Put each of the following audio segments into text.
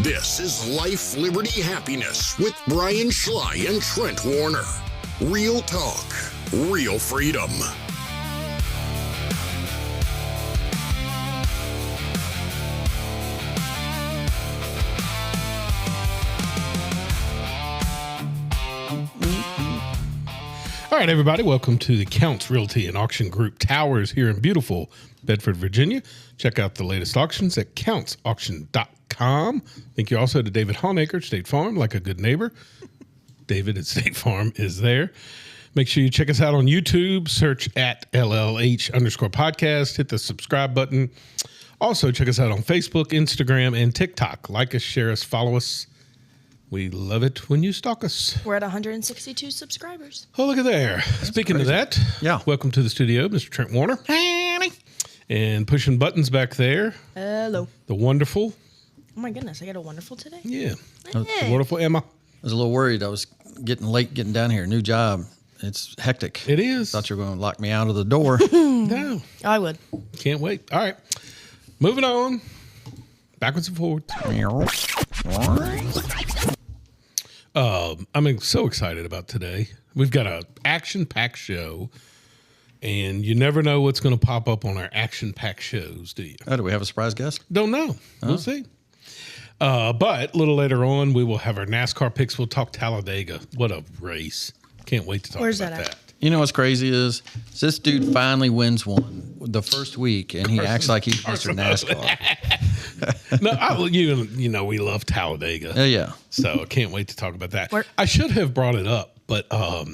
This is Life, Liberty, Happiness with Brian Schley and Trent Warner. Real talk, real freedom. All right, everybody, welcome to the Counts Realty and Auction Group Towers here in beautiful Bedford, Virginia. Check out the latest auctions at countsauction.com. Thank you also to David Honaker, State Farm, like a good neighbor. David at State Farm is there. Make sure you check us out on YouTube. Search at LLH_podcast. Hit the subscribe button. Also, check us out on Facebook, Instagram, and TikTok. Like us, share us, follow us. We love it when you stalk us. We're at 162 subscribers. Oh, look at there. Speaking of that, welcome to the studio, Mr. Trent Warner. Hey. And pushing buttons back there. Hello. The wonderful. Oh, my goodness. I got a wonderful today? Yeah. Hey. The wonderful Emma. I was a little worried. I was getting late getting down here. New job. It's hectic. It is. Thought you were going to lock me out of the door. No. I would. Can't wait. All right. Moving on. Backwards and forwards. I'm so excited about today. We've got an action-packed show, and you never know what's going to pop up on our action-packed shows, do you? Oh, do we have a surprise guest? Don't know. We'll see. But a little later on, we will have our NASCAR picks. We'll talk Talladega. What a race. Can't wait to talk Where's about that that. at? You know what's crazy is this dude finally wins one the first week, and he acts like he's Mr. NASCAR. No, you know we love Talladega. Yeah. So I can't wait to talk about that. I should have brought it up, but I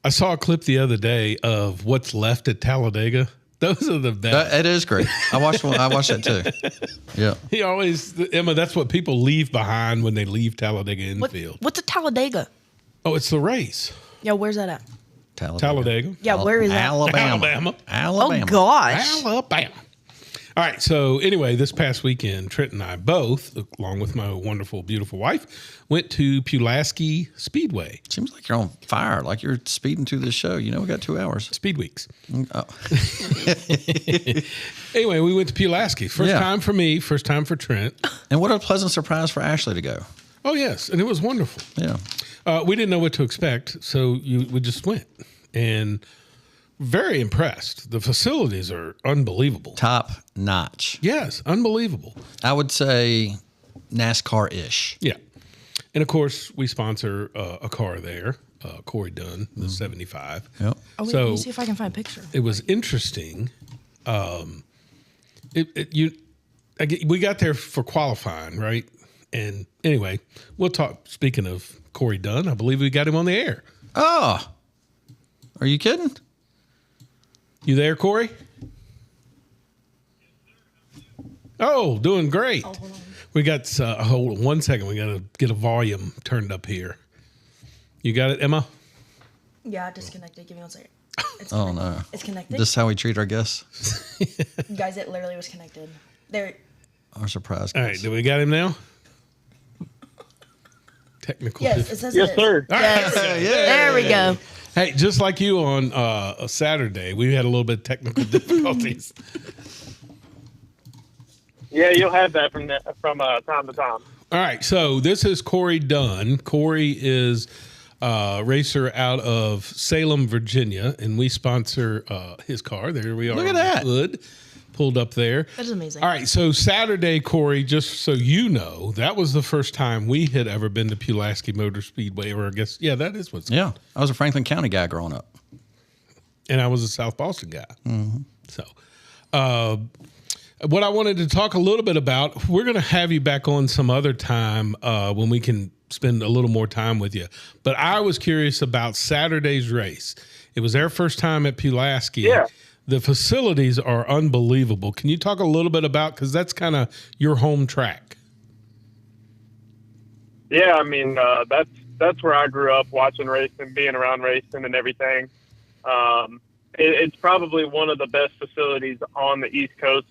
saw a clip the other day of what's left at Talladega. Those are the best. It is great. I watched that too. Yeah. He always, Emma, that's what people leave behind when they leave Talladega infield. What's a Talladega? Oh, it's the race. Yeah, where's that at? Talladega. Yeah, where is that? Alabama. Oh, gosh. Alabama. All right. So anyway, this past weekend, Trent and I both, along with my wonderful, beautiful wife, went to Pulaski Speedway. Seems like you're on fire, like you're speeding through this show. You know, we got 2 hours. Speed Weeks. Oh. Anyway, we went to Pulaski. First time for me, first time for Trent. And what a pleasant surprise for Ashley to go. Oh, yes. And it was wonderful. Yeah. We didn't know what to expect, so we just went. And very impressed. The facilities are unbelievable. Top notch. Yes, unbelievable. I would say NASCAR-ish. Yeah. And, of course, we sponsor a car there, Corey Dunn, the 75. Yep. Oh, wait, So let me see if I can find a picture. it was interesting. We got there for qualifying, right? And anyway, we'll talk. Speaking of Corey Dunn, I believe we got him on the air. Oh, are you kidding? You there, Corey? Oh, doing great. Oh, hold on. We got, hold on 1 second. We got to get a volume turned up here. You got it, Emma? Yeah, disconnected. Give me 1 second. It's Oh, connected. no. It's connected. This is how we treat our guests? Guys, it literally was connected. There. Our surprise All right, guests. do we got him now? Technical. Yes, it says Yes, it is. sir. Yes. There we go. Hey, just like you on a Saturday, we had a little bit of technical difficulties. Yeah, you'll have that from time to time. All right, so this is Corey Dunn. Corey is a racer out of Salem, Virginia, and we sponsor his car. There we are. Look at on the that. hood, pulled up there. That is amazing. All right, so Saturday, Corey, just so you know, that was the first time we had ever been to Pulaski Motor Speedway, or I guess, yeah, that is what's. Yeah. I was a Franklin County guy growing up. And I was a South Boston guy. Mm-hmm. So, what I wanted to talk a little bit about, we're going to have you back on some other time when we can spend a little more time with you. But I was curious about Saturday's race. It was their first time at Pulaski. Yeah. The facilities are unbelievable. Can you talk a little bit about, because that's kind of your home track? Yeah, I mean that's where I grew up, watching racing, being around racing, and everything. It's probably one of the best facilities on the East Coast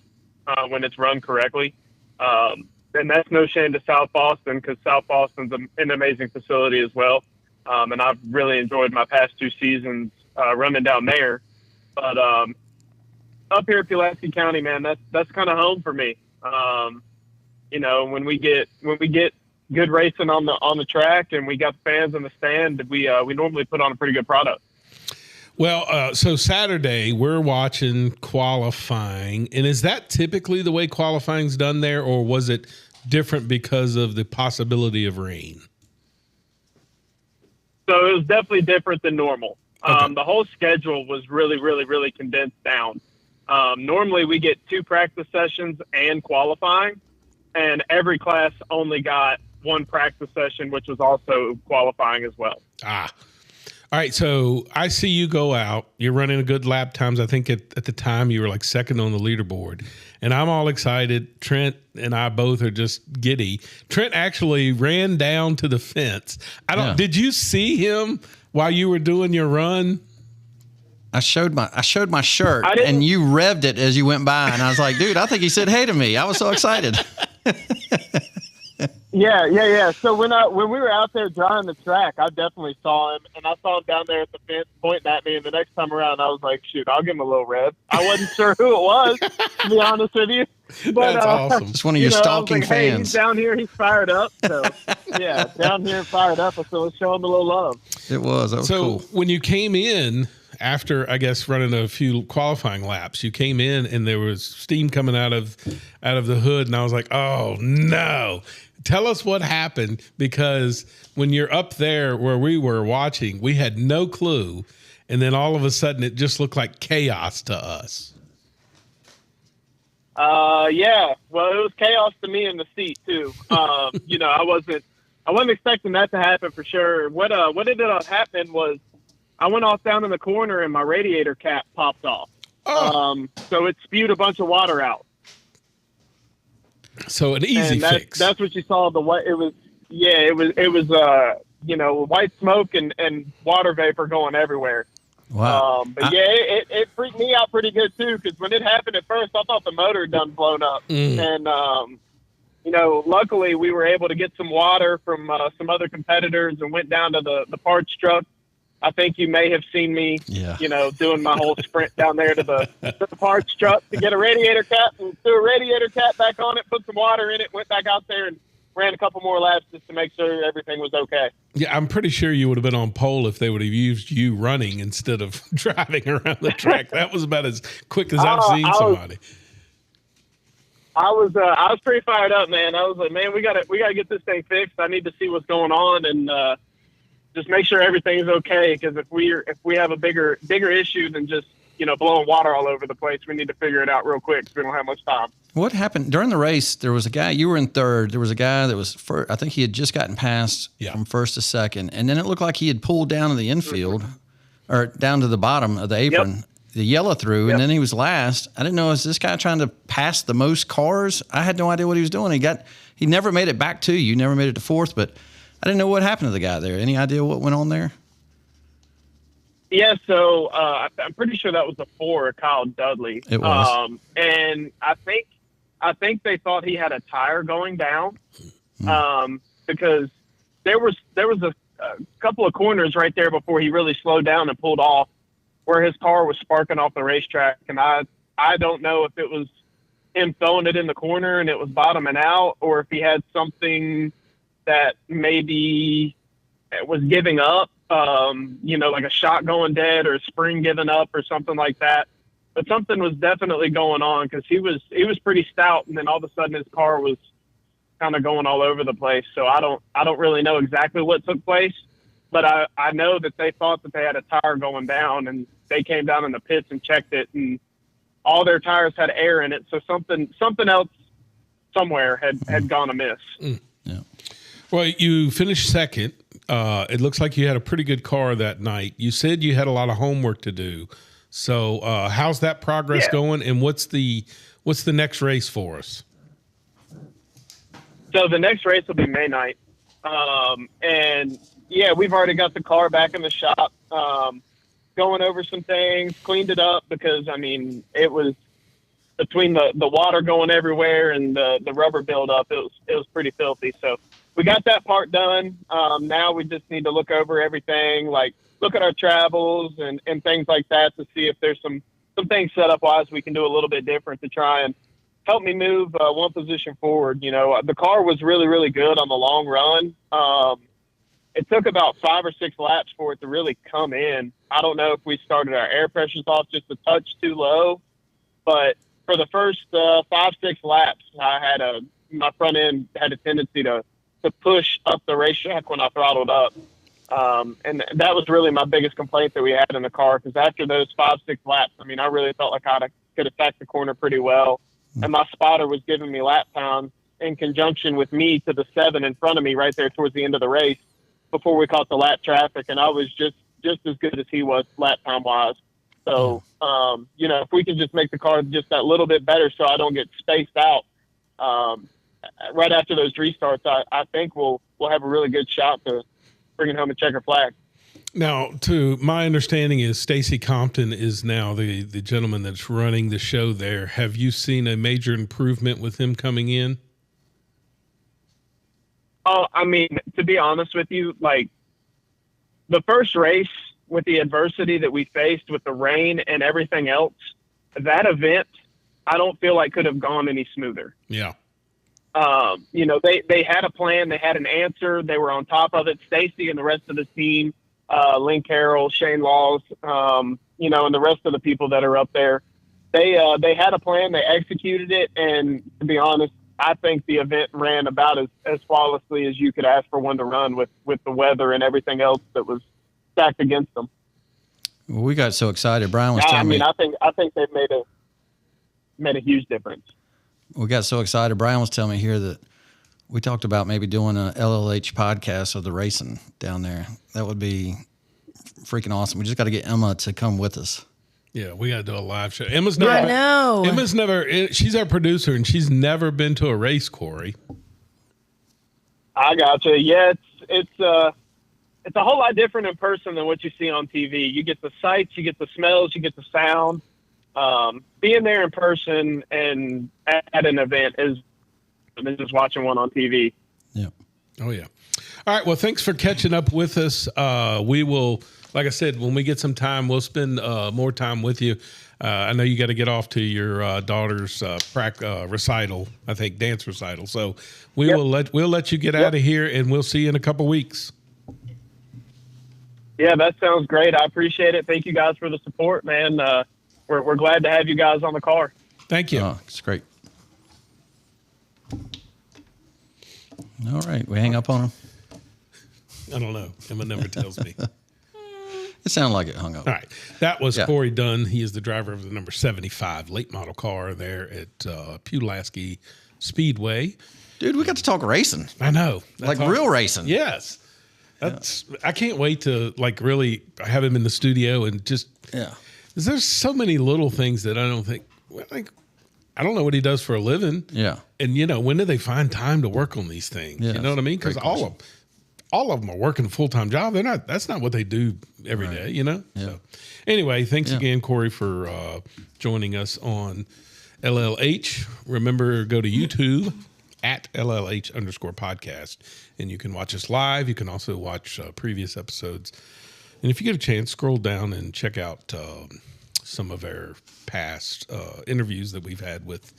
when it's run correctly. And that's no shame to South Boston, because South Boston's an amazing facility as well. And I've really enjoyed my past 2 seasons running down there. But up here at Pulaski County, man, that's kind of home for me. when we get good racing on the track and we got fans in the stand, we normally put on a pretty good product. Well, so Saturday we're watching qualifying, and is that typically the way qualifying's done there, or was it different because of the possibility of rain? So it was definitely different than normal. Okay. The whole schedule was really, really, really condensed down. Normally we get 2 practice sessions and qualifying, and every class only got 1 practice session, which was also qualifying as well. All right, so I see you go out. You're running a good lap times. I think at the time you were like second on the leaderboard. And I'm all excited. Trent and I both are just giddy. Trent actually ran down to the fence. Did you see him while you were doing your run? I showed my shirt, and you revved it as you went by. And I was like, dude, I think he said hey to me. I was so excited. Yeah. So when we were out there drawing the track, I definitely saw him, and I saw him down there at the fence pointing at me. And the next time around, I was like, "Shoot, I'll give him a little rev." I wasn't sure who it was, to be honest with you. But, that's awesome. It's one of your stalking fans. Hey, he's down here. He's fired up. So yeah, down here fired up. So let's show him a little love. It was. That was cool. So when you came in after, I guess, running a few qualifying laps, you came in and there was steam coming out of the hood, and I was like, "Oh no." Tell us what happened, because when you're up there where we were watching, we had no clue. And then all of a sudden it just looked like chaos to us. Yeah. Well, it was chaos to me in the seat too. I wasn't expecting that to happen for sure. What ended up happening was I went off down in the corner and my radiator cap popped off. So it spewed a bunch of water out. So an easy fix. That's what you saw. It was white smoke and water vapor going everywhere. Wow. It freaked me out pretty good too, because when it happened at first, I thought the motor had done blown up. And luckily we were able to get some water from some other competitors and went down to the parts truck. I think you may have seen me, doing my whole sprint down there to the parts truck to get a radiator cap, and threw a radiator cap back on it, put some water in it, went back out there and ran a couple more laps just to make sure everything was okay. Yeah, I'm pretty sure you would have been on pole if they would have used you running instead of driving around the track. That was about as quick as I've seen somebody. I was pretty fired up, man. I was like, man, we gotta get this thing fixed. I need to see what's going on and just make sure everything's okay. Because if we have a bigger issue than just blowing water all over the place, we need to figure it out real quick because we don't have much time. What happened during the race? There was a guy, you were in third. There was a guy that was first. I think he had just gotten past from first to second. And then it looked like he had pulled down to the infield or down to the bottom of the apron, the yellow through, and then he was last. I didn't know, is this guy trying to pass the most cars? I had no idea what he was doing. He never made it back to you. Never made it to fourth, but I didn't know what happened to the guy there. Any idea what went on there? Yeah, so I'm pretty sure that was a 4, Kyle Dudley. It was. And I think they thought he had a tire going down because there was a couple of corners right there before he really slowed down and pulled off where his car was sparking off the racetrack. And I don't know if it was him throwing it in the corner and it was bottoming out, or if he had something that maybe was giving up, like a shot going dead or a spring giving up or something like that. But something was definitely going on because he was pretty stout, and then all of a sudden his car was kind of going all over the place. So I don't really know exactly what took place, but I know that they thought that they had a tire going down, and they came down in the pits and checked it, and all their tires had air in it. So something else somewhere had gone amiss. Yeah. Well, you finished second. It looks like you had a pretty good car that night. You said you had a lot of homework to do. So how's that progress going, and what's the next race for us? So the next race will be May 9th. And yeah, we've already got the car back in the shop, going over some things, cleaned it up because, it was between the water going everywhere and the rubber buildup, it was pretty filthy. So we got that part done. Now we just need to look over everything, like look at our travels and things like that to see if there's some things set up wise we can do a little bit different to try and helped me move one position forward. You know, the car was really, really good on the long run. It took about 5 or 6 laps for it to really come in. I don't know if we started our air pressures off just a touch too low, but for the first 5, 6 laps, my front end had a tendency to push up the racetrack when I throttled up. And that was really my biggest complaint that we had in the car, because after those 5, 6 laps, I mean, I really felt like I could attack the corner pretty well. And my spotter was giving me lap times in conjunction with me to the 7 in front of me right there towards the end of the race before we caught the lap traffic. And I was just as good as he was lap time wise. So, you know, if we can just make the car just that little bit better so I don't get spaced out right after those restarts, I think we'll have a really good shot to bringing home a checker flag. Now, to my understanding is Stacy Compton is now the gentleman that's running the show there. Have you seen a major improvement with him coming in? Oh, I mean, to be honest with you, like the first race with the adversity that we faced with the rain and everything else, that event, I don't feel like could have gone any smoother. Yeah. You know, they had a plan, they had an answer, they were on top of it. Stacy and the rest of the team, Lynn Carroll, Shane Laws, you know, and the rest of the people that are up there, they had a plan, they executed it, and to be honest, I think the event ran about as flawlessly as you could ask for one to run with the weather and everything else that was stacked against them. Well, we got so excited. Brian was telling me. I think they've made a huge difference. We got so excited. Brian was telling me here that we talked about maybe doing a LLH podcast of the racing down there. That would be freaking awesome. We just got to get Emma to come with us. Yeah, we got to do a live show. Emma's never. I know. Emma's never. She's our producer, and she's never been to a race, Corey. I gotcha. Yeah, it's a whole lot different in person than what you see on TV. You get the sights, you get the smells, you get the sound. Being there in person and at an event is just watching one on TV. Yeah. Oh yeah. All right. Well, thanks for catching up with us. We will. Like I said, when we get some time, we'll spend more time with you. I know you got to get off to your daughter's recital, I think dance recital. So we'll let you get out of here, and we'll see you in a couple weeks. Yeah, that sounds great. I appreciate it. Thank you guys for the support, man. We're glad to have you guys on the car. Thank you. Oh, it's great. All right, we hang up on him. I don't know. Emma never tells me. It sounded like it hung up. All right. That was Corey Dunn. He is the driver of the number 75 late model car there at Pulaski Speedway. Dude, we got to talk racing. I know. Like real racing. Yes. I can't wait to like really have him in the studio and just there's so many little things that I don't think I don't know what he does for a living. Yeah. And you know, when do they find time to work on these things? Yeah, you know what I mean? Because all of them are working a full-time job. That's not what they do every day, you know? Yeah. So anyway, thanks again, Corey, for joining us on LLH. Remember, go to YouTube at LLH_podcast, and you can watch us live. You can also watch previous episodes. And if you get a chance, scroll down and check out some of our past interviews that we've had with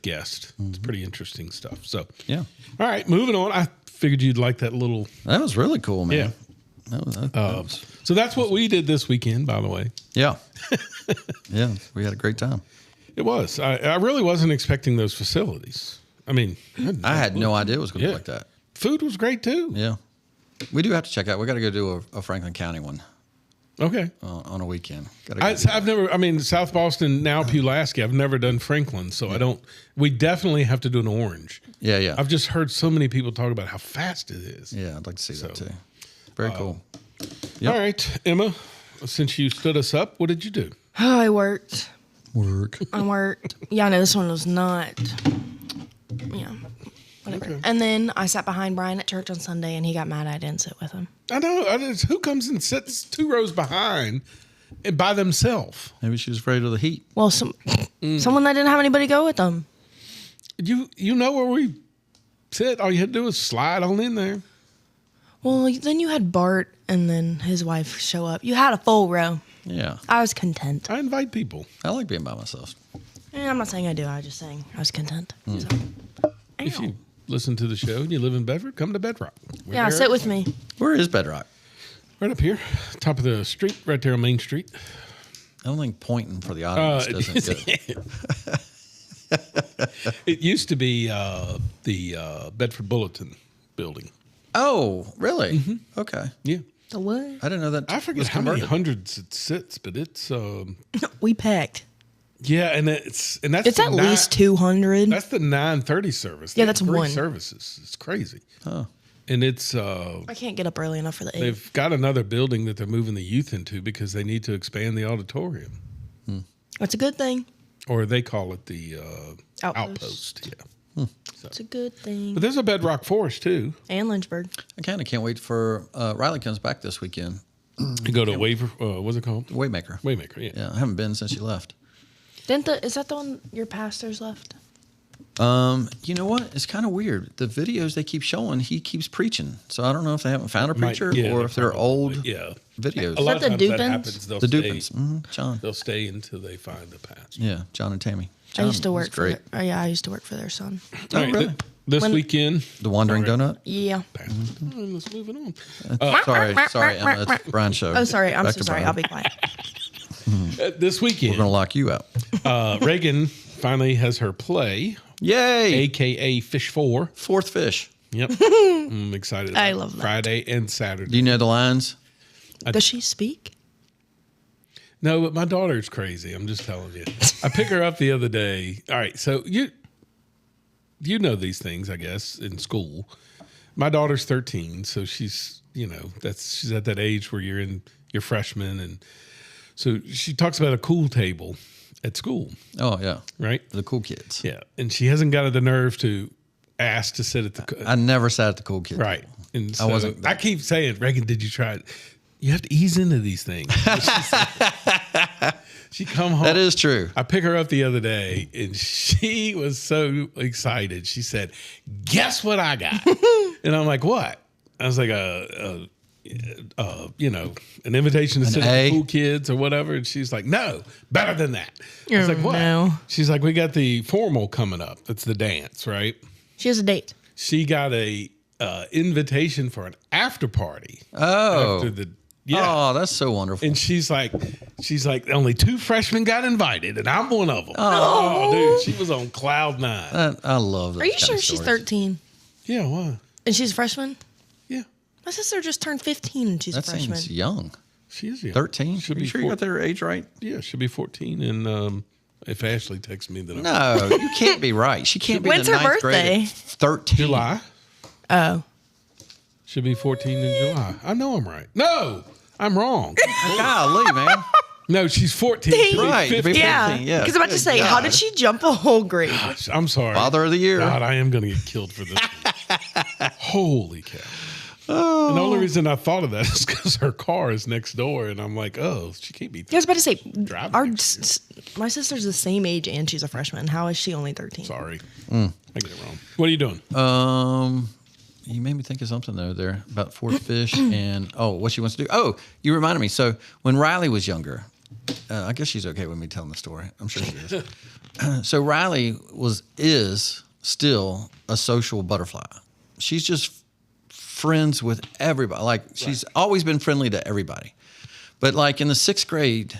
guests. Mm-hmm. It's pretty interesting stuff. So, yeah. All right, moving on. I figured you'd like that little. That was really cool, man. Yeah. That was... So that's what we did this weekend, by the way. Yeah. Yeah, we had a great time. It was. I really wasn't expecting those facilities. I mean, I had no idea it was going to be like that. Food was great too. Yeah. We do have to check out. We got to go do a Franklin County one. Okay. On a weekend. I've never, South Boston, now Pulaski. I've never done Franklin, so we definitely have to do an orange. Yeah, yeah. I've just heard so many people talk about how fast it is. Yeah, I'd like to see that too. Very cool. Yep. All right, Emma, since you stood us up, what did you do? Oh, I worked. I worked. Yeah, I know this one was not. Yeah, whatever. Okay. And then I sat behind Brian at church on Sunday, and he got mad I didn't sit with him. I know. Who comes and sits 2 rows behind and by themselves? Maybe she was afraid of the heat. Well, someone that didn't have anybody go with them. You know where we sit. All you had to do was slide on in there. Well, then you had Bart and then his wife show up. You had a full row. Yeah. I was content. I invite people. I like being by myself. I'm not saying I do. I was just saying I was content. So. If you listen to the show and you live in Bedford, come to Bedrock. We're Yeah, there. sit with me. Where is Bedrock? Right up here, top of the street, right there on Main Street. I don't think pointing for the audience doesn't good. It used to be the Bedford Bulletin building. Oh, really? Okay. Yeah. The what? I didn't know that. I forget was how many converted. hundreds it sits, but it's We packed. yeah, and that's It's the at least 200. That's the 9:30 service. Yeah, They have that's 3 one. services. It's crazy. Oh. And it's I can't get up early enough for the 8. they've got another building that they're moving the youth into because they need to expand the auditorium, It's a good thing. or they call it the Outpost. outpost. Yeah. It's a good thing. But there's a Bedrock Forest too. And Lynchburg. I kind of can't wait for Riley comes back this weekend. You go to Waver. What's it called? Waymaker. Waymaker. Yeah. Yeah, I haven't been since you left. Is that the one your pastors left? You know what? It's kind of weird. The videos they keep showing, he keeps preaching. So I don't know if they haven't found a preacher or if they're old videos. A lot that of the times that Dupins? happens. They'll The stay, Dupins. John. They'll stay until they find the pastor. Yeah, John and Tammy. I used to John, work he's for great. I used to work for their son. All right, really? This When- weekend, The Wandering Donut. Yeah. let's move it on. Sorry, Emma. It's Brian's show. Oh, sorry. I'm Back so to sorry. Brian. I'll be quiet. This We're weekend, gonna lock you out. Reagan finally has her play, Yay! aka Fish 4. Fourth fish. Yep, I'm excited. I about love that. Friday and Saturday. Do you know the lines? Does she speak? No, but my daughter's crazy. I'm just telling you. I pick her up the other day. All right, so you know these things, I guess, in school. My daughter's 13, so she's she's at that age where you're freshman, and so she talks about a cool table at school, Oh yeah, right? the cool kids. Yeah, and she hasn't got the nerve to ask to sit at the I never sat at the cool kids. right. And so wasn't- I keep saying, Reagan, did you try it? You have to ease into these things. She come home. That is true. I pick her up the other day, and she was so excited. She said, "Guess what I got?" And I'm like, "What?" I was like, an invitation to sit A? with cool kids or whatever." And she's like, "No, better than that." I was Oh, like, "What?" no. She's like, "We got the formal coming up. That's the dance, right?" She has a date. She got a invitation for an after party. Oh. After the yeah. Oh, that's so wonderful. And she's like, only 2 freshmen got invited, and I'm one of them. Oh, dude, she was on cloud 9. I love that. Are you sure she's 13? Yeah, why? And she's a freshman? Yeah, My sister just turned 15 and she's That a freshman. seems young. she is young. 13. Should Are be you sure you got their age right? Yeah, she'll be 14. And if Ashley texts me, then No, you can't be right. She can't be When's the her ninth grade. birthday? 13. July. Oh. Should be 14 in July. I know I'm right. No, I'm wrong. Golly, man. No, she's 14. She'll be Right, to be 15. Yeah. 15, yeah. Because I'm about to say, how did she jump a whole grade? I'm sorry. Father of the year. God, I am going to get killed for this. Holy cow. And the only reason I thought of that is because her car is next door, and I'm like, oh, she can't be. I was about to say, Driving my sister's the same age and she's a freshman. How is she only 13? Sorry. I get it wrong. What are you doing? You made me think of something though there about fourth fish and what she wants to do. Oh, you reminded me. So when Riley was younger, I guess she's okay with me telling the story. I'm sure she is. So Riley is still a social butterfly. She's just friends with everybody. Like she's always been friendly to everybody. But like in the 6th grade,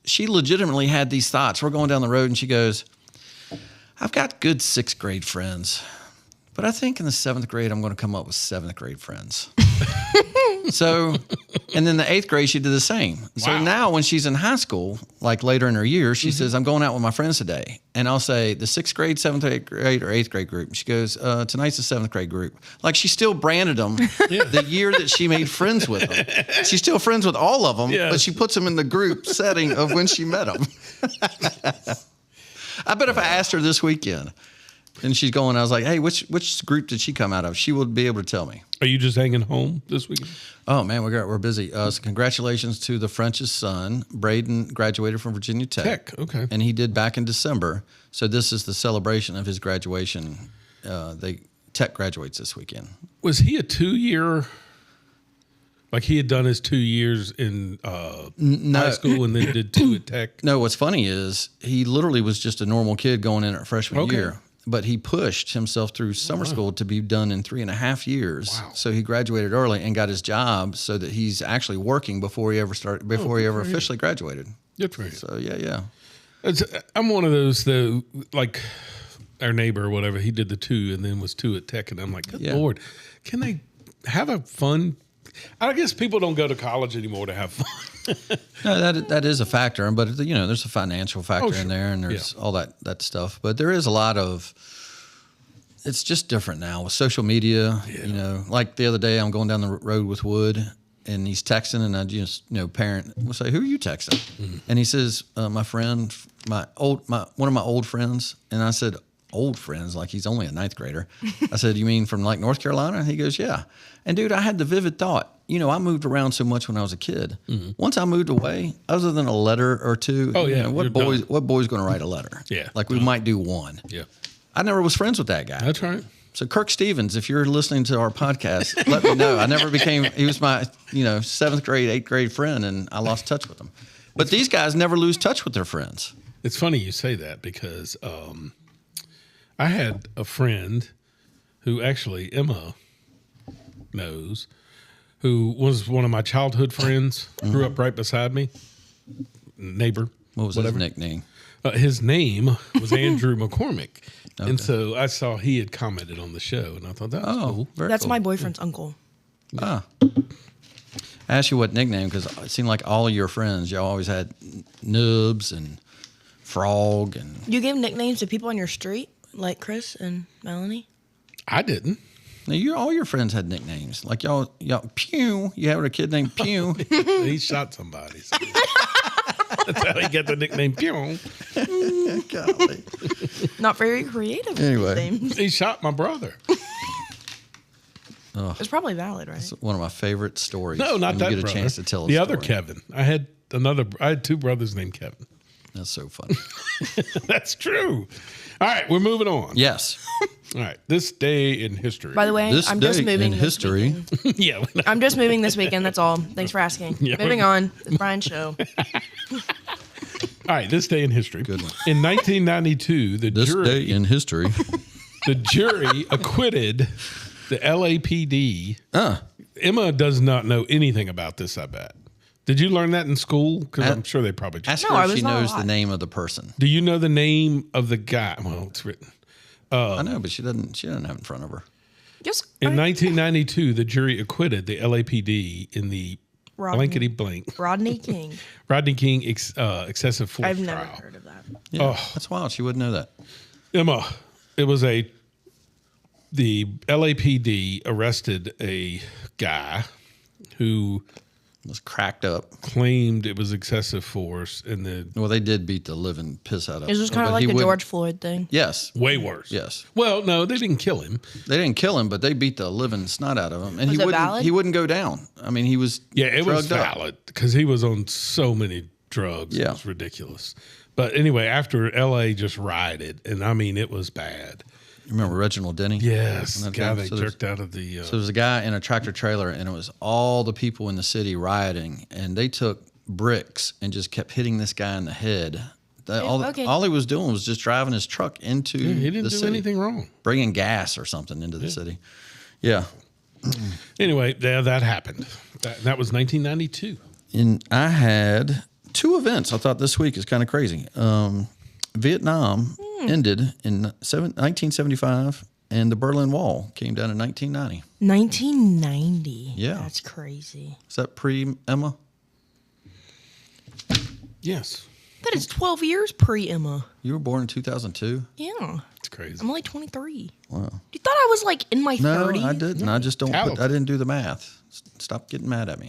she legitimately had these thoughts. We're going down the road and she goes, I've got good 6th grade friends. But I think in the 7th grade, I'm going to come up with 7th grade friends. So, and then the 8th grade, she did the same. So Wow. now when she's in high school, like later in her years, she says, I'm going out with my friends today. And I'll say the 6th grade, 7th grade, or 8th grade group. And she goes, tonight's the 7th grade group. Like she still branded them the year that she made friends with them. She's still friends with all of them, Yes. but she puts them in the group setting of when she met them. I bet if I asked her this weekend, and she's going, I was like, hey, which group did she come out of? She would be able to tell me. Are you just hanging home this weekend? Oh, man, we're busy. So congratulations to the French's son. Braden graduated from Virginia Tech. Okay. And he did back in December. So this is the celebration of his graduation. Tech graduates this weekend. Was he a 2-year Like he had done his 2 years in high school and then did 2 at Tech. No, what's funny is he literally was just a normal kid going in at freshman Okay. year, but he pushed himself through summer school to be done in 3.5 years. Wow. So he graduated early and got his job so that he's actually working before he ever officially graduated. Good for you. So yeah. I'm one of those though, like our neighbor or whatever. He did the 2 and then was 2 at Tech, and I'm like, good Yeah. Lord, can they have a fun? I guess people don't go to college anymore to have fun. No, that is a factor, but there's a financial factor sure. in there, and there's all that stuff. But there is a lot of. It's just different now with social media. Yeah. Like the other day, I'm going down the road with Wood, and he's texting, and I just parent will say, "Who are you texting?" Mm-hmm. And he says, "My friend, one of my old friends." And I said, "Old friends?" Like he's only a 9th grader. I said, "You mean from like North Carolina?" And he goes, "Yeah." And dude, I had the vivid thought. I moved around so much when I was a kid. Mm-hmm. Once I moved away, other than a letter or two, Oh, yeah, what you're boy's going to write a letter? Yeah, Like we might do one. Yeah, I never was friends with that guy. that's right. So Kirk Stevens, if you're listening to our podcast, let me know. I never became. He was my 7th grade, 8th grade friend, and I lost touch with him. But these guys never lose touch with their friends. It's funny you say that because I had a friend who actually Emma knows, who was one of my childhood friends, grew up right beside me, neighbor. What was his nickname? His name was Andrew McCormick. And so I saw he had commented on the show, and I thought that was cool. Very That's cool. my boyfriend's uncle. Ah. I asked you what nickname because it seemed like all of your friends, y'all always had Nubs and Frog and. You gave nicknames to people on your street, like Chris and Melanie? I didn't. Now all your friends had nicknames. Like y'all Pew. You had a kid named Pew. He shot somebody. So. That's how he got the nickname Pew. Golly. Not very creative. Anyway. Names. He shot my brother. It's probably valid, right? It's one of my favorite stories. No, not when that you get brother. a chance to tell a the story. other Kevin. I had 2 brothers named Kevin. That's so funny. That's true. All right, we're moving on. Yes. All right, this day in history. By the way, This I'm just day moving in this history. weekend. yeah. I'm just moving this weekend. That's all. Thanks for asking. Yeah. Moving on. It's Brian's show. All right, this day in history. Good one. In 1992, the in history. jury acquitted the LAPD. Emma does not know anything about this, I bet. Did you learn that in school? Because I'm sure they probably. Ask No, her I if was she not knows the alive. name of the person. Do you know the name of the guy? Well, it's written. I know, but she doesn't have it in front of her. Just In 1992, the jury acquitted the LAPD in the Rodney. blankety blank Rodney King. Rodney King excessive force I've never trial. heard of that. Yeah, that's wild. She wouldn't know that. Emma, it was the LAPD arrested a guy who It was cracked up. claimed it was excessive force and then Well, they did beat the living piss out of him. It was kind But of like he the wouldn't- George Floyd thing. Yes. way worse. Yes. Well, no, they didn't kill him. They didn't kill him, but they beat the living snot out of him. And Was it valid? he wouldn't go down. I mean, he was Yeah, it was drugged up. valid because he was on so many drugs. It Yeah. was ridiculous. But anyway, after LA just rioted, and I mean, it was bad. You remember Reginald Denny? Yes, the And that guy thing? they So there's- jerked out of the. So there was a guy in a tractor trailer, and it was all the people in the city rioting, and they took bricks and just kept hitting this guy in the head. Okay. All he was doing was just driving his truck into he didn't the do city, anything wrong. bringing gas or something into the city. Yeah. Anyway, that happened. That was 1992. And I had 2 events I thought this week is kind of crazy. Vietnam ended in 1975, and the Berlin Wall came down in 1990. 1990. Yeah. That's crazy. Is that pre-Emma? Yes, That is 12 years pre-Emma. You were born in 2002? Yeah. it's crazy. I'm only 23. Wow. You thought I was like in my No, 30s? I didn't. I just don't. Talented. I didn't do the math. Stop getting mad at me.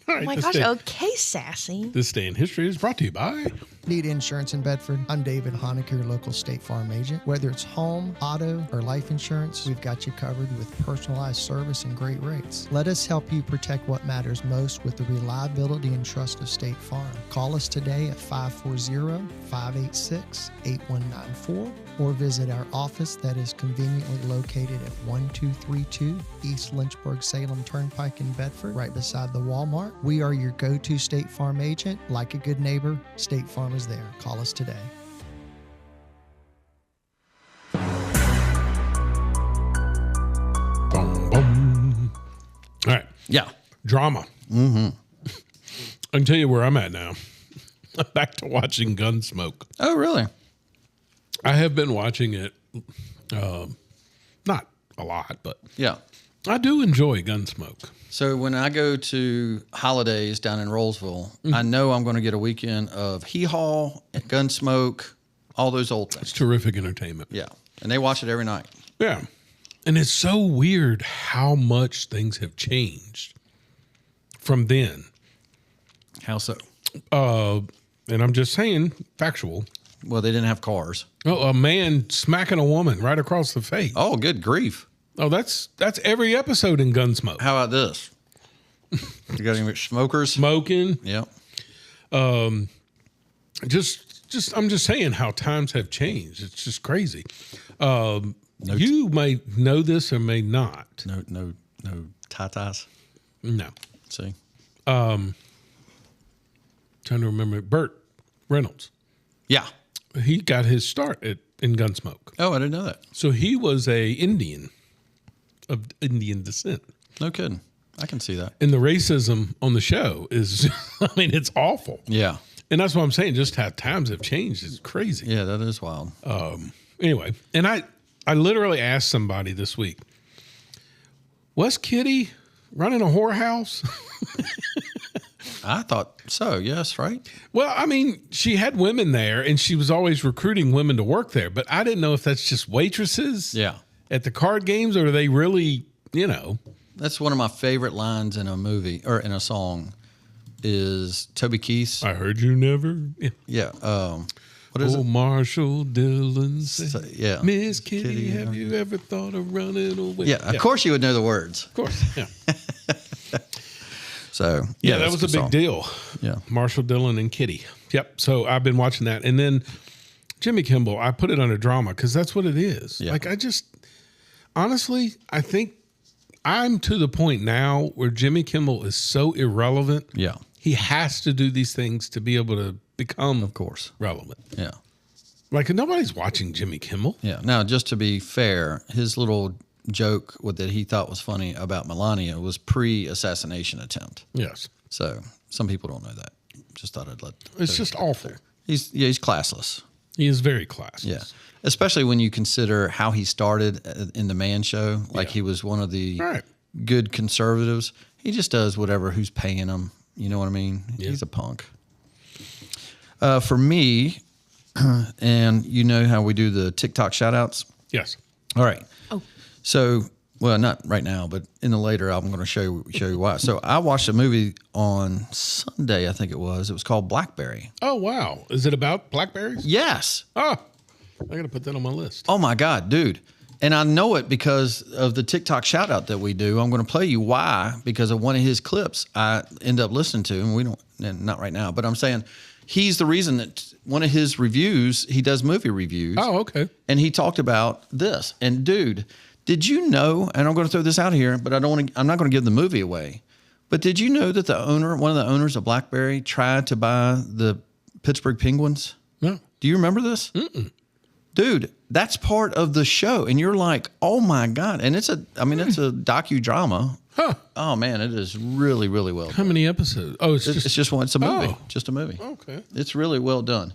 All Oh right, my this gosh. day, Okay, sassy. this day in history is brought to you by Need insurance in Bedford? I'm David Honecker, your local State Farm agent. Whether it's home, auto, or life insurance, we've got you covered with personalized service and great rates. Let us help you protect what matters most with the reliability and trust of State Farm. Call us today at 540-586-8194 or visit our office that is conveniently located at 1232 East Lynchburg-Salem Turnpike in Bedford, right beside the Walmart. We are your go-to State Farm agent. Like a good neighbor, State Farm is there. Call us today. Boom, boom. All right. Yeah. Drama. Mm-hmm. I can tell you where I'm at now. I'm back to watching Gunsmoke. Oh, really? I have been watching it, not a lot, but Yeah. I do enjoy Gunsmoke. So when I go to holidays down in Rollsville, I know I'm going to get a weekend of Hee Haw, Gunsmoke, all those old things. It's terrific entertainment. Yeah. And they watch it every night. Yeah. And it's so weird how much things have changed from then. How so? And I'm just saying, factual. Well, they didn't have cars. Oh, a man smacking a woman right across the face. Oh, good grief. Oh, that's every episode in Gunsmoke. How about this? You got any smokers? Smoking. Yeah. Just I'm just saying how times have changed. It's just crazy. You may know this or may not. No tatas. No. See? Trying to remember. Burt Reynolds. Yeah. He got his start in Gunsmoke. Oh, I didn't know that. So he was a Indian of Indian descent. No kidding. I can see that. And the racism on the show is, I mean, it's awful. Yeah. And that's what I'm saying. Just how times have changed is crazy. Yeah, that is wild. Anyway, and I literally asked somebody this week, was Kitty running a whorehouse? I thought so. Yes, right? Well, I mean, she had women there and she was always recruiting women to work there, but I didn't know if that's just waitresses Yeah. at the card games or are they really, That's one of my favorite lines in a movie or in a song is Toby Keith's. I heard you never. Yeah. Yeah. What is it? Marshall Dillon. Yeah. Miss Kitty, have you ever thought of running away? Yeah. Of course you would know the words. Of course. Yeah. So, Yeah, that that's was a good big song. deal. Yeah. Marshall Dillon and Kitty. Yep. So I've been watching that. And then Jimmy Kimmel, I put it under drama because that's what it is. Yeah. Like, honestly, I think I'm to the point now where Jimmy Kimmel is so irrelevant. Yeah. He has to do these things to be able to become, Of course. relevant. Yeah. Like, nobody's watching Jimmy Kimmel. Yeah. Now, just to be fair, his little joke that he thought was funny about Melania was pre-assassination attempt. Yes. So some people don't know that. Just thought I'd let. It's just awful. He's classless. He is very classy. Yeah. Especially when you consider how he started in the Man Show. Like Yeah. he was one of the Right. good conservatives. He just does whatever who's paying him. You know what I mean? Yeah. He's a punk. For me, and you know how we do the TikTok shout outs? Yes. All right. Oh. So, well, not right now, but in the later, I'm going to show you why. So I watched a movie on Sunday, I think it was. It was called Blackberry. Oh, wow. Is it about blackberries? Yes. Oh, I got to put that on my list. Oh my God, dude. And I know it because of the TikTok shout out that we do. I'm going to play you why, because of one of his clips I end up listening to, and we don't, not right now, but I'm saying he's the reason that one of his reviews, he does movie reviews. Oh, okay. And he talked about this. And dude, did you know, and I'm going to throw this out here, but I'm not going to give the movie away. But did you know that one of the owners of BlackBerry tried to buy the Pittsburgh Penguins? No. Do you remember this? Mm-mm. Dude, that's part of the show. And you're like, oh my God. And it's a docudrama. Huh. Oh man, it is really, really well How done. many episodes? Oh, it's It's just just one, it's a movie. Oh. Just a movie. okay. It's really well done.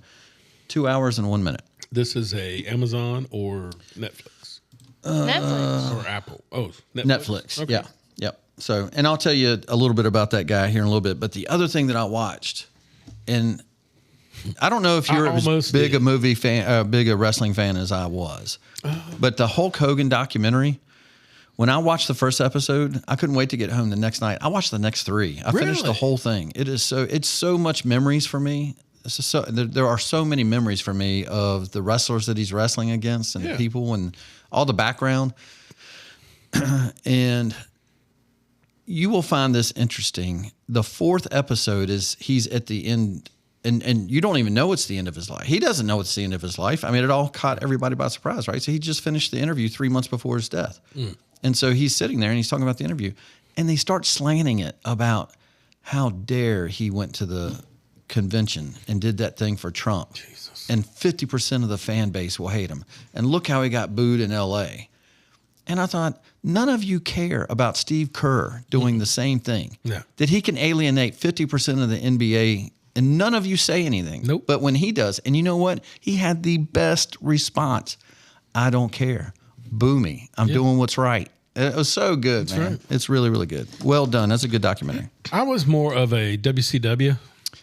2 hours and 1 minute. This is a Amazon or Netflix Netflix. or Apple. Oh, Netflix. Okay. Yeah. Yep. So, and I'll tell you a little bit about that guy here in a little bit. But the other thing that I watched, and I don't know if you're as almost big did. a movie fan, big a wrestling fan as I was, but the Hulk Hogan documentary. When I watched the first episode, I couldn't wait to get home the next night. I watched the next 3. I finished the Really? whole thing. It's so much memories for me there are so many memories for me of the wrestlers that he's wrestling against and the people and all the background. And you will find this interesting. The 4th episode is he's at the end, and you don't even know it's the end of his life. He doesn't know it's the end of his life. I mean, it all caught everybody by surprise, right? So he just finished the interview 3 months before his death. And so he's sitting there and he's talking about the interview, and they start slanting it about how dare he went to the convention and did that thing for Trump. Jesus. And 50% of the fan base will hate him. And look how he got booed in LA. And I thought, none of you care about Steve Kerr doing the same thing. Yeah. That he can alienate 50% of the NBA, and none of you say anything. Nope. But when he does, and you know what? He had the best response. I don't care. Boo me. I'm doing what's right. It was so good, man. Right. It's really, really good. Well done. That's a good documentary. I was more of a WCW.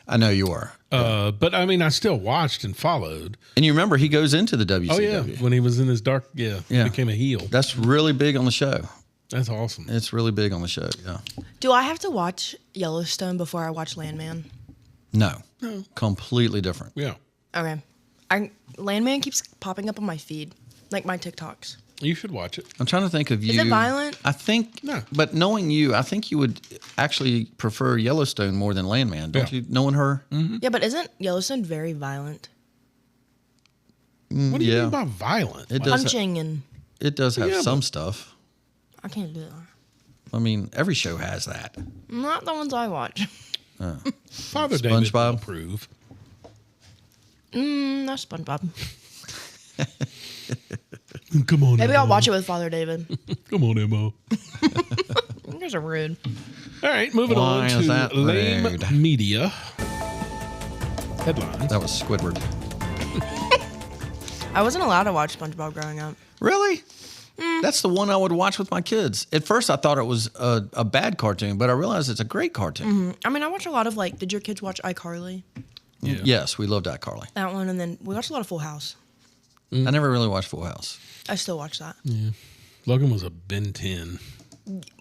I know you are. But I mean, I still watched and followed. And you remember he goes into the WCW. Oh, yeah. When he was in his dark, became a heel. That's really big on the show. That's awesome. It's really big on the show, yeah. Do I have to watch Yellowstone before I watch Landman? No. Completely different. Yeah. Okay. Landman keeps popping up on my feed, like my TikToks. You should watch it. I'm trying to think of you. Is it violent? I think, No. But knowing you, I think you would actually prefer Yellowstone more than Landman, don't you? Knowing her? Mm-hmm. Yeah, but isn't Yellowstone very violent? What do you mean by violent? It does. Punching and It does have some stuff. I can't do that. I mean, every show has that. Not the ones I watch. Father David SpongeBob? will approve. Not SpongeBob. Come on, Maybe Emma. I'll watch it with Father David. Come on, Emma. You guys are rude. All right, moving Why on is to that lame rude? media headlines. That was Squidward. I wasn't allowed to watch SpongeBob growing up. Really? That's the one I would watch with my kids. At first, I thought it was a bad cartoon, but I realized it's a great cartoon. I mean, I watch a lot of did your kids watch iCarly? Yeah. Yes, we loved iCarly. That one, and then we watched a lot of Full House. I never really watched Full House. I still watch that. Logan was a Ben 10.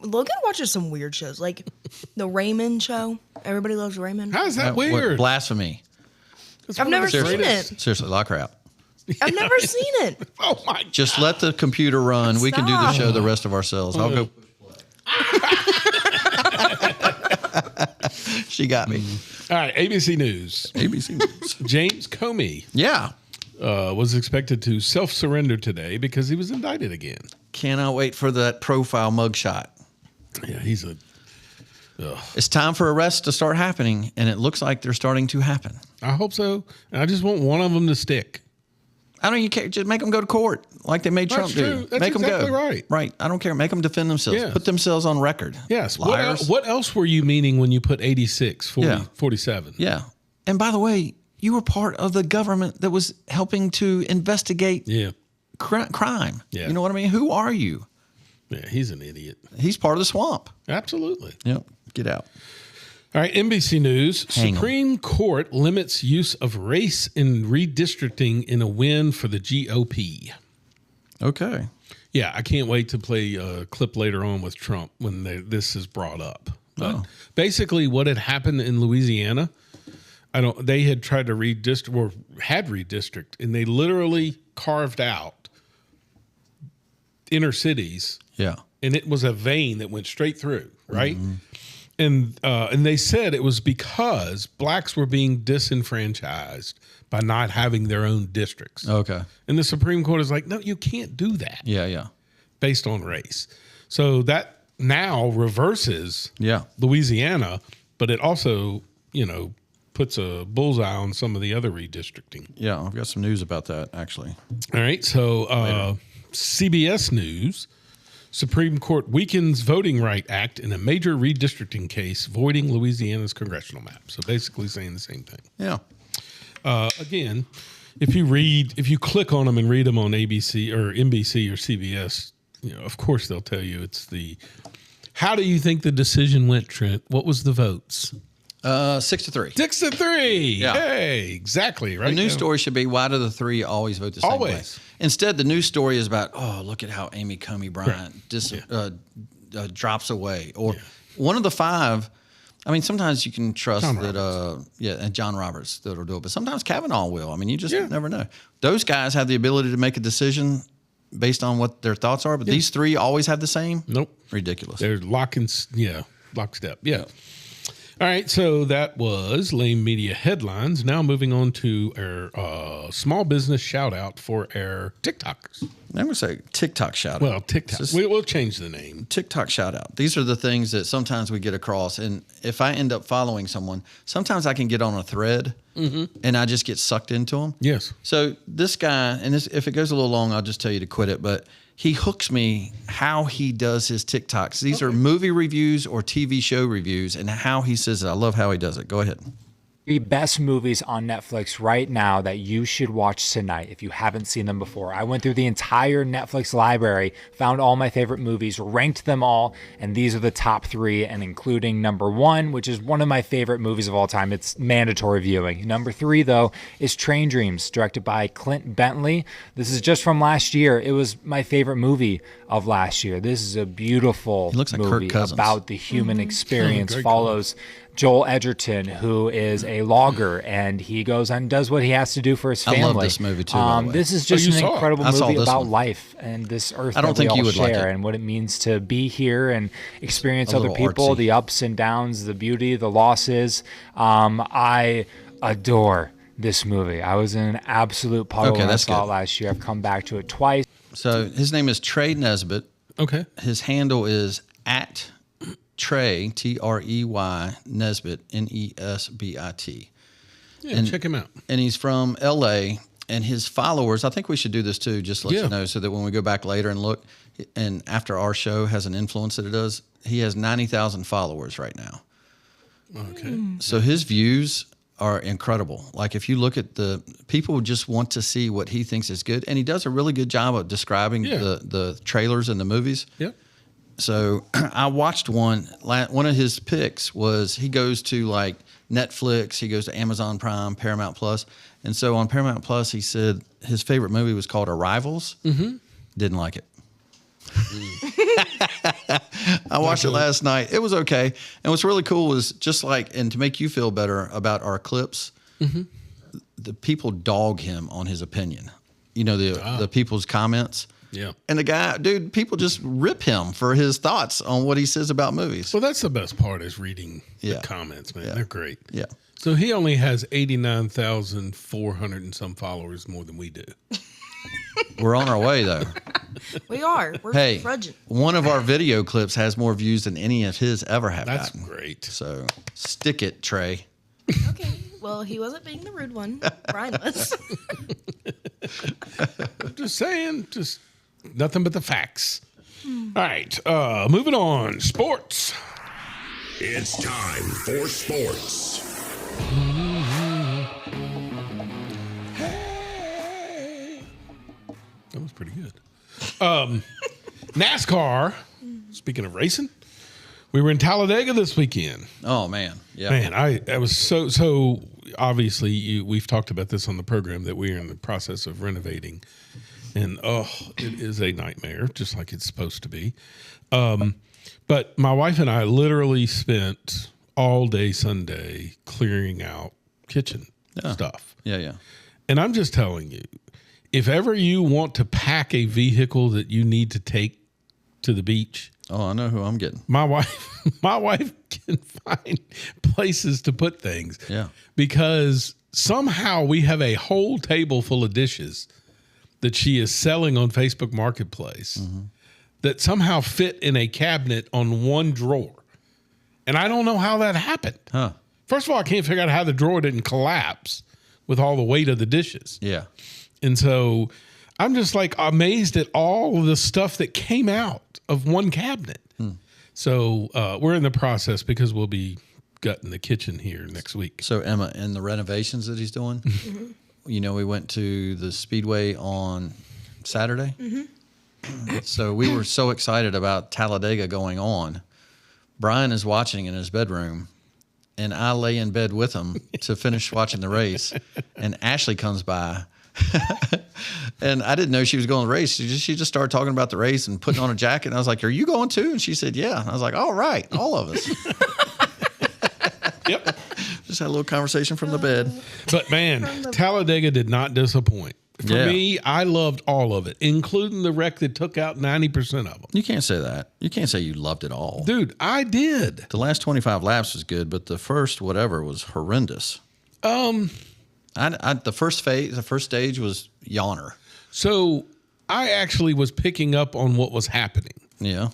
Logan watches some weird shows, like the Raymond show. Everybody loves Raymond. How is that What- weird? blasphemy. It's I've one of never the seen greatest- it. Seriously, lock her out. I've never seen it. Oh my! Just let the computer run. We can do the Stop. show the rest of ourselves. I'll go. She got me. All right, ABC News. ABC News. James Comey Yeah. was expected to self-surrender today because he was indicted again. Cannot wait for that profile mugshot. Yeah, he's a. It's time for arrests to start happening, and it looks like they're starting to happen. I hope so. I just want one of them to stick. I don't even care. Just make them go to court like they made That's Trump do. true. That's Make them exactly go. right. Right. I don't care. Make them defend themselves. Yes. Put themselves on record. Yes. Liars. What else were you meaning when you put 86, 40, Yeah. 47? Yeah. And by the way, you were part of the government that was helping to investigate Yeah. crime. Yeah. You know what I mean? Who are you? Yeah, he's an idiot. He's part of the swamp. Absolutely. Yep. Get out. All right, NBC News. Hang 'em. Supreme Court limits use of race in redistricting in a win for the GOP. Okay. Yeah, I can't wait to play a clip later on with Trump when this is brought up. But basically, what had happened in Louisiana, they had tried to redistrict, and they literally carved out inner cities, Yeah. and it was a vein that went straight through, right? And they said it was because blacks were being disenfranchised by not having their own districts. Okay. And the Supreme Court is like, no, you can't do that Yeah. Yeah. based on race. So that now reverses Yeah. Louisiana, but it also, puts a bullseye on some of the other redistricting. Yeah. I've got some news about that, actually. All right. So CBS News, Supreme Court weakens Voting Right Act in a major redistricting case, voiding Louisiana's congressional map. So basically saying the same thing. Yeah. Again, if you click on them and read them on ABC or NBC or CBS, of course they'll tell you it's how do you think the decision went, Trent? What was the votes? 6-3. 6-3. Yeah. Hey, exactly. Right. The news story should be, why do the three always vote the same way? Always. Instead, the news story is about, look at how Amy Comey Bryant drops away. Or one of the five I mean, sometimes you can trust John that, and John Roberts that'll do it, but sometimes Kavanaugh will. I mean, you just never know. Those guys have the ability to make a decision based on what their thoughts are, but these three always have the same. Nope. Ridiculous. They're lockstep. Yeah. All right, so that was Lame Media Headlines. Now moving on to our small business shout out for our TikTokers. I'm going to say TikTok shout out. Well, TikTok. We'll change the name. TikTok shout out. These are the things that sometimes we get across. And if I end up following someone, sometimes I can get on a thread and I just get sucked into them. Yes. So this guy, and if it goes a little long, I'll just tell you to quit it. But he hooks me how he does his TikToks. These are movie reviews or TV show reviews and how he says it. I love how he does it. Go ahead. The best movies on Netflix right now that you should watch tonight if you haven't seen them before. I went through the entire Netflix library, found all my favorite movies, ranked them all, and these are the top 3, and including number 1, which is one of my favorite movies of all time. It's mandatory viewing. Number 3, though, is Train Dreams, directed by Clint Bentley. This is just from last year. It was my favorite movie of last year. This is a beautiful movie about the human experience. Follows Joel Edgerton, who is a logger, and he goes and does what he has to do for his family. I love this movie too. By the way. This is just an incredible movie about life and this earth that we all share, and what it means to be here and experience other people, the ups and downs, the beauty, the losses. I adore this movie. I was in an absolute puddle when I saw it last year. I've come back to it twice. So his name is Trey Nesbitt. Okay. His handle is at Trey, Trey Nesbitt, Nesbit. Yeah, check him out. And he's from LA, and his followers, I think we should do this too, just to let you know, so that when we go back later and look, and after our show has an influence that it does, he has 90,000 followers right now. Okay. So his views are incredible. Like if you look at the people just want to see what he thinks is good, and he does a really good job of describing the trailers and the movies. Yep. So I watched one of his picks was he goes to like Netflix, he goes to Amazon Prime, Paramount Plus. And so on Paramount Plus, he said his favorite movie was called Arrivals. Mm-hmm. Didn't like it. I watched it last night. It was okay. And what's really cool is just like, and to make you feel better about our clips, the people dog him on his opinion. You know, the people's comments. Yeah. And the guy, dude, people just rip him for his thoughts on what he says about movies. Well, that's the best part is reading the comments, man. Yeah. They're great. Yeah. So he only has 89,400 and some followers more than we do. We're on our way, though. We are. We're trudging. One of our video clips has more views than any of his ever have That's gotten. great. So stick it, Trey. Okay. Well, he wasn't being the rude one. Brian was. I'm just saying, just nothing but the facts. All right. Moving on. Sports. It's time for sports. Hey. That was pretty good. NASCAR. Speaking of racing, we were in Talladega this weekend. Oh man, yeah, man. I was so obviously we've talked about this on the program that we are in the process of renovating, and it is a nightmare, just like it's supposed to be. But my wife and I literally spent all day Sunday clearing out kitchen stuff. Yeah. And I'm just telling you, if ever you want to pack a vehicle that you need to take to the beach. Oh, I know who I'm getting. My wife can find places to put things. Yeah. Because somehow we have a whole table full of dishes that she is selling on Facebook Marketplace that somehow fit in a cabinet on one drawer. And I don't know how that happened. Huh. First of all, I can't figure out how the drawer didn't collapse with all the weight of the dishes. Yeah. And so I'm just like amazed at all of the stuff that came out of one cabinet. So we're in the process because we'll be gutting the kitchen here next week. So Emma, in the renovations that he's doing, you know, we went to the Speedway on Saturday. So we were so excited about Talladega going on. Brian is watching in his bedroom, and I lay in bed with him to finish watching the race. And Ashley comes by. And I didn't know she was going to the race. She just started talking about the race and putting on a jacket. And I was like, "Are you going too?" And she said, "Yeah." And I was like, "All right, all of us." Yep. Just had a little conversation from the bed. But man, Talladega did not disappoint. For me, I loved all of it, including the wreck that took out 90% of them. You can't say that. You can't say you loved it all. Dude, I did. The last 25 laps was good, but the first whatever was horrendous. The first stage was yawner. So I actually was picking up on what was happening. Yeah.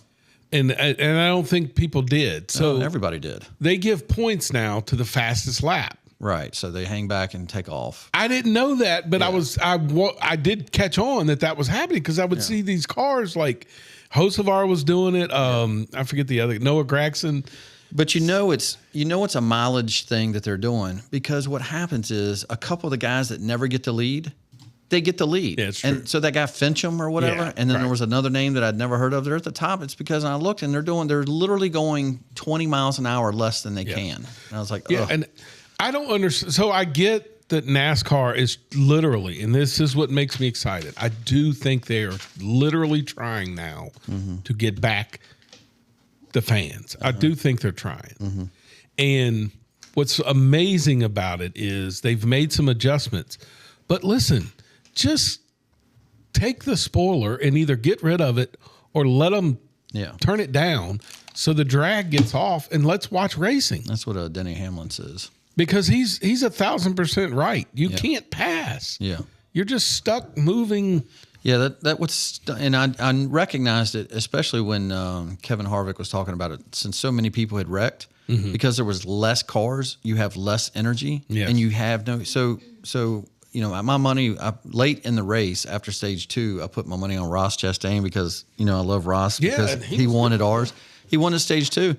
And I don't think people did. So everybody did. They give points now to the fastest lap. Right. So they hang back and take off. I didn't know that, but I did catch on that was happening because I would see these cars like Hocevar was doing it. I forget the other, Noah Gragson. But it's a mileage thing that they're doing, because what happens is a couple of the guys that never get the lead, they get the lead. Yeah, it's true. And so that guy Fincham or whatever, and then there was another name that I'd never heard of. They're at the top. It's because I looked and they're literally going 20 miles an hour less than they can. And I was like, yeah, and I don't understand. So I get that NASCAR is literally, and this is what makes me excited. I do think they are literally trying now to get back the fans. I do think they're trying. And what's amazing about it is they've made some adjustments. But listen, just take the spoiler and either get rid of it or let them turn it down so the drag gets off and let's watch racing. That's what Denny Hamlin says. Because he's 1,000% right. You can't pass. Yeah. You're just stuck moving. Yeah, that was, and I recognized it, especially when Kevin Harvick was talking about it, since so many people had wrecked, because there was less cars, you have less energy, and you have no, so my money, late in the race after stage 2, I put my money on Ross Chastain because, I love Ross because he won at ours. He won at stage 2.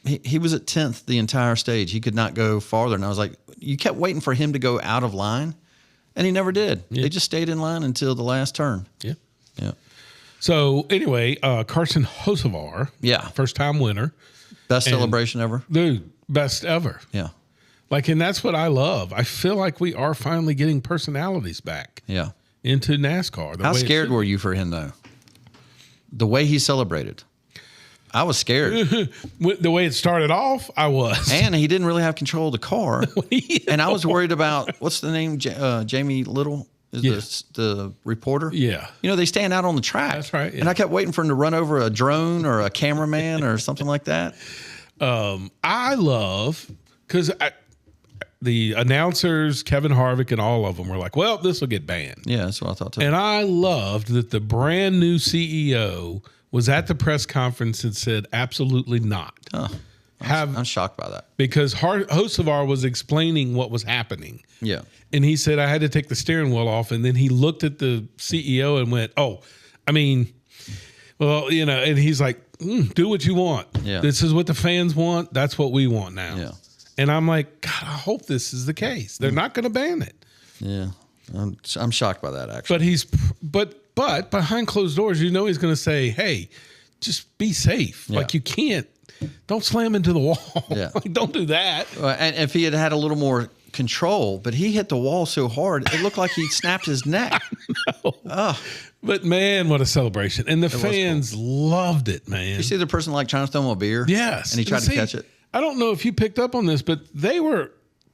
He was at 10th the entire stage. He could not go farther. And I was like, you kept waiting for him to go out of line, and he never did. Yeah. They just stayed in line until the last turn. Yeah. Yeah. So anyway, Carson Hocevar, first time winner. Best celebration ever. Dude, best ever. Yeah. And that's what I love. I feel like we are finally getting personalities back. Yeah. Into NASCAR. How scared were you for him, though? The way he celebrated. I was scared. The way it started off, I was. And he didn't really have control of the car. And I was worried about, what's the name? Jamie Little is the reporter. Yeah. They stand out on the track. That's right. Yeah. And I kept waiting for him to run over a drone or a cameraman or something like that. I love, because the announcers, Kevin Harvick and all of them were like, well, this will get banned. Yeah, that's what I thought too. And I loved that the brand new CEO was at the press conference and said, absolutely not. I'm shocked by that. Because Hocevar was explaining what was happening. Yeah. And he said, I had to take the steering wheel off. And then he looked at the CEO and went, and he's like, do what you want. Yeah. This is what the fans want. That's what we want now. Yeah. And I'm like, God, I hope this is the case. They're not going to ban it. Yeah. I'm shocked by that, actually. But behind closed doors, he's going to say, hey, just be safe. Yeah. You can't, don't slam into the wall. Yeah. Don't do that. And if he had a little more control, but he hit the wall so hard, it looked like he snapped his neck. But man, what a celebration. And the fans loved it, man. You see the person trying to throw him a beer? Yes. And he tried to catch it? I don't know if you picked up on this, but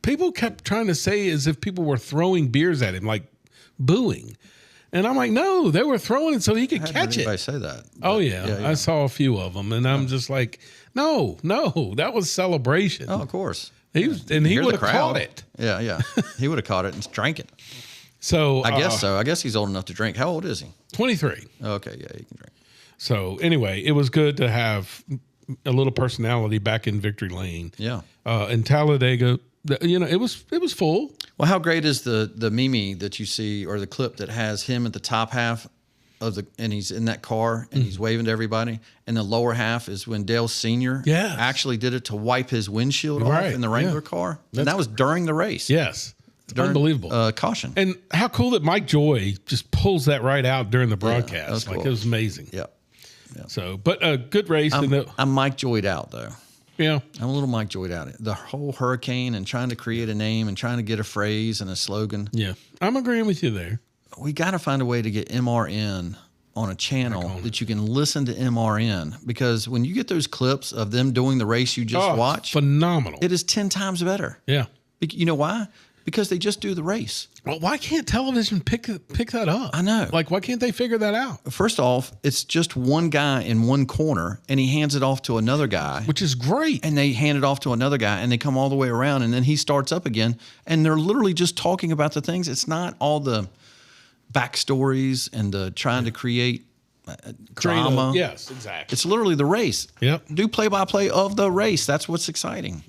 people kept trying to say as if people were throwing beers at him, booing. And I'm like, no, they were throwing it so he could catch it. I say that. Oh, yeah. I saw a few of them. And I'm just like, no, that was celebration. Oh, of course. He would have caught it. Yeah. He would have caught it and drank it. So I guess so. I guess he's old enough to drink. How old is he? 23. Okay, yeah, he can drink. So anyway, it was good to have a little personality back in victory lane. Yeah. In Talladega, it was full. Well, how great is the meme that you see, or the clip that has him at the top half and he's in that car and he's waving to everybody, and the lower half is when Dale Sr. actually did it to wipe his windshield off in the Wrangler car, and that was during the race. Yes. Unbelievable. Caution. And how cool that Mike Joy just pulls that right out during the broadcast. That was cool. It was amazing. Yeah. So, but a good race. I'm Mike Joy'd out, though. Yeah. I'm a little Mike Joy'd out. The whole hurricane and trying to create a name and trying to get a phrase and a slogan. Yeah. I'm agreeing with you there. We got to find a way to get MRN on a channel that you can listen to MRN, because when you get those clips of them doing the race you just watched, phenomenal. it is 10 times better. Yeah. You know why? Because they just do the race. Well, why can't television pick that up? I know. Like, why can't they figure that out? First off, it's just one guy in one corner, and he hands it off to another guy. Which is great. And they hand it off to another guy, and they come all the way around, and then he starts up again, and they're literally just talking about the things. It's not all the backstories and the trying to create drama. Yes, exactly. It's literally the race. Yep. Do play-by-play of the race. That's what's exciting.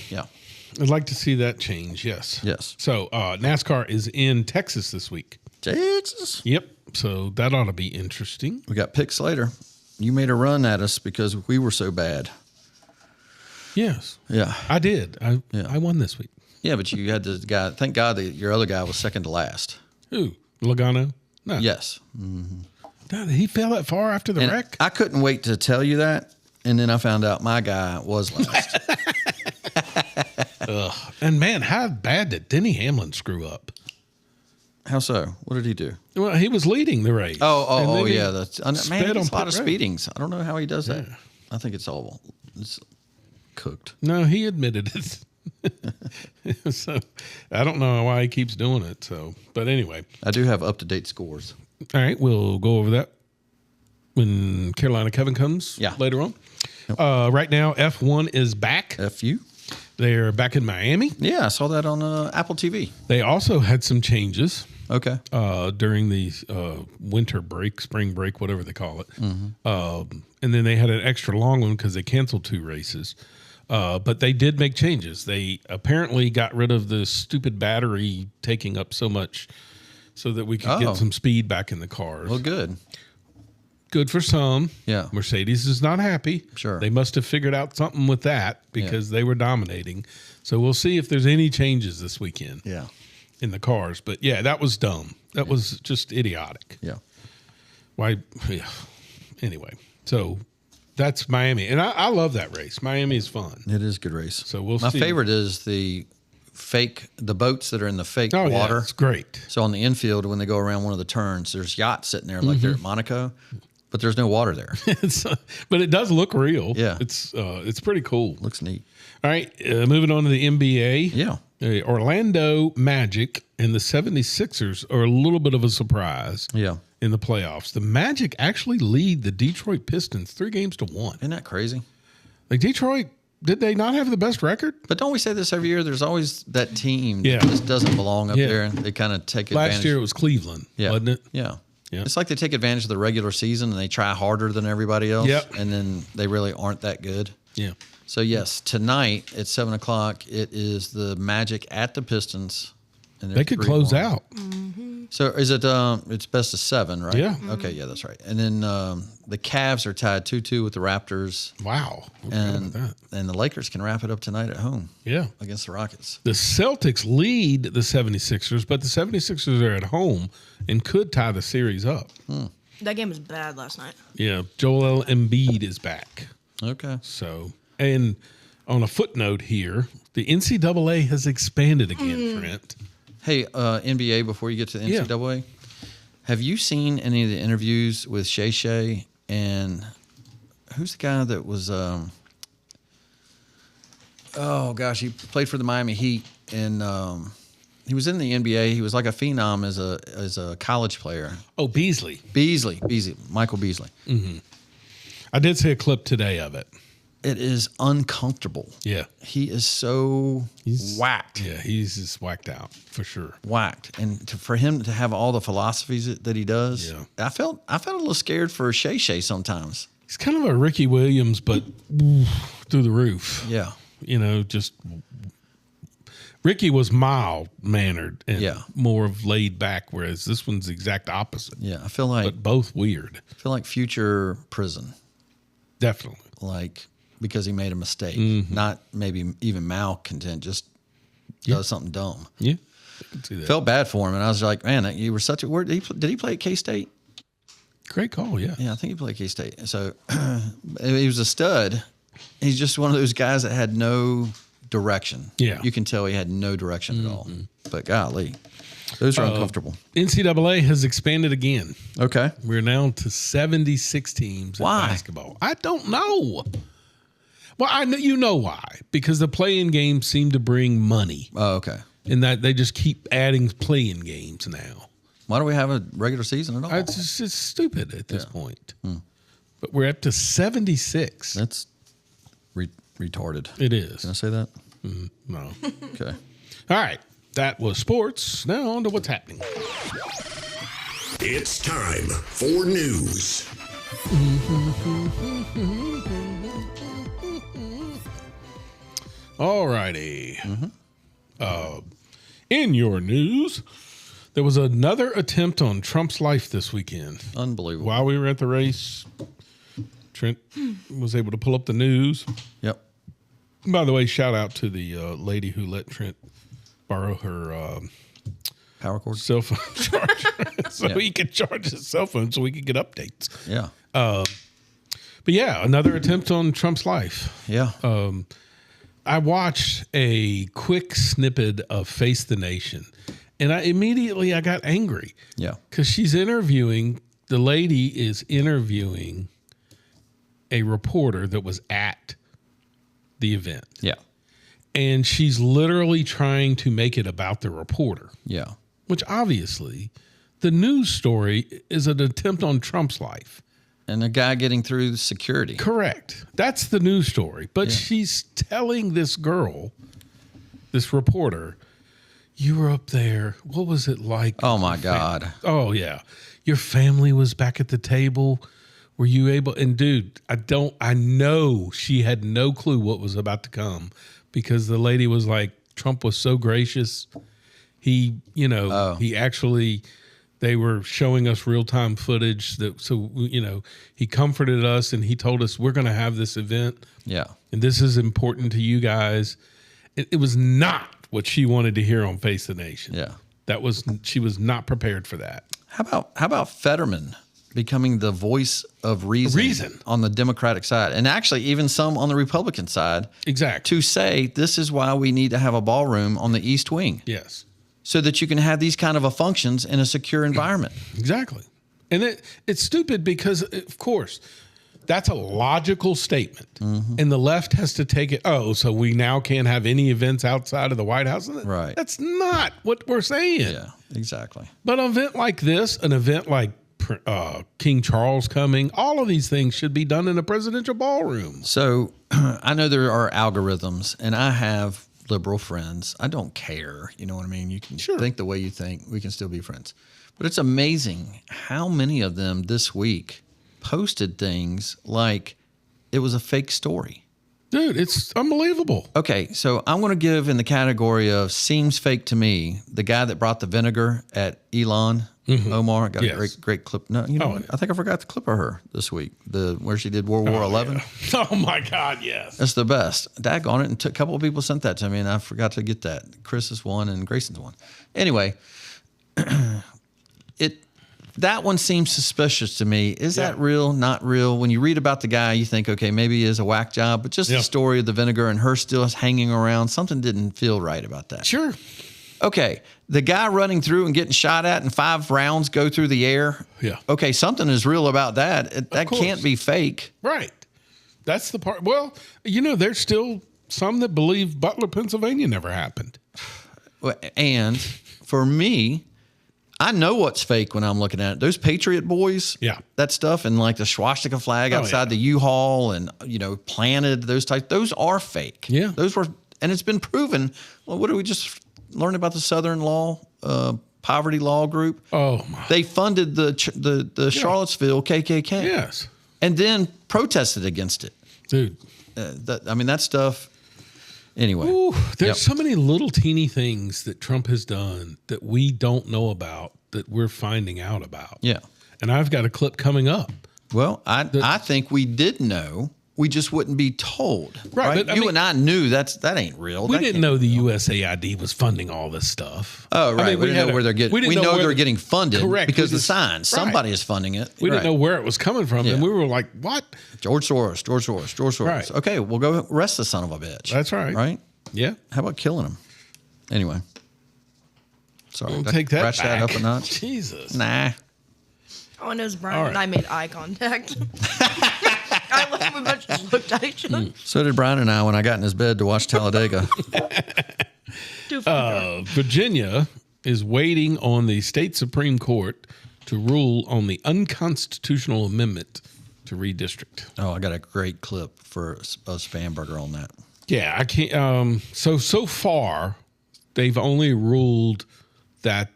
Yeah. I'd like to see that change. Yes. Yes. So NASCAR is in Texas this week. Texas. Yep. So that ought to be interesting. We got picks later. You made a run at us because we were so bad. Yes. Yeah. I did. I won this week. Yeah, but you had the guy. Thank God that your other guy was second to last. Who? Logano? No. Yes. God, he fell that far after the And wreck? I couldn't wait to tell you that. And then I found out my guy was last. And man, how bad did Denny Hamlin screw up? How so? What did he do? Well, he was leading the race. And then he yeah. Man, he sped gets on a lot of pit road. speedings. I don't know how he does that. I think it's all cooked. No, he admitted it. So I don't know why he keeps doing it. So, but anyway, I do have up-to-date scores. all right, we'll go over that when Carolina Kevin comes later on. Right now, F1 is back. FU? They're back in Miami. Yeah, I saw that on Apple TV. They also had some changes Okay. during the winter break, spring break, whatever they call it. And then they had an extra long one because they canceled 2 races. But they did make changes. They apparently got rid of the stupid battery taking up so much so that we could get some speed back in the cars. Well, good. Good for some. Yeah. Mercedes is not happy. Sure. They must have figured out something with that because they were dominating. So we'll see if there's any changes this weekend in the cars. But yeah, that was dumb. That was just idiotic. Yeah. Why? Yeah. Anyway, so that's Miami. And I love that race. Miami is fun. It is a good race. So we'll My see. favorite is the boats that are in the fake Oh, water. yeah, it's great. So on the infield, when they go around one of the turns, there's yachts sitting there like they're at Monaco, but there's no water there. But it does look real. Yeah. It's pretty cool. Looks neat. All right, moving on to the NBA. Yeah. Orlando Magic and the 76ers are a little bit of a surprise Yeah. in the playoffs. The Magic actually lead the Detroit Pistons 3-1. Isn't that crazy? Like Detroit, did they not have the best record? But don't we say this every year? There's always that team Yeah. that just doesn't belong up Yeah. there. They kind of take advantage. Last year it was Cleveland, Yeah. wasn't it? Yeah. Yeah. It's like they take advantage of the regular season and they try harder than everybody else. Yep. And then they really aren't that good. Yeah. So, yes, tonight at 7 o'clock, it is the Magic at the Pistons. And They could close 3-1. out. So, is it, it's best of 7, right? Yeah. Okay, yeah, that's right. And then the Cavs are tied 2-2 with the Raptors. Wow. I forgot about that. And the Lakers can wrap it up tonight at home Yeah. against the Rockets. The Celtics lead the 76ers, but the 76ers are at home and could tie the series up. That game was bad last night. Yeah. Joel Embiid is back. Okay. So, and on a footnote here, the NCAA has expanded again, Trent. Hey, NBA, before you get to the Yeah. NCAA, have you seen any of the interviews with Shay Shay and who's the guy that was, he played for the Miami Heat and he was in the NBA. He was like a phenom as a college player. Oh, Beasley. Beasley, Michael Beasley. I did see a clip today of it. It is uncomfortable. Yeah. He is so whacked. Yeah, he's just whacked out for sure. Whacked, and for him to have all the philosophies that he does, Yeah. I felt a little scared for Shay Shay sometimes. He's kind of a Ricky Williams, but through the roof. Yeah, You know, just Ricky was mild mannered and more of laid back, whereas this one's the exact opposite. yeah. I feel like But both weird. future prison, Definitely. like because he made a mistake, Mm-hmm. not maybe even malcontent, just does something dumb. Yeah. I can see that. Felt bad for him, and I was like, man, you were such a word. Did he play at K-State? Great call, yeah. Yeah, I think he played K-State. So he was a stud. He's just one of those guys that had no direction. Yeah. You can tell he had no direction at all. But golly. Those are uncomfortable. NCAA has expanded again. Okay. We're now to 76 teams in Why? basketball. I don't know. Well, I know you know why. Because the play-in games seem to bring money. Oh, okay. And that they just keep adding play-in games now. Why do we have a regular season at all? It's stupid at this point. But we're up to 76. That's retarded. It is. Can I say that? No. Okay. All right. That was sports. Now on to what's happening. It's time for news. All righty. In your news, there was another attempt on Trump's life this weekend. Unbelievable. While we were at the race, Trent was able to pull up the news. Yep. By the way, shout out to the lady who let Trent borrow her Power cord. cell phone charger so he could charge his cell phone so we could get updates. Yeah. But yeah, another attempt on Trump's life. Yeah. I watched a quick snippet of Face the Nation, and I got angry. Yeah. Because the lady is interviewing a reporter that was at the event. Yeah. And she's literally trying to make it about the reporter, Yeah. which obviously the news story is an attempt on Trump's life. And a guy getting through security. Correct. That's the news story. But she's telling this girl, this reporter, you were up there. What was it like? Oh, my God. Oh, yeah. Your family was back at the table. Were you able? And dude, I know she had no clue what was about to come because the lady was like, Trump was so gracious. He actually, they were showing us real-time footage he comforted us and he told us we're going to have this event. Yeah. And this is important to you guys. It was not what she wanted to hear on Face the Nation. Yeah. She was not prepared for that. How about Fetterman becoming the voice of reason on the Democratic side, and actually even some on the Republican side? Exactly. To say this is why we need to have a ballroom on the East Wing. Yes. So that you can have these kind of functions in a secure environment. Exactly. And it's stupid because, of course, that's a logical statement. Mm-hmm. And the left has to take it, so we now can't have any events outside of the White House? Right. That's not what we're saying. Yeah, exactly. But an event like this, an event like King Charles coming, all of these things should be done in a presidential ballroom. So I know there are algorithms, and I have liberal friends. I don't care. You know what I mean? You can think the way you think. We can still be friends. But it's amazing how many of them this week posted things like it was a fake story. Dude, it's unbelievable. Okay, so I'm going to give in the category of seems fake to me the guy that brought the vinegar at Elon. Omar got a great clip. No, I think I forgot the clip of her this week. Where she did World War 11. Yeah. Oh my God, yes. That's the best. Daggone it. And a couple of people sent that to me, and I forgot to get that. Chris's one and Grayson's one. Anyway, that one seems suspicious to me. Is that real? Not real? When you read about the guy, you think, okay, maybe he is a whack job, but just the story of the vinegar and her still hanging around, something didn't feel right about that. Sure. Okay, the guy running through and getting shot at and 5 rounds go through the air. Yeah. Okay, something is real about that. That can't be fake. Right. That's the part. Well, there's still some that believe Butler, Pennsylvania never happened. And for me, I know what's fake when I'm looking at it. Those Patriot boys, that stuff, and like the swastika flag outside the U-Haul and, planted, those types, those are fake. Yeah. Those were, and it's been proven. Well, what do we just learn about the Southern Law, Poverty Law Group? Oh, my. They funded the Charlottesville KKK. Yes. And then protested against it. Dude. That stuff. Anyway. Ooh, there's so many little teeny things that Trump has done that we don't know about that we're finding out about. Yeah. And I've got a clip coming up. Well, I think we did know. We just wouldn't be told. Right. But, and I knew that ain't real. We didn't know the USAID was funding all this stuff. Oh, right. We didn't know where they're getting. We know they're getting funded. Correct. Because the signs. Somebody is funding it. We didn't know where it was coming from. And we were like, what? George Soros. Right. Okay, we'll go arrest the son of a bitch. That's right. Right? Yeah. How about killing him? Anyway. Sorry. I'll Did I take that ratchet that back. up a notch? Jesus. Nah. Oh, and it was Brian All and right. I made eye contact. We both just looked at each other. So did Brian and I when I got in his bed to watch Talladega. Virginia is waiting on the state Supreme Court to rule on the unconstitutional amendment to redistrict. Oh, I got a great clip for a spam burger on that. Yeah, I can't. So far, they've only ruled that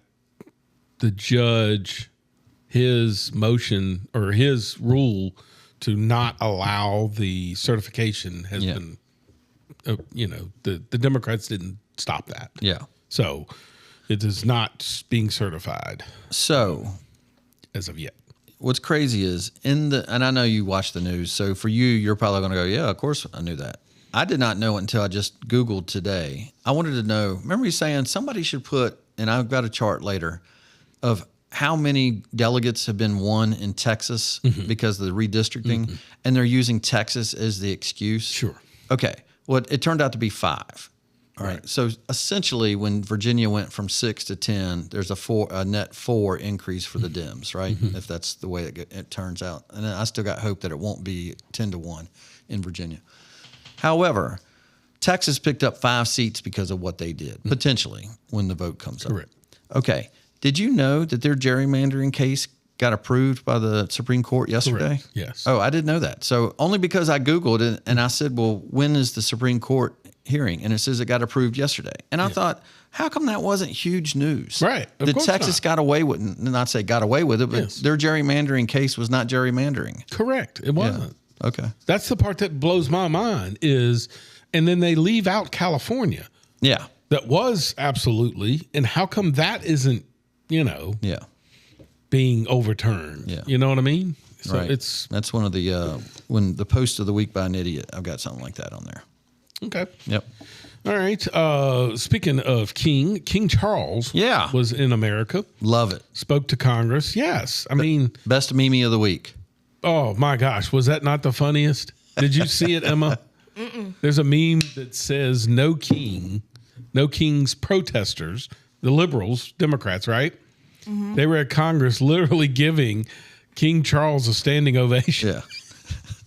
the judge, his motion or his rule to not allow the certification has been, the Democrats didn't stop that. Yeah. So it is not being certified So as of yet. what's crazy is and I know you watch the news, so for you, you're probably going to go, yeah, of course I knew that. I did not know it until I just Googled today. I wanted to know, remember you saying somebody should put, and I've got a chart later, of how many delegates have been won in Texas because of the redistricting, and they're using Texas as the excuse? Sure. Okay. Well, it turned out to be 5. All right. So essentially, when Virginia went from 6 to 10, there's a net 4 increase for the Dems, right? If that's the way it turns out. And I still got hope that it won't be 10-1 in Virginia. However, Texas picked up 5 seats because of what they did, potentially, when the vote comes up. Correct. Okay. Did you know that their gerrymandering case got approved by the Supreme Court yesterday? Correct. Yes. Oh, I didn't know that. So only because I Googled it and I said, well, when is the Supreme Court hearing? And it says it got approved yesterday. And I thought, how come that wasn't huge news? Right. Of That course Texas not. got away with, not say got away with it, but Yes. their gerrymandering case was not gerrymandering. Correct. It wasn't. Okay. That's the part that blows my mind is, and then they leave out California. Yeah. That was absolutely, and how come that isn't, Yeah. being overturned? Yeah. You know what I mean? So Right. it's That's one of the, when the post of the week by an idiot, I've got something like that on there. okay. Yep. All right. Speaking of King Charles Yeah. was in America, Love it. spoke to Congress. Yes. I mean, Best Mimi of the week. oh my gosh, was that not the funniest? Did you see it, Emma? There's a meme that says no king's protesters, the liberals, Democrats, right? They were at Congress literally giving King Charles a standing ovation. Yeah.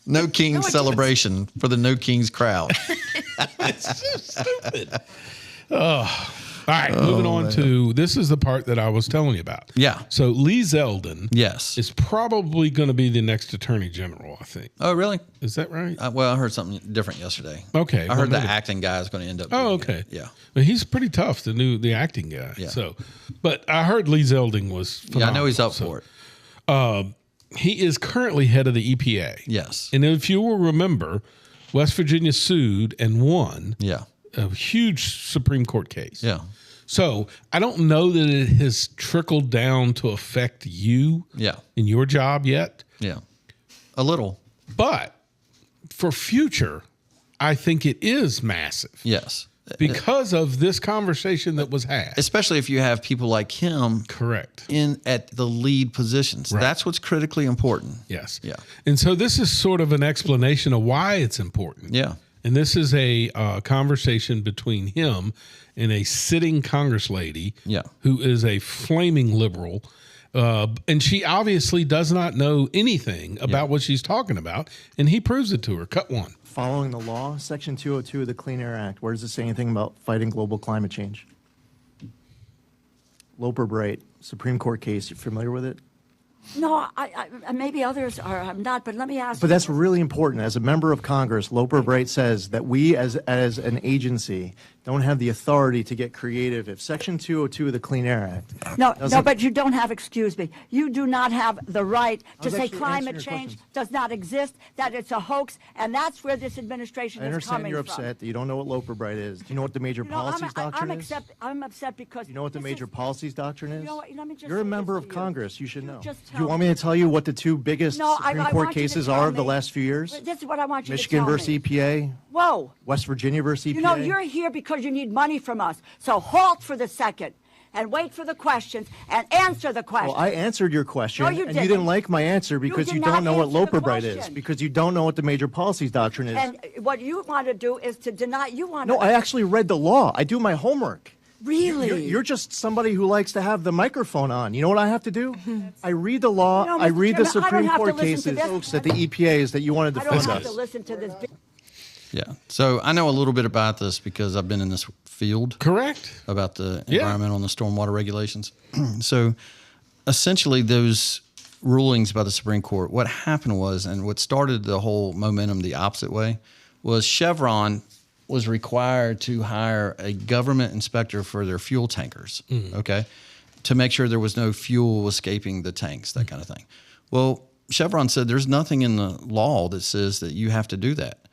No King's celebration for the No King's crowd. Stupid. All right, moving on to this is the part that I was telling you about. Yeah. So Lee Zeldin Yes. is probably going to be the next Attorney General, I think. Oh, really? Is that right? Well, I heard something different yesterday. Okay, I heard well, the maybe- acting guy is going to end up. Oh, doing it. okay. Yeah. But he's pretty tough, the acting guy. Yeah. So, but I heard Lee Zeldin was Yeah, I know he's up phenomenal. for it. He is currently head of the EPA. Yes. And if you will remember, West Virginia sued and won Yeah. a huge Supreme Court case. Yeah. So I don't know that it has trickled down to affect you Yeah. in your job yet, Yeah. A little. but for future, I think it is massive Yes. because of this conversation that was had. Especially if you have people like him Correct. in at the lead positions. That's what's critically important. Yes. Yeah. And so this is sort of an explanation of why it's important. Yeah. And this is a conversation between him and a sitting Congress lady Yeah. who is a flaming liberal. And she obviously does not know anything about what she's talking about. And he proves it to her. Cut one. Following the law, Section 202 of the Clean Air Act, where does it say anything about fighting global climate change? Loper Bright, Supreme Court case, you familiar with it? No, I maybe others are. I'm not, but let me ask. But that's really important. As a member of Congress, Loper Bright says that we as an agency don't have the authority to get creative if Section 202 of the Clean Air Act. No, doesn't- but you don't have, excuse me, you do not have the right to was say actually climate answering your change questions. does not exist, that it's a hoax, and that's where this administration I is understand coming you're from. upset that you don't know what Loper Bright is. Do you know what the major policies doctrine is? I'm upset because. You know what the this major is- policies doctrine is? You know what, let me just You're a say member this of to you. Congress. You should You know. just Do you tell want me me. to tell you what the two biggest No, Supreme I Court want you to cases tell are of the me. last few years? This is what I want you Michigan to tell versus me. EPA, Whoa. West Virginia versus EPA. You know, you're here because you need money from us. So halt for the second and wait for the questions and answer the questions. Well, I answered your question, No, you and you didn't. didn't like my answer because did you not don't know what answer the Loper Bright is, question. because you don't know what the major policies doctrine is. And what you want to do is to deny. You want No, to. I actually read the law. I do my homework. Really? You're just somebody who likes to have the microphone on. You know what I have to do? I read the law. No, I Mr. read the Chairman, I don't Supreme have to Court listen to cases, this. folks, at the EPAs that you want to I don't defend have to us. listen to this. Yeah. So I know a little bit about this because I've been in this field. Correct. About the Yeah. environmental and the stormwater regulations. So essentially those rulings by the Supreme Court, what happened was, and what started the whole momentum the opposite way, was Chevron was required to hire a government inspector for their fuel tankers, okay, to make sure there was no fuel escaping the tanks, that kind of thing. Well, Chevron said there's nothing in the law that says that you have to do that.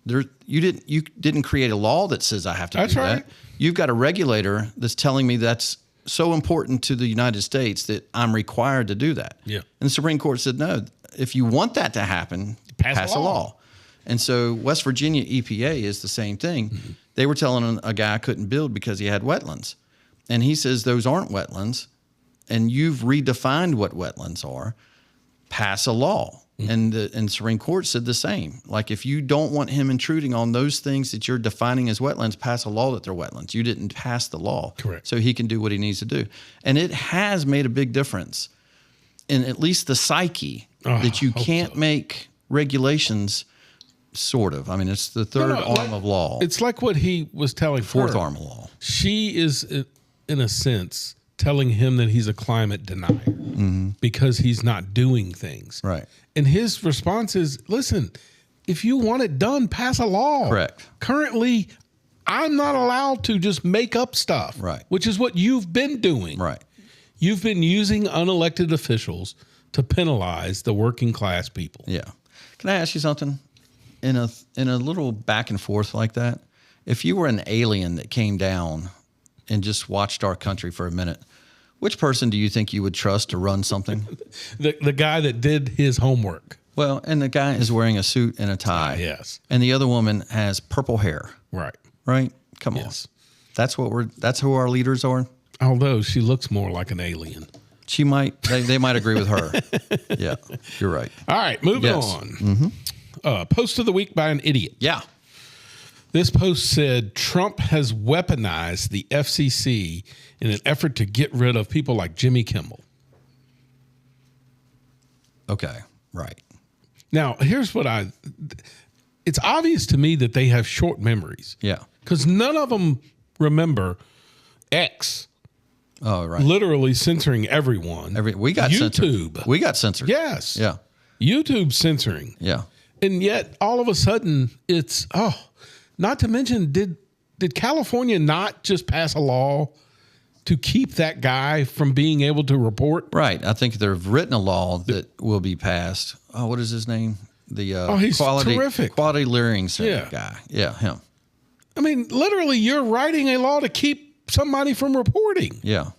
You didn't create a law that says I have to do that. You've got a regulator that's telling me that's so important to the United States that I'm required to do that. Yeah. And the Supreme Court said, no, if you want that to happen, pass a law. And so West Virginia EPA is the same thing. Mm-hmm. They were telling a guy couldn't build because he had wetlands. And he says those aren't wetlands. And you've redefined what wetlands are. Pass a law. Mm-hmm. And the Supreme Court said the same. Like, if you don't want him intruding on those things that you're defining as wetlands, pass a law that they're wetlands. You didn't pass the law. Correct. So he can do what he needs to do. And it has made a big difference in at least the psyche that you can't make regulations. Sort of. I mean, it's the third arm of law. It's like what he was telling Fourth her. arm of law. She is, in a sense, telling him that he's a climate denier because he's not doing things. Right. And his response is, listen, if you want it done, pass a law. Correct. Currently, I'm not allowed to just make up stuff. Right. Which is what you've been doing. Right. You've been using unelected officials to penalize the working class people. Yeah. Can I ask you something? In a little back and forth like that, if you were an alien that came down and just watched our country for a minute, which person do you think you would trust to run something? The guy that did his homework. Well, and the guy is wearing a suit and a tie. Yes. And the other woman has purple hair. Right. Right? Come on. That's who our leaders are. Although she looks more like an alien. She might, they might agree with her. Yeah, you're right. All right, moving on. Mm-hmm. Post of the week by an idiot. Yeah. This post said Trump has weaponized the FCC in an effort to get rid of people like Jimmy Kimmel. Okay, right. Now, here's what it's obvious to me that they have short memories. Yeah. Because none of them remember X. Oh, right. Literally censoring everyone. We got YouTube. Censored. We got censored. Yes. Yeah. YouTube censoring. Yeah. And yet, all of a sudden, it's, not to mention, did California not just pass a law to keep that guy from being able to report? Right. I think they've written a law that will be passed. Oh, what is his name? The he's terrific. Quality Learning Center guy. Yeah, him. I mean, literally, you're writing a law to keep somebody from reporting. Yeah.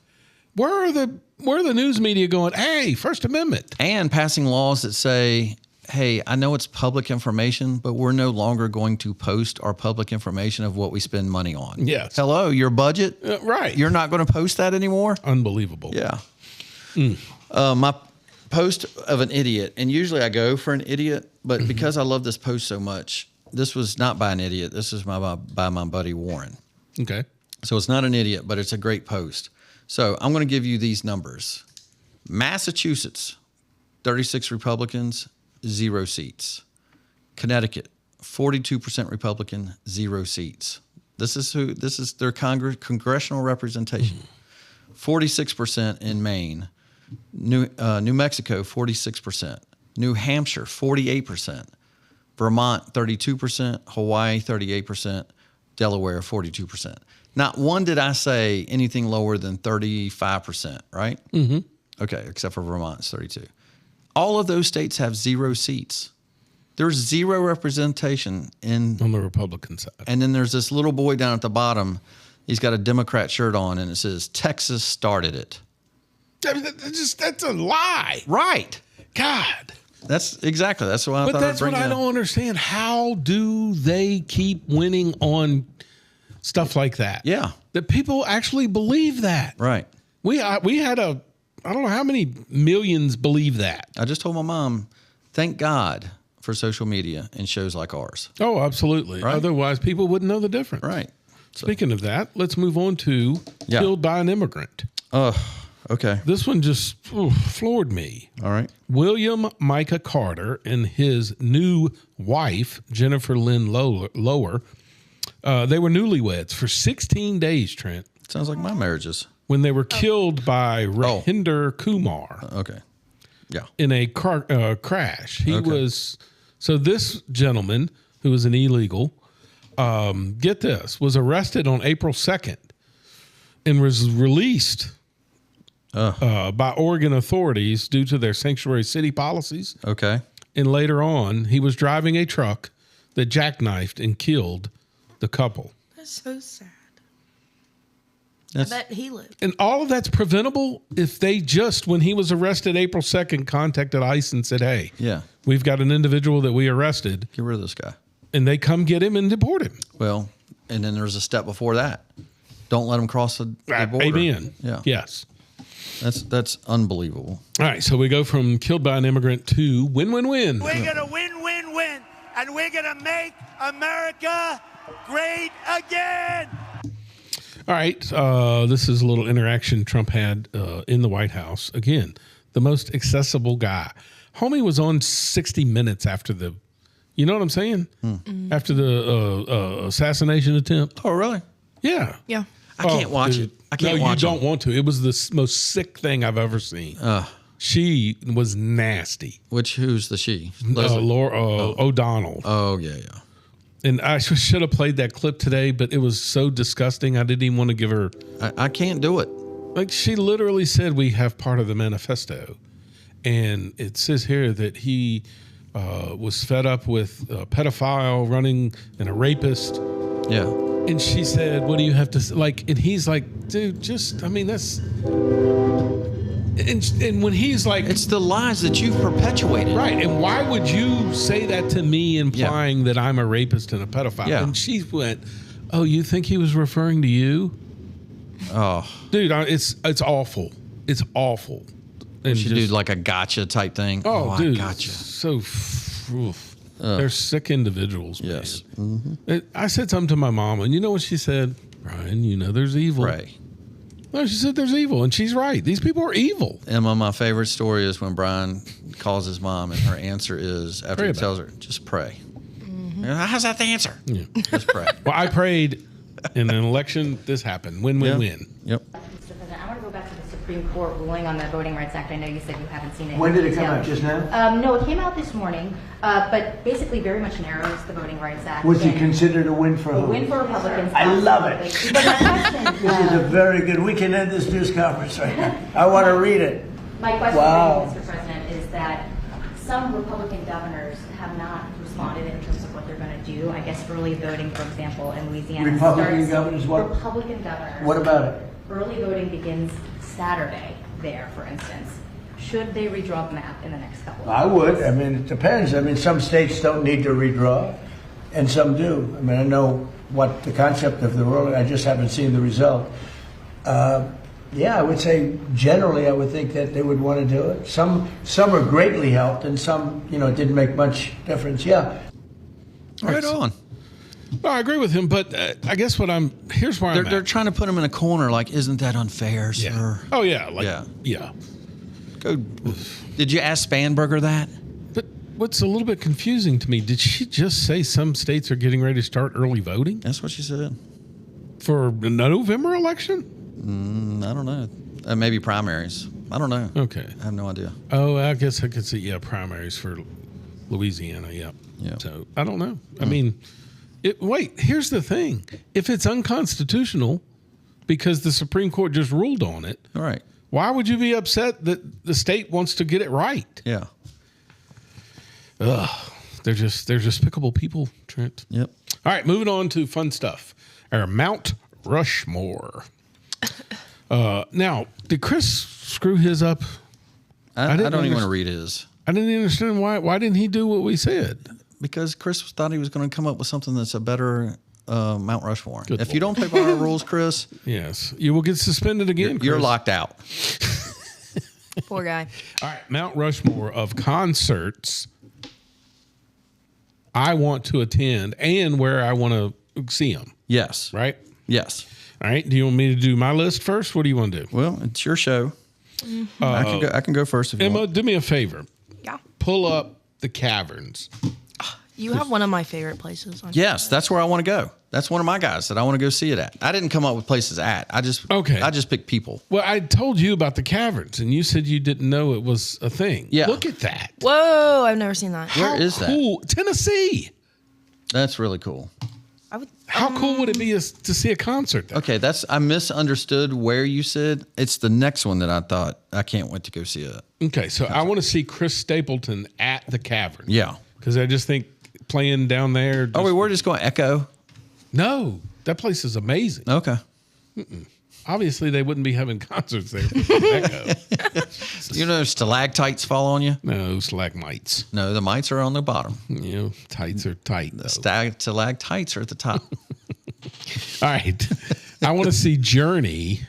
Where are the news media going, hey, First Amendment? And passing laws that say, hey, I know it's public information, but we're no longer going to post our public information of what we spend money on. Yes. Hello, your budget? Right. You're not going to post that anymore? Unbelievable. Yeah. My post of an idiot, and usually I go for an idiot, but because I love this post so much, this was not by an idiot. This is by my buddy Warren. Okay. So it's not an idiot, but it's a great post. So I'm going to give you these numbers. Massachusetts, 36 Republicans, 0 seats. Connecticut, 42% Republican, 0 seats. This is their congressional representation. 46% in Maine. New Mexico, 46%. New Hampshire, 48%. Vermont, 32%. Hawaii, 38%. Delaware, 42%. Not one did I say anything lower than 35%, right? Mm-hmm. Okay, except for Vermont, it's 32. All of those states have 0 seats. There's 0 representation on the Republican side. And then there's this little boy down at the bottom. He's got a Democrat shirt on, and it says, Texas started it. That's a lie. Right. God. That's what I thought I'd bring But that's what I don't understand. How do they keep winning on stuff like that? Yeah. That people actually believe that. Right. We had I don't know how many millions believe that. I just told my mom, thank God for social media and shows like ours. Oh, absolutely. Right? Otherwise, people wouldn't know the difference. Right. Speaking of that, let's move on to Killed by an Immigrant. Okay. This one just floored me. All right. William Micah Carter and his new wife, Jennifer Lynn Lower, they were newlyweds for 16 days, Trent. Sounds like my marriages. When they were killed by Rahinder Kumar. Okay. Yeah. In a car crash. He was, so this gentleman, who was an illegal, get this, was arrested on April 2nd and was released by Oregon authorities due to their sanctuary city policies. Okay. And later on, he was driving a truck that jackknifed and killed the couple. That's so sad. I bet he lived. And all of that's preventable if they just, when he was arrested April 2nd, contacted ICE and said, hey, we've got an individual that we arrested. Get rid of this guy. And they come get him and deport him. Well, and then there's a step before that. Don't let him cross the border. Amen. Yeah. Yes. That's unbelievable. All right. So we go from Killed by an Immigrant to win-win-win. We're going to win-win-win, and we're going to make America great again. All right. This is a little interaction Trump had in the White House. Again, the most accessible guy. Homie was on 60 Minutes after the, you know what I'm saying? After the assassination attempt. Oh, really? Yeah. Yeah. I can't watch it. I can't watch it. No, you don't want to. It was the most sick thing I've ever seen. She was nasty. Who's the she? Laura O'Donnell. Oh, yeah. And I should have played that clip today, but it was so disgusting. I didn't even want to give her. I can't do it. Like, she literally said, we have part of the manifesto. And it says here that he was fed up with a pedophile running and a rapist. Yeah. And she said, what do you have to say? Like, and he's like, dude, just, I mean, that's. And when he's like, it's the lies that you've perpetuated. Right. And why would you say that to me, implying that I'm a rapist and a pedophile? Yeah. And she went, oh, you think he was referring to you? Oh, dude, it's awful. It's awful. And you should do like a gotcha type thing. Oh, dude, gotcha. So, they're sick individuals. Yes. I said something to my mom, and you know what she said? Brian, you know there's evil. Pray. No, she said there's evil, and she's right. These people are evil. Emma, my favorite story is when Brian calls his mom, and her answer is, after Pray he about tells her, just pray. How's that the answer? Yeah. Just pray. Well, I prayed in an election. This happened. Win-win-win. Yep. I want to go back to the Supreme Court ruling on the Voting Rights Act. I know you said you haven't seen it. When did it come out? Just now? No, it came out this morning, but basically very much narrows the Voting Rights Act. Was it considered a win for who? A win for Republicans. I love it. But my question, This is a very good. We can end this news conference right now. I want to read it. my question Wow. to you, Mr. President, is that some Republican governors have not responded in terms of what they're going to do. I guess early voting, for example, in Louisiana. Republican governors, what? Republican governors. What about it? Early voting begins Saturday there, for instance. Should they redraw the map in the next couple of I would. I mean, it depends. I mean, some states don't need to redraw, and some do. I mean, I know what the concept of the rule. I just haven't seen the result. Yeah, I would say generally, I would think that they would want to do it. Some are greatly helped, and some, it didn't make much difference. Yeah. Right on. Well, I agree with him, but I guess here's where They're trying to put him in a corner. Like, isn't that unfair, sir? Oh yeah. Yeah. Did you ask Spanberger that? But what's a little bit confusing to me, did she just say some states are getting ready to start early voting? That's what she said. For the November election? I don't know. Maybe primaries. I don't know. Okay. I have no idea. Oh, I guess I could see, primaries for Louisiana, yeah. So, I don't know. I mean, wait, here's the thing. If it's unconstitutional because the Supreme Court just ruled on it, all right, why would you be upset that the state wants to get it right? Yeah. Ugh. They're despicable people, Trent. Yep. All right, moving on to fun stuff. Our Mount Rushmore. Now, did Chris screw his up? I don't even want to read his. I didn't understand why didn't he do what we said? Because Chris thought he was going to come up with something that's a better Mount Rushmore. If you don't play by our rules, Chris, yes, you will get suspended again. You're locked out. Poor guy. All right, Mount Rushmore of concerts I want to attend and where I want to see them. Yes. Right? Yes. All right. Do you want me to do my list first? What do you want to do? Well, it's your show. I can go first if you Emma, want. do me a favor. Yeah. Pull up the caverns. You have one of my favorite places. On Yes, that's where I want to go. That's one of my guys that I want to go see it at. I didn't come up with places at. I just picked people. Well, I told you about the caverns, and you said you didn't know it was a thing. Yeah. Look at that. Whoa, I've never seen that. Where is that? Cool. Tennessee. That's really cool. How cool would it be to see a concert there? Okay, I misunderstood where you said. It's the next one that I thought I can't wait to go see it. Okay, so I want to see Chris Stapleton at the Cavern. Yeah. Because I just think playing down there. We're just going Echo? No, that place is amazing. Okay. Obviously, they wouldn't be having concerts there. Echo. You know, stalactites fall on you? No, stalagmites. No, the mites are on the bottom. You know, tights are tight. The stalactites are at the top. All right. I want to see Journey.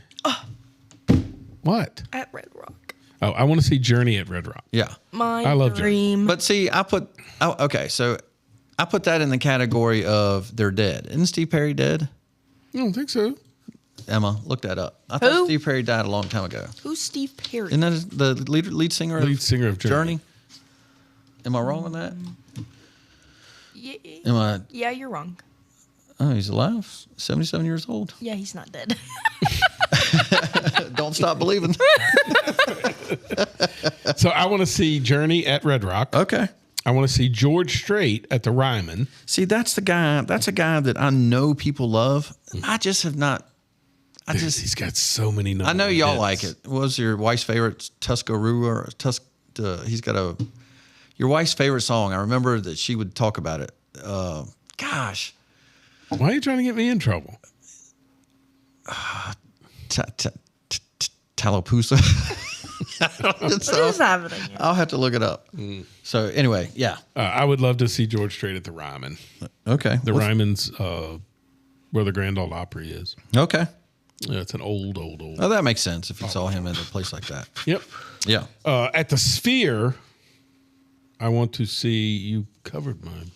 What? At Red Rock. Oh, I want to see Journey at Red Rock. Yeah. I love dream. But see, I put that in the category of they're dead. Isn't Steve Perry dead? I don't think so. Emma, look that up. I thought Steve Perry died a long time ago. Who's Steve Perry? Isn't that the lead singer? Lead singer of Journey. Am I wrong on that? Yeah, you're wrong. Oh, he's alive. 77 years old. Yeah, he's not dead. Don't stop believing. So I want to see Journey at Red Rock. Okay. I want to see George Strait at the Ryman. See, that's the guy. That's a guy that I know people love. I just have not. He's got so many. I know y'all like it. What was your wife's favorite Tuscarora? He's got your wife's favorite song. I remember that she would talk about it. Gosh. Why are you trying to get me in trouble? Tallapoosa. What is happening? I'll have to look it up. So anyway, yeah. I would love to see George Strait at the Ryman. Okay. The Ryman's where the Grand Ole Opry is. Okay. Yeah, it's an old. Oh, that makes sense if you saw him at a place like that. Yep. Yeah. At the Sphere, I want to see you covered mine.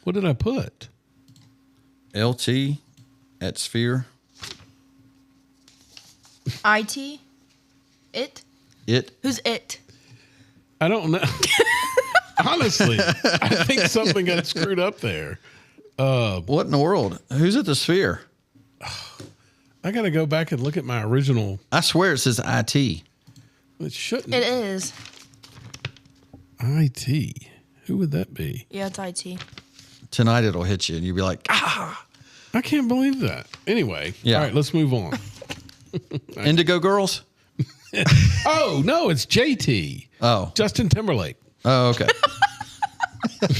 What did I put? LT at Sphere. IT? It? It? Who's it? I don't know. Honestly, I think something got screwed up there. What in the world? Who's at the Sphere? I got to go back and look at my original. I swear it says IT. It shouldn't. It is. IT. Who would that be? Yeah, it's IT. Tonight it'll hit you and you'll be like, ah. I can't believe that. Anyway. Yeah. All right, let's move on. Indigo Girls? Oh, no, it's JT. Oh. Justin Timberlake. Oh, okay.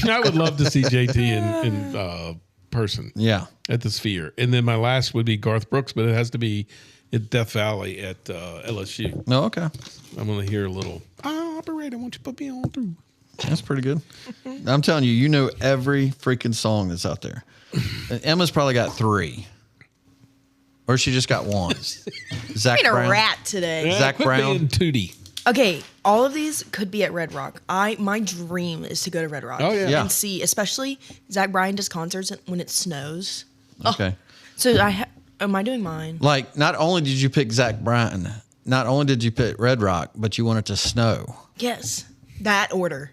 I would love to see JT in person. Yeah. At the Sphere. And then my last would be Garth Brooks, but it has to be at Death Valley at LSU. Oh, okay. I'm going to hear a little, operator, won't you put me on through? That's pretty good. I'm telling you, you know every freaking song that's out there. Emma's probably got 3. Or she just got 1. Zach Being Brown. a rat today. Yeah, Zach quit Brown. being Tootie. Okay, all of these could be at Red Rock. My dream is to go to Red Rock. Oh, yeah. And see, especially Zach Bryan does concerts when it snows. Okay. So am I doing mine? Like, not only did you pick Zach Bryan, not only did you pick Red Rock, but you want it to snow. Yes, that order.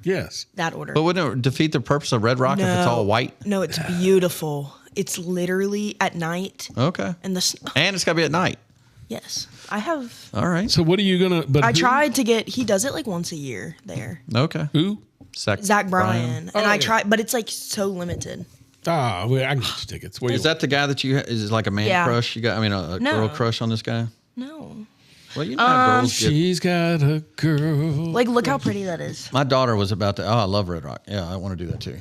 Yes. That order. But wouldn't it defeat the purpose of Red Rock if it's all white? No, it's beautiful. It's literally at night. Okay. And the snow. And it's got to be at night. Yes, I have. All right. So what are you going to... I tried to get... He does it like once a year there. Okay. Who? Zach Bryan. And I yeah. tried, but it's like so limited. Well, I can get you tickets. Is that the guy that is it like a man Yeah. crush? You got, a No. girl crush on this guy? No. Well, you know how girls get. She's got a girl. Like, look how pretty that is. My daughter was about to. Oh, I love Red Rock. Yeah, I want to do that too.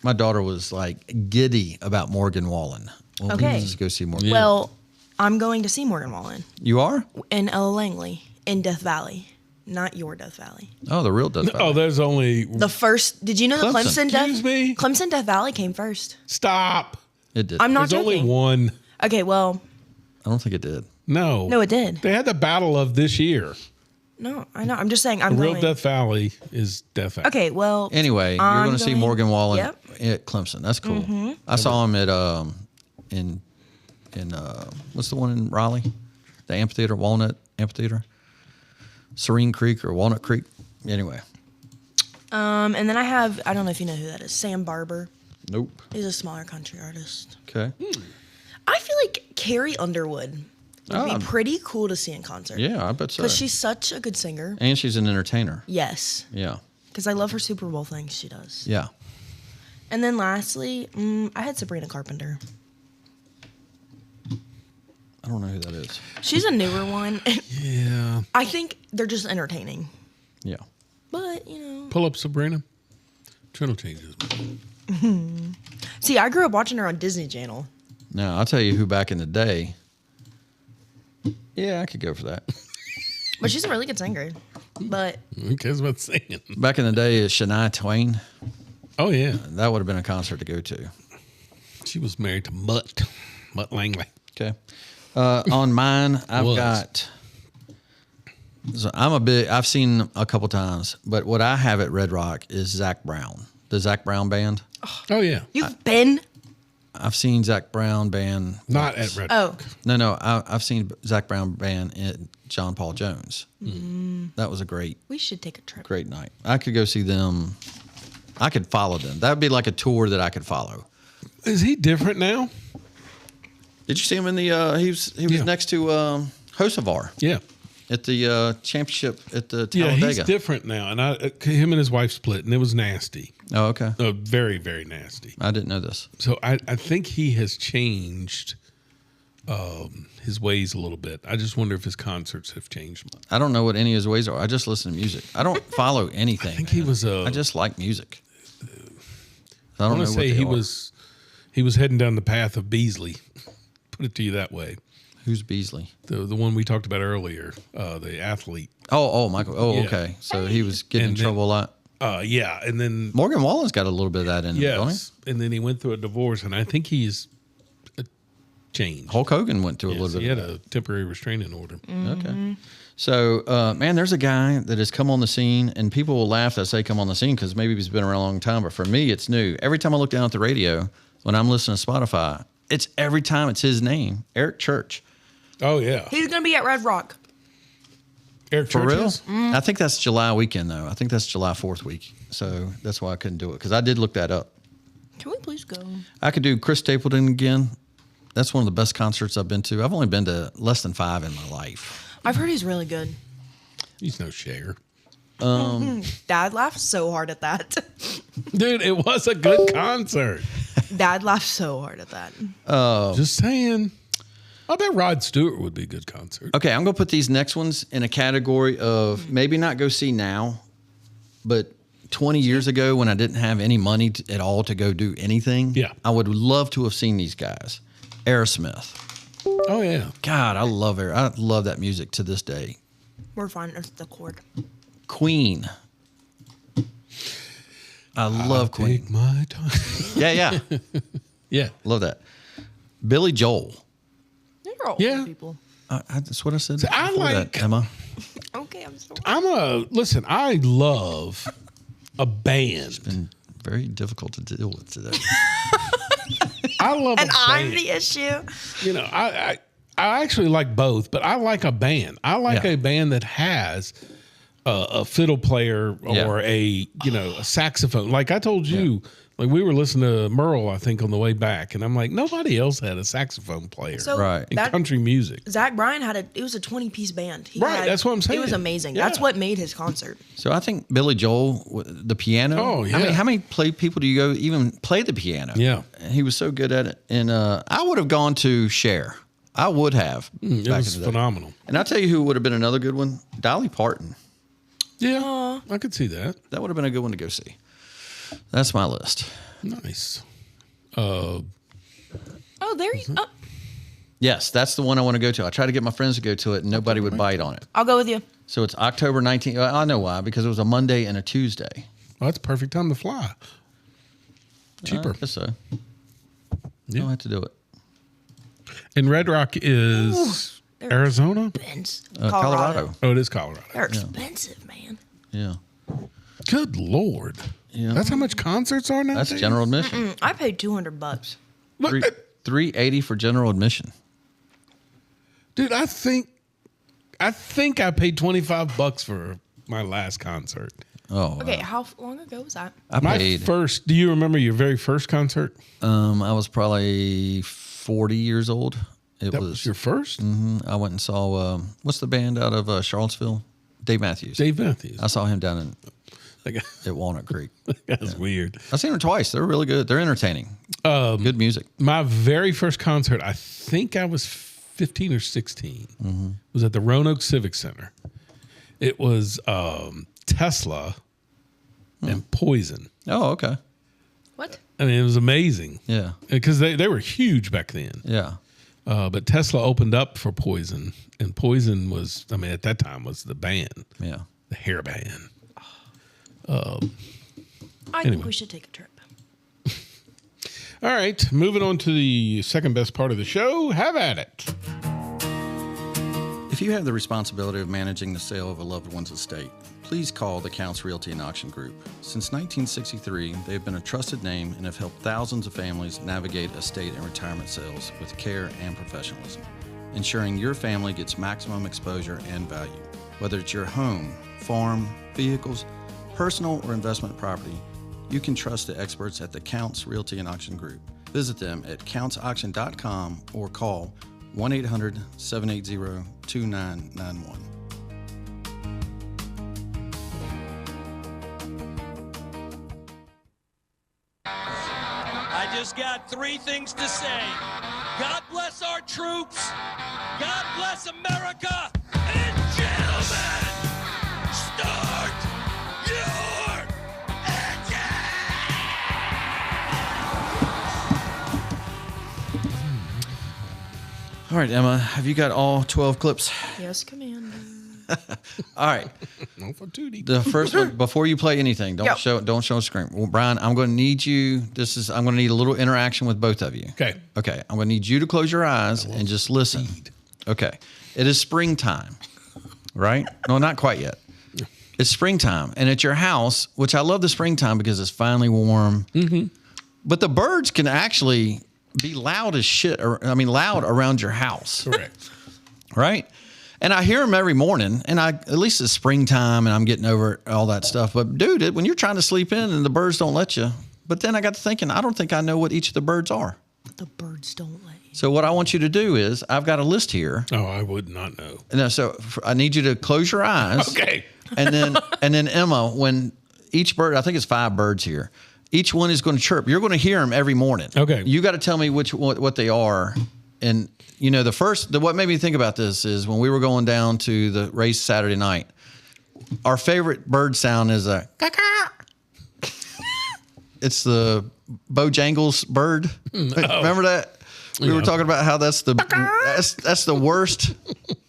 My daughter was like giddy about Morgan Wallen. Well, Okay. let's just go see Morgan. Well, I'm going to see Morgan Wallen You are? in Ella Langley in Death Valley. Not your Death Valley. Oh, the real Death Valley. Oh, there's only... The first... Did you know the Clemson. Clemson Death Valley came first? Stop. It did. I'm not There's joking. only one. Okay, well... I don't think it did. No. No, it did. They had the battle of this year. No, I know. I'm just saying. The real Death Valley is Death Valley. Okay, well. Anyway, you're going to see Morgan Wallen Yep. at Clemson. That's cool. Mm-hmm. I saw him at in what's the one in Raleigh? The amphitheater, Walnut Amphitheater, Serene Creek or Walnut Creek. Anyway. And then I don't know if you know who that is, Sam Barber. Nope. He's a smaller country artist. Okay. I feel like Carrie Underwood would be pretty cool to see in concert. Yeah, I bet so. Because she's such a good singer. And she's an entertainer. Yes. Yeah. Because I love her Super Bowl things she does. Yeah. And then lastly, I had Sabrina Carpenter. I don't know who that is. She's a newer one. Yeah. I think they're just entertaining. Yeah. But, you know. Pull up Sabrina. Channel changes. See, I grew up watching her on Disney Channel. Now, I'll tell you who back in the day. Yeah, I could go for that. But she's a really good singer. But who cares about singing? Back in the day, is Shania Twain. Oh, yeah. That would have been a concert to go to. She was married to Mutt Langley. Okay. On mine, I've I've seen a couple times, but what I have at Red Rock is Zac Brown, the Zac Brown Band. Oh, yeah. You've been? I've seen Zac Brown Band. Not at Red Rock. No. I've seen Zac Brown Band at John Paul Jones. That was a great. We should take a trip. Great night. I could go see them. I could follow them. That would be like a tour that I could follow. Is he different now? Did you see him in the? He was next to Hocevar. Yeah. At the championship at the Talladega. Yeah, he's different now, and him and his wife split, and it was nasty. Oh, okay. Very, very nasty. I didn't know this. So I think he has changed his ways a little bit. I just wonder if his concerts have changed much. I don't know what any of his ways are. I just listen to music. I don't follow anything. I think he was I just like music. I want to say he was heading down the path of Beasley. Put it to you that way. Who's Beasley? The one we talked about earlier, the athlete. Oh, Michael. Oh, Yeah. okay. So he was getting in trouble a lot. Yeah, and then Morgan Wallen's got a little bit of that in him, don't he? yes, and then he went through a divorce, and I think he's changed. Hulk Hogan went through a Yes, little bit. He of had a temporary restraining order. Okay. So, man, there's a guy that has come on the scene, and people will laugh that I say come on the scene because maybe he's been around a long time, but for me, it's new. Every time I look down at the radio, when I'm listening to Spotify, every time it's his name, Eric Church. Oh, yeah. He's going to be at Red Rock. Eric For Church real? is? I think that's July weekend, though. I think that's July 4th week. So that's why I couldn't do it, because I did look that up. Can we please go? I could do Chris Stapleton again. That's one of the best concerts I've been to. I've only been to less than 5 in my life. I've heard he's really good. He's no Cher. Dad laughed so hard at that. Dude, it was a good concert. Dad laughed so hard at that. Just saying. I bet Rod Stewart would be a good concert. Okay, I'm going to put these next ones in a category of maybe not go see now, but 20 years ago when I didn't have any money at all to go do anything, Yeah. I would love to have seen these guys. Aerosmith. Oh, yeah. God, I love I love that music to this day. We're fine. It's the chord. Queen. I love Queen. Take my time. Yeah. Yeah. Love that. Billy Joel. They're all Yeah. old people. That's what I said. So I before like- that, Emma. Okay, I'm sorry. Listen, I love a band. Been very difficult to deal with today. I love And a I'm band. the issue. You know, I actually like both, but I like a band. I like Yeah. a band that has a fiddle player or a saxophone. Like I told you, like we were listening to Merle, I think, on the way back, and I'm like, nobody else had a saxophone player So Right. in that, country music. Zach Bryan it was a 20-piece band. Right, that's what I'm saying. It was amazing. Yeah. That's what made his concert. So I think Billy Joel, the piano. Oh, yeah. How many people do you go even play the piano? Yeah. And he was so good at it. And I would have gone to Cher. I would have. It back was in the day. phenomenal. And I'll tell you who would have been another good one. Dolly Parton. Yeah, I could see that. That would have been a good one to go see. That's my list. Nice. Oh, there you go. Yes, that's the one I want to go to. I tried to get my friends to go to it, and nobody would bite on it. I'll go with you. So it's October 19th. I know why, because it was a Monday and a Tuesday. Well, that's a perfect time to fly. Cheaper. I guess so. Yeah. Don't have to do it. And Red Rock is Arizona? Colorado. Oh, it is Colorado. They're expensive, man. Yeah. Good Lord. Yeah. That's how much concerts are now? That's general admission. I paid $200. $380 for general admission. Dude, I think I paid $25 for my last concert. Oh. Okay, how long ago was that? I paid. Do you remember your very first concert? I was probably 40 years old. That was your first? I went and saw, what's the band out of Charlottesville? Dave Matthews. Dave Matthews. I saw him down at Walnut Creek. That's weird. I've seen them twice. They're really good. They're entertaining. Good music. My very first concert, I think I was 15 or 16, was at the Roanoke Civic Center. It was Tesla and Poison. Oh, okay. What? I mean, it was amazing. Yeah. Because they were huge back then. Yeah. But Tesla opened up for Poison, and Poison was, I mean, at that time was the band. Yeah. The hair band. I think we should take a trip. All right, moving on to the second best part of the show. Have at it. If you have the responsibility of managing the sale of a loved one's estate, please call the Counts Realty and Auction Group. Since 1963, they have been a trusted name and have helped thousands of families navigate estate and retirement sales with care and professionalism, ensuring your family gets maximum exposure and value. Whether it's your home, farm, vehicles, personal or investment property, you can trust the experts at the Counts Realty and Auction Group. Visit them at countsauction.com or call 1-800-780-2991. I just got three things to say. God bless our troops. God bless America. And gentlemen, start your engine. All right, Emma, have you got all 12 clips? Yes, Commander. All right. No for Tootie. The first one, before you play anything, don't show a screen. Well, Brian, I'm going to need you. I'm going to need a little interaction with both of you. Okay. Okay. I'm going to need you to close your eyes and just listen. Okay. It is springtime, right? No, not quite yet. It's springtime, and at your house, which I love the springtime because it's finally warm. Mm-hmm. But the birds can actually be loud as shit. Loud around your house. Correct. Right? And I hear them every morning, and at least it's springtime, and I'm getting over all that stuff. But, dude, when you're trying to sleep in and the birds don't let you. But then I got to thinking, I don't think I know what each of the birds are. The birds don't let you. So what I want you to do is, I've got a list here. Oh, I would not know. No, so I need you to close your eyes. Okay. And then Emma, when each bird, I think it's 5 birds here, each one is going to chirp. You're going to hear them every morning. Okay. You got to tell me what they are. And you know, what made me think about this is when we were going down to the race Saturday night, our favorite bird sound is a caw-caw. It's the Bojangles bird. Remember that? We were talking about how that's the worst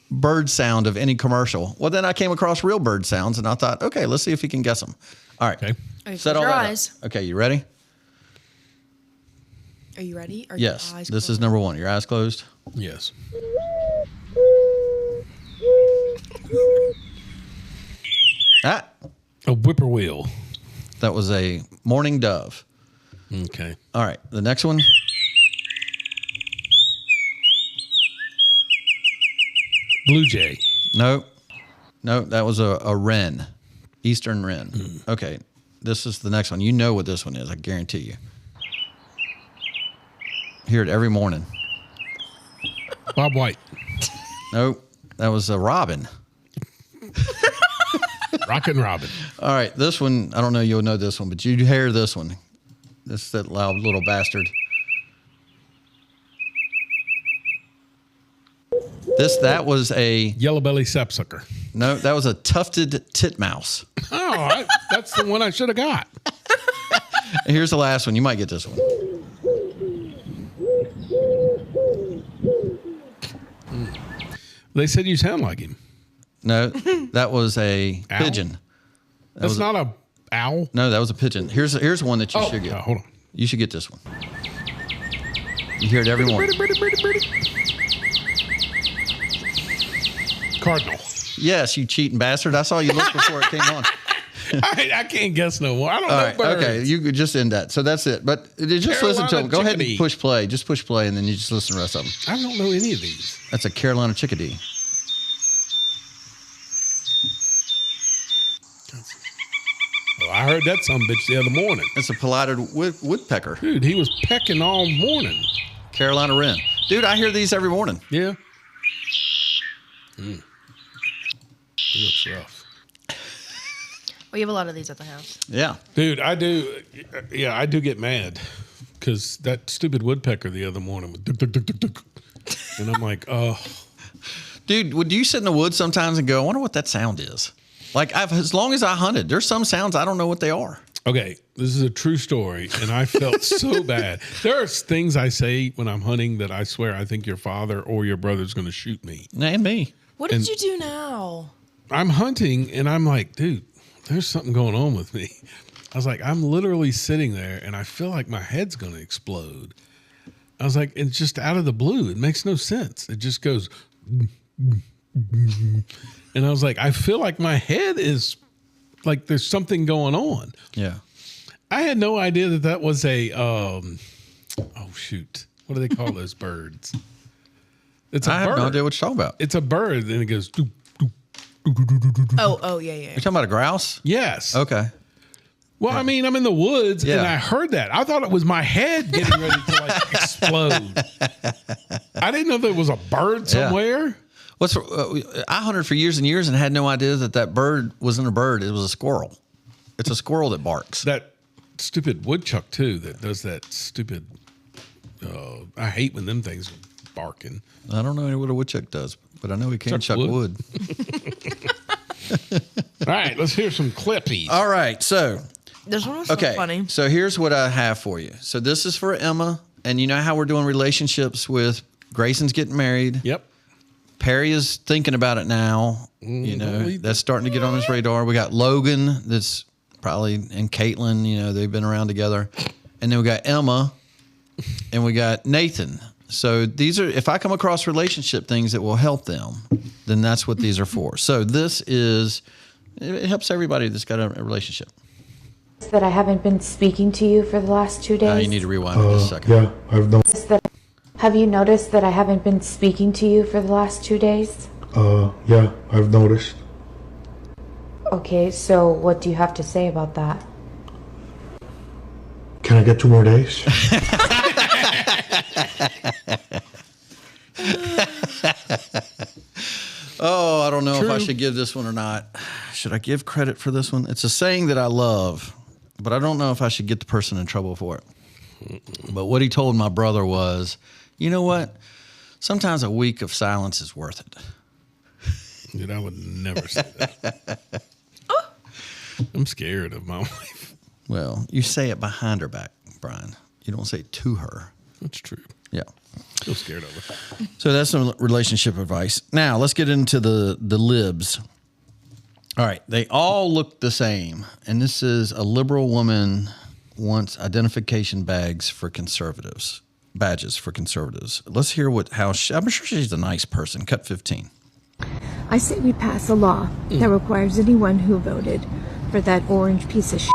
bird sound of any commercial. Well, then I came across real bird sounds, and I thought, okay, let's see if you can guess them. All right. Okay. Set all your that eyes. up. Okay, you ready? Are you ready? Are Yes. your eyes This closed? is number 1. Your eyes closed? Yes. Ah, A whippoorwill. that was a mourning dove. Okay. All right, the next one. Blue jay. No, that was a wren, eastern wren. Okay, this is the next one. You know what this one is, I guarantee you. Hear it every morning. Bob White. Nope, that was a robin. Rockin' Robin. All right, this one, I don't know you'll know this one, but you hear this one. This is that loud little bastard. That was a... Yellow belly sapsucker. No, that was a tufted titmouse. Oh, that's the one I should have got. And here's the last one. You might get this one. They said you sound like him. No, that was a Owl? pigeon. That's not a owl. No, that was a pigeon. Here's one that you should get. Hold on. You should get this one. You hear it every morning. Cardinal. Yes, you cheating bastard. I saw you look before it came on. I can't guess no more. I don't All know right, birds. okay, you could just end that. So that's it. But just listen to them. Go ahead and push play. Just push play, and then you just listen to the rest of them. I don't know any of these. That's a Carolina chickadee. Oh, I heard that some bitch the other morning. It's a pileated woodpecker. Dude, he was pecking all morning. Carolina wren. Dude, I hear these every morning. Yeah. He looks rough. We have a lot of these at the house. Yeah. Dude, I do. Yeah, I do get mad because that stupid woodpecker the other morning was duk, duk, duk, duk, duk. And I'm like, oh. Dude, would you sit in the woods sometimes and go, I wonder what that sound is? Like, as long as I hunted, there's some sounds I don't know what they are. Okay, this is a true story, and I felt so bad. There are things I say when I'm hunting that I swear I think your father or your brother's going to shoot me. And me. What did you do now? I'm hunting, and I'm like, dude, there's something going on with me. I was like, I'm literally sitting there, and I feel like my head's going to explode. I was like, it's just out of the blue. It makes no sense. It just goes, and I was like, I feel like my head is like there's something going on. Yeah. I had no idea that was a, oh shoot. What do they call those birds? It's a bird. I have no idea what you're talking about. It's a bird, and it goes, doop. Oh, yeah. You're talking about a grouse? Yes. Okay. Well, I mean, I'm in the woods, and I heard that. I thought it was my head getting ready to like explode. I didn't know there was a bird somewhere. I hunted for years and years and had no idea that bird wasn't a bird. It was a squirrel. It's a squirrel that barks. That stupid woodchuck, too, that does that stupid, I hate when them things are barking. I don't know what a woodchuck does, but I know he can chuck wood. All right, let's hear some clippies. All right, so. This one was so funny. So here's what I have for you. So this is for Emma, and you know how we're doing relationships with Grayson's getting married. Yep. Perry is thinking about it now. You know, that's starting to get on his radar. We got Logan, that's probably, and Caitlin, you know, they've been around together. And then we got Emma, and we got Nathan. So these are, if I come across relationship things that will help them, then that's what these are for. So this is, it helps everybody that's got a relationship. That I haven't been speaking to you for the last 2 days. You need to rewind it just a second. Yeah, I've noticed. Have you noticed that I haven't been speaking to you for the last 2 days? Yeah, I've noticed. Okay, so what do you have to say about that? Can I get 2 more days? Oh, I don't know if I should give this one or not. Should I give credit for this one? It's a saying that I love, but I don't know if I should get the person in trouble for it. But what he told my brother was, you know what? Sometimes a week of silence is worth it. Dude, I would never say that. I'm scared of my wife. Well, you say it behind her back, Brian. You don't say it to her. That's true. Yeah. Still scared of her. So that's some relationship advice. Now let's get into the libs. All right. They all look the same. And this is a liberal woman wants identification badges for conservatives. Let's hear I'm sure she's a nice person. Cut 15. I say we pass a law that requires anyone who voted for that orange piece of shit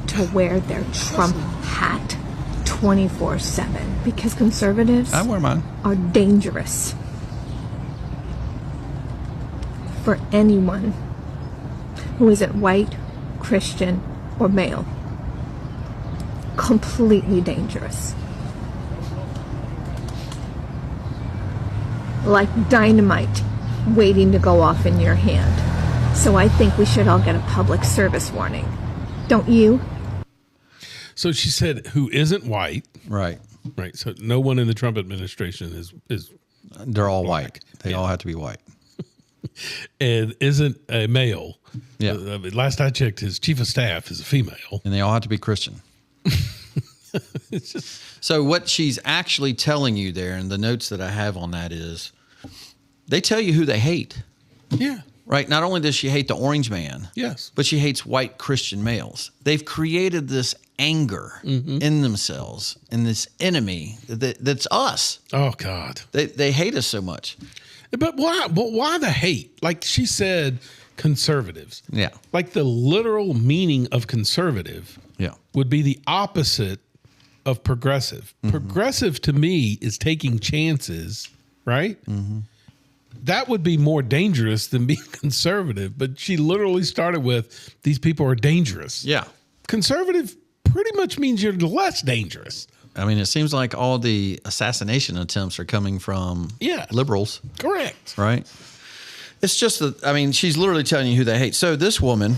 to wear their Trump hat 24/7 because conservatives I wear mine. Are dangerous for anyone who isn't white, Christian, or male. Completely dangerous. Like dynamite waiting to go off in your hand. So I think we should all get a public service warning. Don't you? So she said, who isn't white. Right. Right. So no one in the Trump administration is they're all white. They all have to be white. And isn't a male. Yeah. Last I checked, his chief of staff is a female. And they all have to be Christian. It's just, so what she's actually telling you there, and the notes that I have on that is, they tell you who they hate. Yeah. Right? Not only does she hate the orange man, yes, but she hates white Christian males. They've created this anger in themselves and this enemy that's us. Oh, God. They hate us so much. But why? But why the hate? Like she said, conservatives. Yeah. Like the literal meaning of conservative. Yeah. Would be the opposite of progressive. Progressive to me is taking chances, right? That would be more dangerous than being conservative. But she literally started with, these people are dangerous. Yeah. Conservative pretty much means you're less dangerous. I mean, it seems like all the assassination attempts are coming from liberals. Correct. Right? It's just that, I mean, she's literally telling you who they hate. So this woman,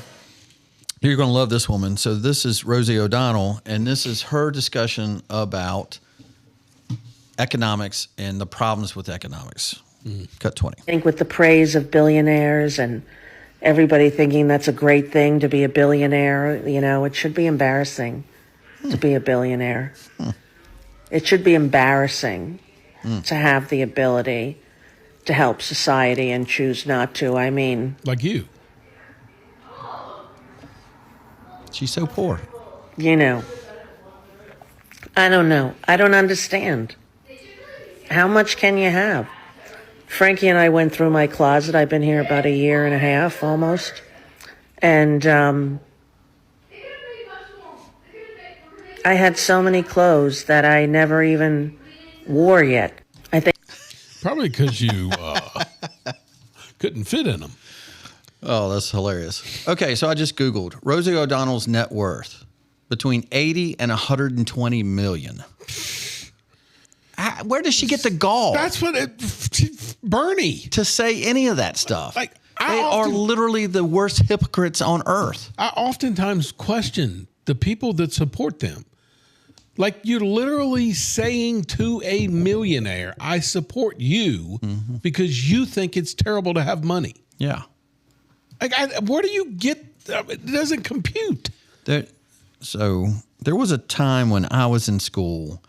you're going to love this woman. So this is Rosie O'Donnell, and this is her discussion about economics and the problems with economics. Cut 20. I think with the praise of billionaires and everybody thinking that's a great thing to be a billionaire, you know, it should be embarrassing to be a billionaire. It should be embarrassing to have the ability to help society and choose not to. I mean, like you. She's so poor. You know, I don't know. I don't understand. How much can you have? Frankie and I went through my closet. I've been here about 1.5 years almost. And I had so many clothes that I never even wore yet. I think probably because you couldn't fit in them. Oh, that's hilarious. Okay, so I just Googled Rosie O'Donnell's net worth between 80 and 120 million. Where does she get the gall? That's what Bernie to say any of that stuff. Like they are literally the worst hypocrites on earth. I oftentimes question the people that support them. Like you're literally saying to a millionaire, I support you because you think it's terrible to have money. Yeah. Like, where do you get? It doesn't compute. So there was a time when I was in school,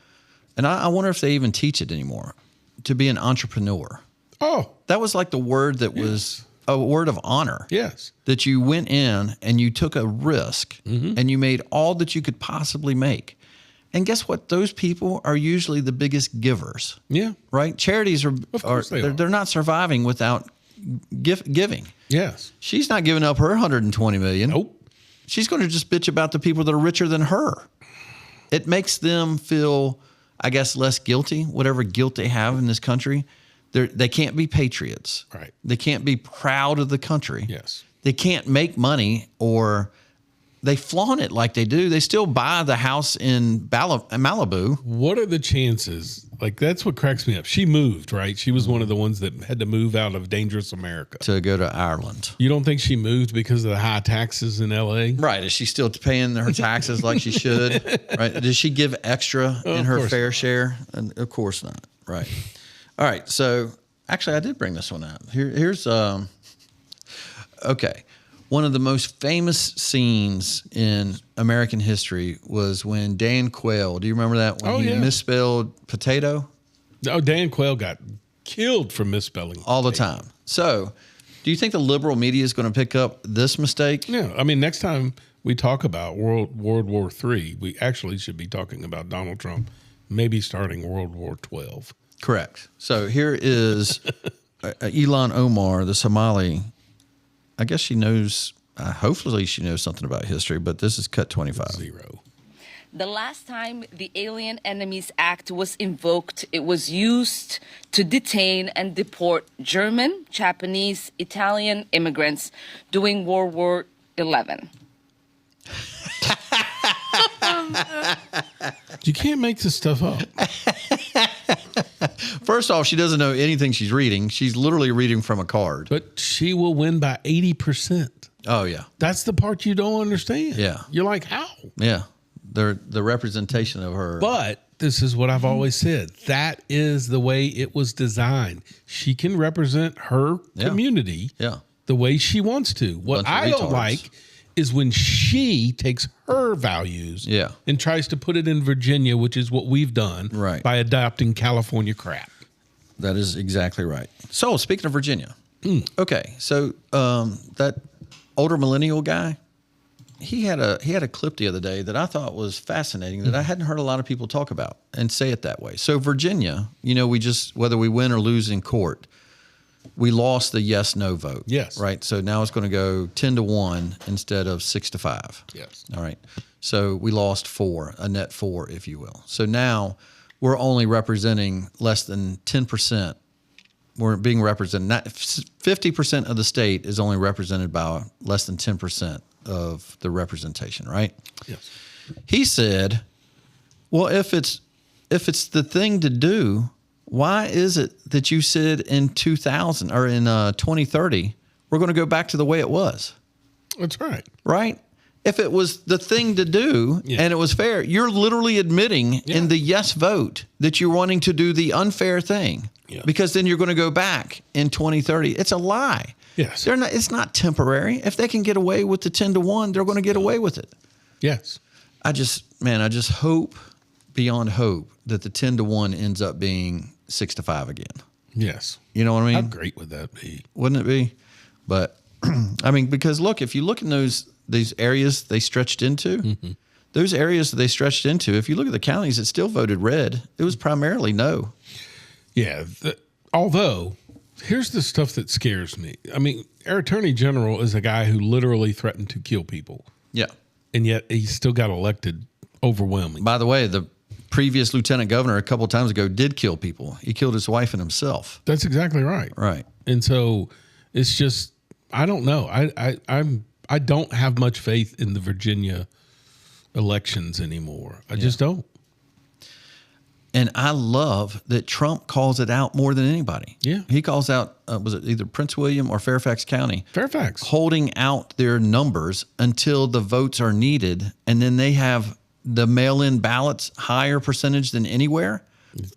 and I wonder if they even teach it anymore, to be an entrepreneur. Oh. That was like the word that was a word of honor. Yes. That you went in and you took a risk and you made all that you could possibly make. And guess what? Those people are usually the biggest givers. Yeah. Right? Charities they're not surviving without giving. Yes. She's not giving up her 120 million. Nope. She's going to just bitch about the people that are richer than her. It makes them feel, I guess, less guilty, whatever guilt they have in this country. They can't be patriots. Right. They can't be proud of the country. Yes. They can't make money, or they flaunt it like they do. They still buy the house in Malibu. What are the chances? Like, that's what cracks me up. She moved, right? She was one of the ones that had to move out of dangerous America. To go to Ireland. You don't think she moved because of the high taxes in L.A.? Right. Is she still paying her taxes like she should? Right. Does she give extra in her fair share? And of course not. Right. All right. So, actually, I did bring this one out. Here's, okay. One of the most famous scenes in American history was when Dan Quayle, do you remember that? When he misspelled potato? Oh, Dan Quayle got killed for misspelling. All the time. So, do you think the liberal media is going to pick up this mistake? Yeah. I mean, next time we talk about World War III, we actually should be talking about Donald Trump, maybe starting World War XII. Correct. So, here is Ilhan Omar, the Somali. I guess she knows, hopefully she knows something about history, but this is cut 25. Zero. The last time the Alien Enemies Act was invoked, it was used to detain and deport German, Japanese, Italian immigrants during World War XI. You can't make this stuff up. First off, she doesn't know anything she's reading. She's literally reading from a card. But she will win by 80%. Oh, yeah. That's the part you don't understand. Yeah. You're like, how? Yeah. The representation of her. But this is what I've always said. That is the way it was designed. She can represent her community the way she wants to. What I don't like is when she takes her values and tries to put it in Virginia, which is what we've done by adopting California crap. That is exactly right. So, speaking of Virginia, okay, so that older millennial guy, he had a clip the other day that I thought was fascinating that I hadn't heard a lot of people talk about and say it that way. So, Virginia, you know, whether we win or lose in court, we lost the yes/no vote. Yes. Right. So now it's going to go 10-1 instead of 6-5. Yes. All right. So we lost 4, a net 4, if you will. So now we're only representing less than 10%. We're being represented. 50% of the state is only represented by less than 10% of the representation. Right. Yes. He said, well, if it's the thing to do, why is it that you said in 2000 or in 2030 we're going to go back to the way it was? That's right. Right? If it was the thing to do and it was fair, you're literally admitting in the yes vote that you're wanting to do the unfair thing because then you're going to go back in 2030. It's a lie. Yes. It's not temporary. If they can get away with the 10-1, they're going to get away with it. Yes. I just hope beyond hope that the 10-1 ends up being 6-5 again. Yes. You know what I mean? How great would that be? Wouldn't it be? But I mean, because look, if you look in these areas they stretched into, those areas that they stretched into, if you look at the counties that still voted red, it was primarily no. Yeah. Although, here's the stuff that scares me. I mean, our attorney general is a guy who literally threatened to kill people. Yeah. And yet he still got elected overwhelming. By the way, the previous lieutenant governor a couple of times ago did kill people. He killed his wife and himself. That's exactly right. Right. And so it's just, I don't know. I don't have much faith in the Virginia elections anymore. I just don't. And I love that Trump calls it out more than anybody. Yeah. He calls out, was it either Prince William or Fairfax County? Fairfax. Holding out their numbers until the votes are needed. And then they have the mail-in ballots higher percentage than anywhere.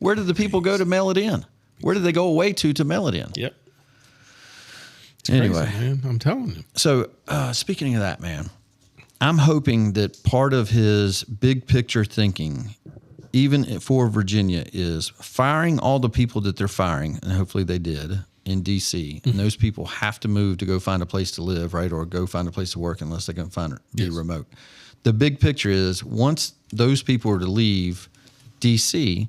Where did the people go to mail it in? Where did they go away to mail it in? Yep. It's anyway, crazy, man. I'm telling you. So speaking of that, man, I'm hoping that part of his big picture thinking, even for Virginia, is firing all the people that they're firing, and hopefully they did, in D.C., and those people have to move to go find a place to live, right, or go find a place to work unless they can be remote. The big picture is once those people are to leave D.C.,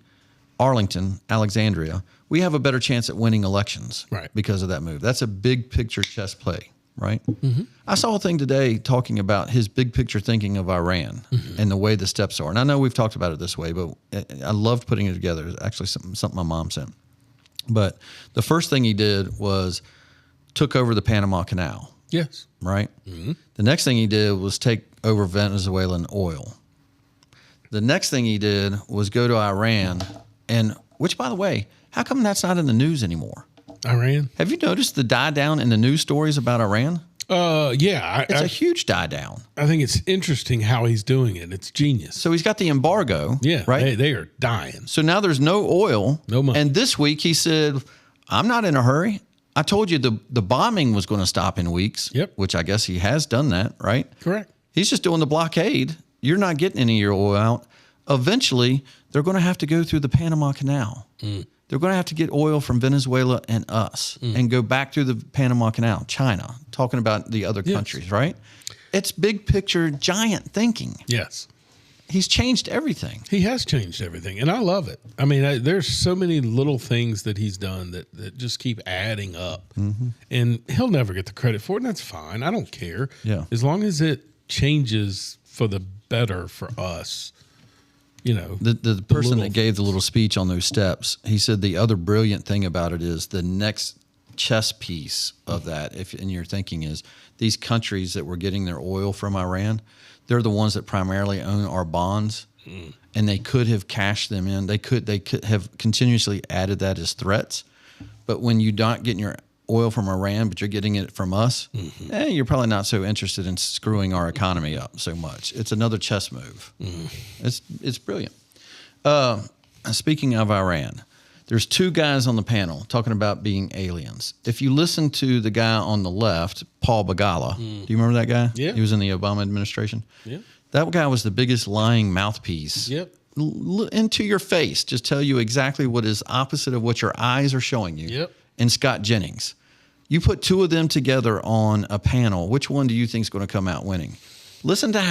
Arlington, Alexandria, we have a better chance at winning elections because of that move. That's a big picture chess play, right? Mm-hmm. I saw a thing today talking about his big picture thinking of Iran and the way the steps are. And I know we've talked about it this way, but I loved putting it together. It's actually something my mom sent. But the first thing he did was took over the Panama Canal. Yes. Right? Mm-hmm. The next thing he did was take over Venezuelan oil. The next thing he did was go to Iran, and which, by the way, how come that's not in the news anymore? Iran? Have you noticed the die down in the news stories about Iran? Yeah. It's a huge die down. I think it's interesting how he's doing it. It's genius. So he's got the embargo. Yeah. Right? They are dying. So now there's no oil. No money. And this week he said, I'm not in a hurry. I told you the bombing was going to stop in weeks. Yep. Which I guess he has done that, right? Correct. He's just doing the blockade. You're not getting any of your oil out. Eventually, they're going to have to go through the Panama Canal. They're going to have to get oil from Venezuela and us and go back through the Panama Canal, China, talking about the other countries, right? It's big picture, giant thinking. Yes. He's changed everything. He has changed everything, and I love it. I mean, there's so many little things that he's done that just keep adding up, and he'll never get the credit for it, and that's fine. I don't care. Yeah. As long as it changes for the better for us. You know, the person that gave the little speech on those steps, he said the other brilliant thing about it is the next chess piece of that, if in your thinking, is these countries that were getting their oil from Iran, they're the ones that primarily own our bonds, and they could have cashed them in. They could have continuously added that as threats. But when you're not getting your oil from Iran, but you're getting it from us, you're probably not so interested in screwing our economy up so much. It's another chess move. It's brilliant. Speaking of Iran, there's two guys on the panel talking about being aliens. If you listen to the guy on the left, Paul Begala, do you remember that guy? Yeah. He was in the Obama administration. Yeah. That guy was the biggest lying mouthpiece. Yep. Into your face, just tell you exactly what is opposite of what your eyes are showing you. Yep. And Scott Jennings. You put two of them together on a panel. Which one do you think is going to come out winning? Listen to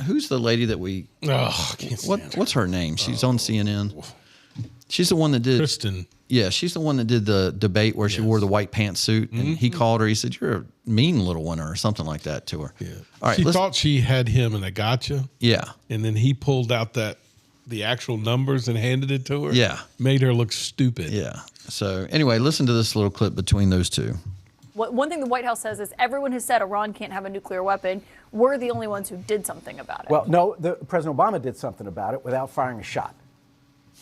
who's the lady that we... Oh, I can't stand her. What's her name? She's on CNN. She's the one that did. Kristen. Yeah, she's the one that did the debate where she wore the white pantsuit, and he called her. He said, "You're a mean little one," or something like that to her. Yeah. All right. She thought she had him in a gotcha. Yeah. And then he pulled out the actual numbers and handed it to her. Yeah. Made her look stupid. Yeah. So anyway, listen to this little clip between those two. One thing the White House says is everyone has said Iran can't have a nuclear weapon. We're the only ones who did something about it. Well, no, President Obama did something about it without firing a shot.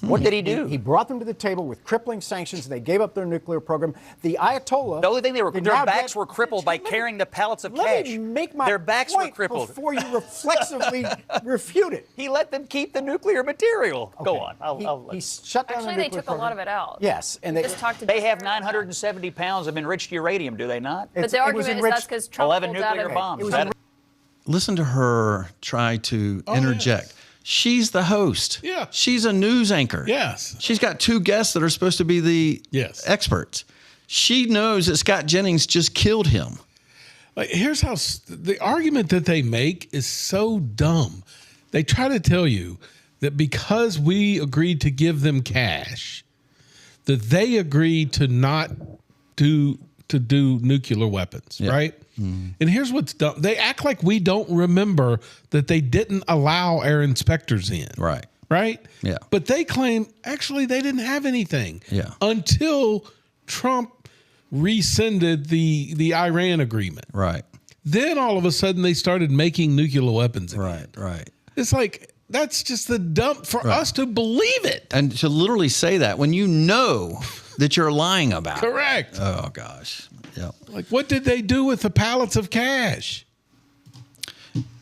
What did he do? He brought them to the table with crippling sanctions. And they gave up their nuclear program. The Ayatollah. The only thing their backs were crippled by carrying the pallets of cash. Let me make my their backs point were crippled before you reflexively refute it. He let them keep the nuclear material. Okay. Go on. He shut down the Actually, they nuclear took program. a lot of it out. Yes, and they have 970 pounds of enriched uranium, do they not? But the argument is that's because Trump 11 pulled out nuclear of bombs. Listen to her try to interject. Yes. She's the host. Yeah. She's a news anchor. Yes. She's got two guests that are supposed to be the experts. She knows that Scott Jennings just killed him. Like, here's how the argument that they make is so dumb. They try to tell you that because we agreed to give them cash, that they agreed to not do nuclear weapons, right? Mm-hmm. And here's what's dumb. They act like we don't remember that they didn't allow our inspectors in. Right. Right? Yeah. But they claim actually they didn't have anything. Yeah. Until Trump rescinded the Iran agreement. Right. Then all of a sudden they started making nuclear weapons Right, again. right. It's like, that's just the dump for us to believe it. And to literally say that when you know that you're lying about it. Correct. Oh, gosh. Yeah. Like, what did they do with the pallets of cash?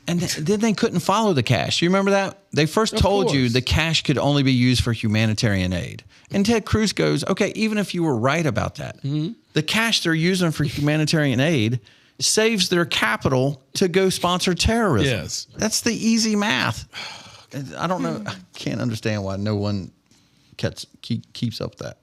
And then they couldn't follow the cash. You remember that? They first told you the cash could only be used for humanitarian aid. And Ted Cruz goes, okay, even if you were right about that, the cash they're using for humanitarian aid saves their capital to go sponsor terrorism. Yes. That's the easy math. I don't know. I can't understand why no one keeps up that.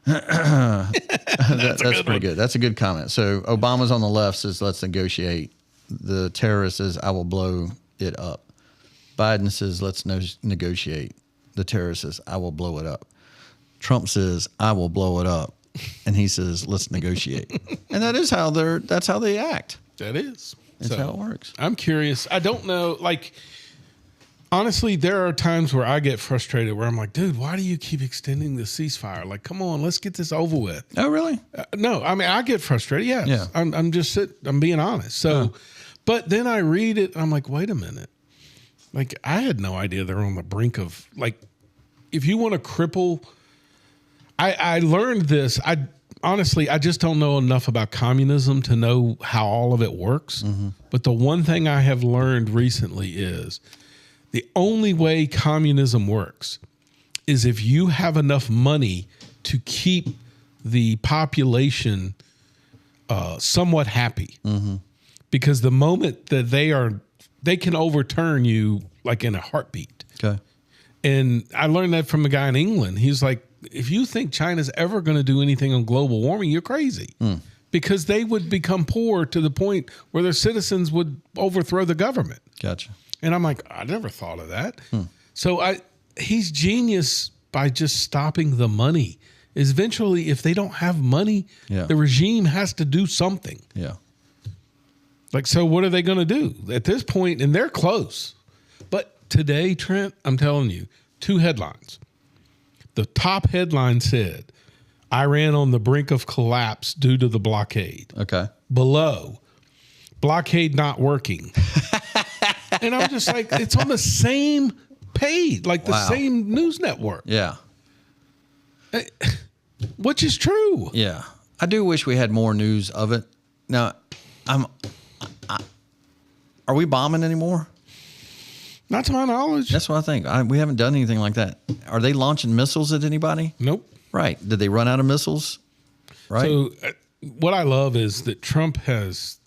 That's pretty good. That's a good comment. So Obama's on the left says, let's negotiate. The terrorist says, I will blow it up. Biden says, let's negotiate. The terrorist says, I will blow it up. Trump says, I will blow it up. And he says, let's negotiate. And that's how they act. That is. That's how it works. I'm curious. I don't know. Like, honestly, there are times where I get frustrated where I'm like, dude, why do you keep extending the ceasefire? Like, come on, let's get this over with. Oh, really? No, I mean, I get frustrated. Yes. Yeah. I'm being honest. So, but then I read it and I'm like, wait a minute. Like, I had no idea they're on the brink of, like, if you want to cripple, I learned this. Honestly, I just don't know enough about communism to know how all of it works. Mm-hmm. But the one thing I have learned recently is the only way communism works is if you have enough money to keep the population somewhat happy. Mm-hmm. Because the moment that they can overturn you like in a heartbeat. Okay. And I learned that from a guy in England. He's like, if you think China's ever going to do anything on global warming, you're crazy. Because they would become poor to the point where their citizens would overthrow the government. Gotcha. And I'm like, I never thought of that. So he's genius by just stopping the money. Is eventually, if they don't have money, the regime has to do something. Yeah. Like, so what are they going to do at this point? And they're close. But today, Trent, I'm telling you, 2 headlines. The top headline said, Iran on the brink of collapse due to the blockade. Okay. Below, blockade not working. And I'm just like, it's on the same page, like the same news network. Yeah. Which is true. Yeah. I do wish we had more news of it. Now, are we bombing anymore? Not to my knowledge. That's what I think. We haven't done anything like that. Are they launching missiles at anybody? Nope. Right. Did they run out of missiles? Right. So what I love is that Trump has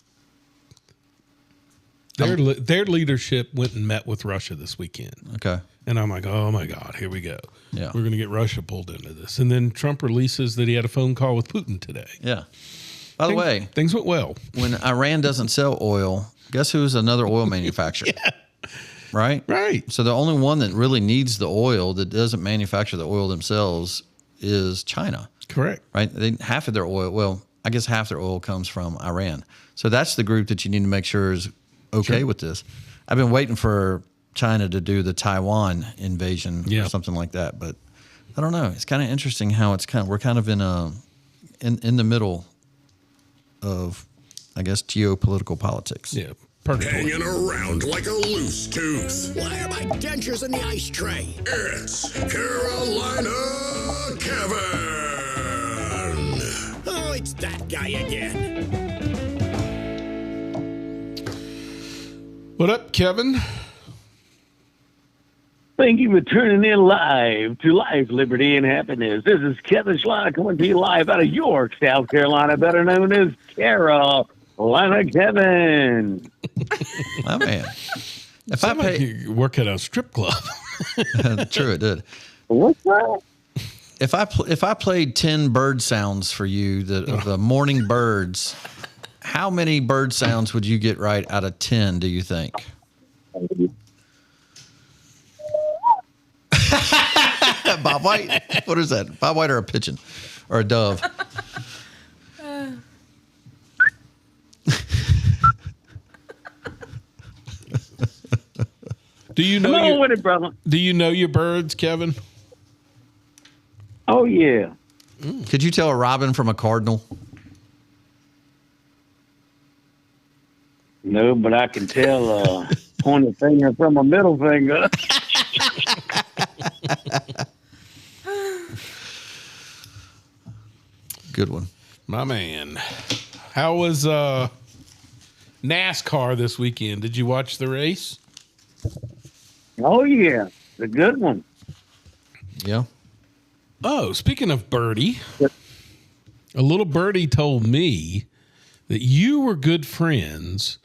their leadership went and met with Russia this weekend. Okay. And I'm like, oh my God, here we go. Yeah. We're going to get Russia pulled into this. And then Trump releases that he had a phone call with Putin today. Yeah. By the way, things went well. When Iran doesn't sell oil, guess who's another oil manufacturer? right? Right. So the only one that really needs the oil that doesn't manufacture the oil themselves is China. Correct. Right? Half of their oil, well, I guess half their oil comes from Iran. So that's the group that you need to make sure is okay with this. I've been waiting for China to do the Taiwan invasion or something like that, but I don't know. It's kind of interesting how we're kind of in the middle of, I guess, geopolitical politics. Yeah. Hanging around like a loose tooth. Why are my dentures in the ice tray? It's Carolina Kevin. Oh, it's that guy again. What up, Kevin? Thank you for tuning in live to Life, Liberty, and Happiness. This is Kevin Schley coming to you live out of York, South Carolina, better known as Carolina Kevin. My man. If I pay, you work at a strip club. True, it did. What's that? If I played 10 bird sounds for you, the morning birds, how many bird sounds would you get right out of 10, do you think? Bob White? What is that? Bob White or a pigeon? Or a dove? Do you know? Come on with it, brother. Do you know your birds, Kevin? Oh yeah. Could you tell a robin from a cardinal? No, but I can tell a pointer finger from a middle finger. Good one. My man. How was NASCAR this weekend? Did you watch the race? Oh yeah, the good one. Yeah. Oh, speaking of birdie, a little birdie told me that you were good friends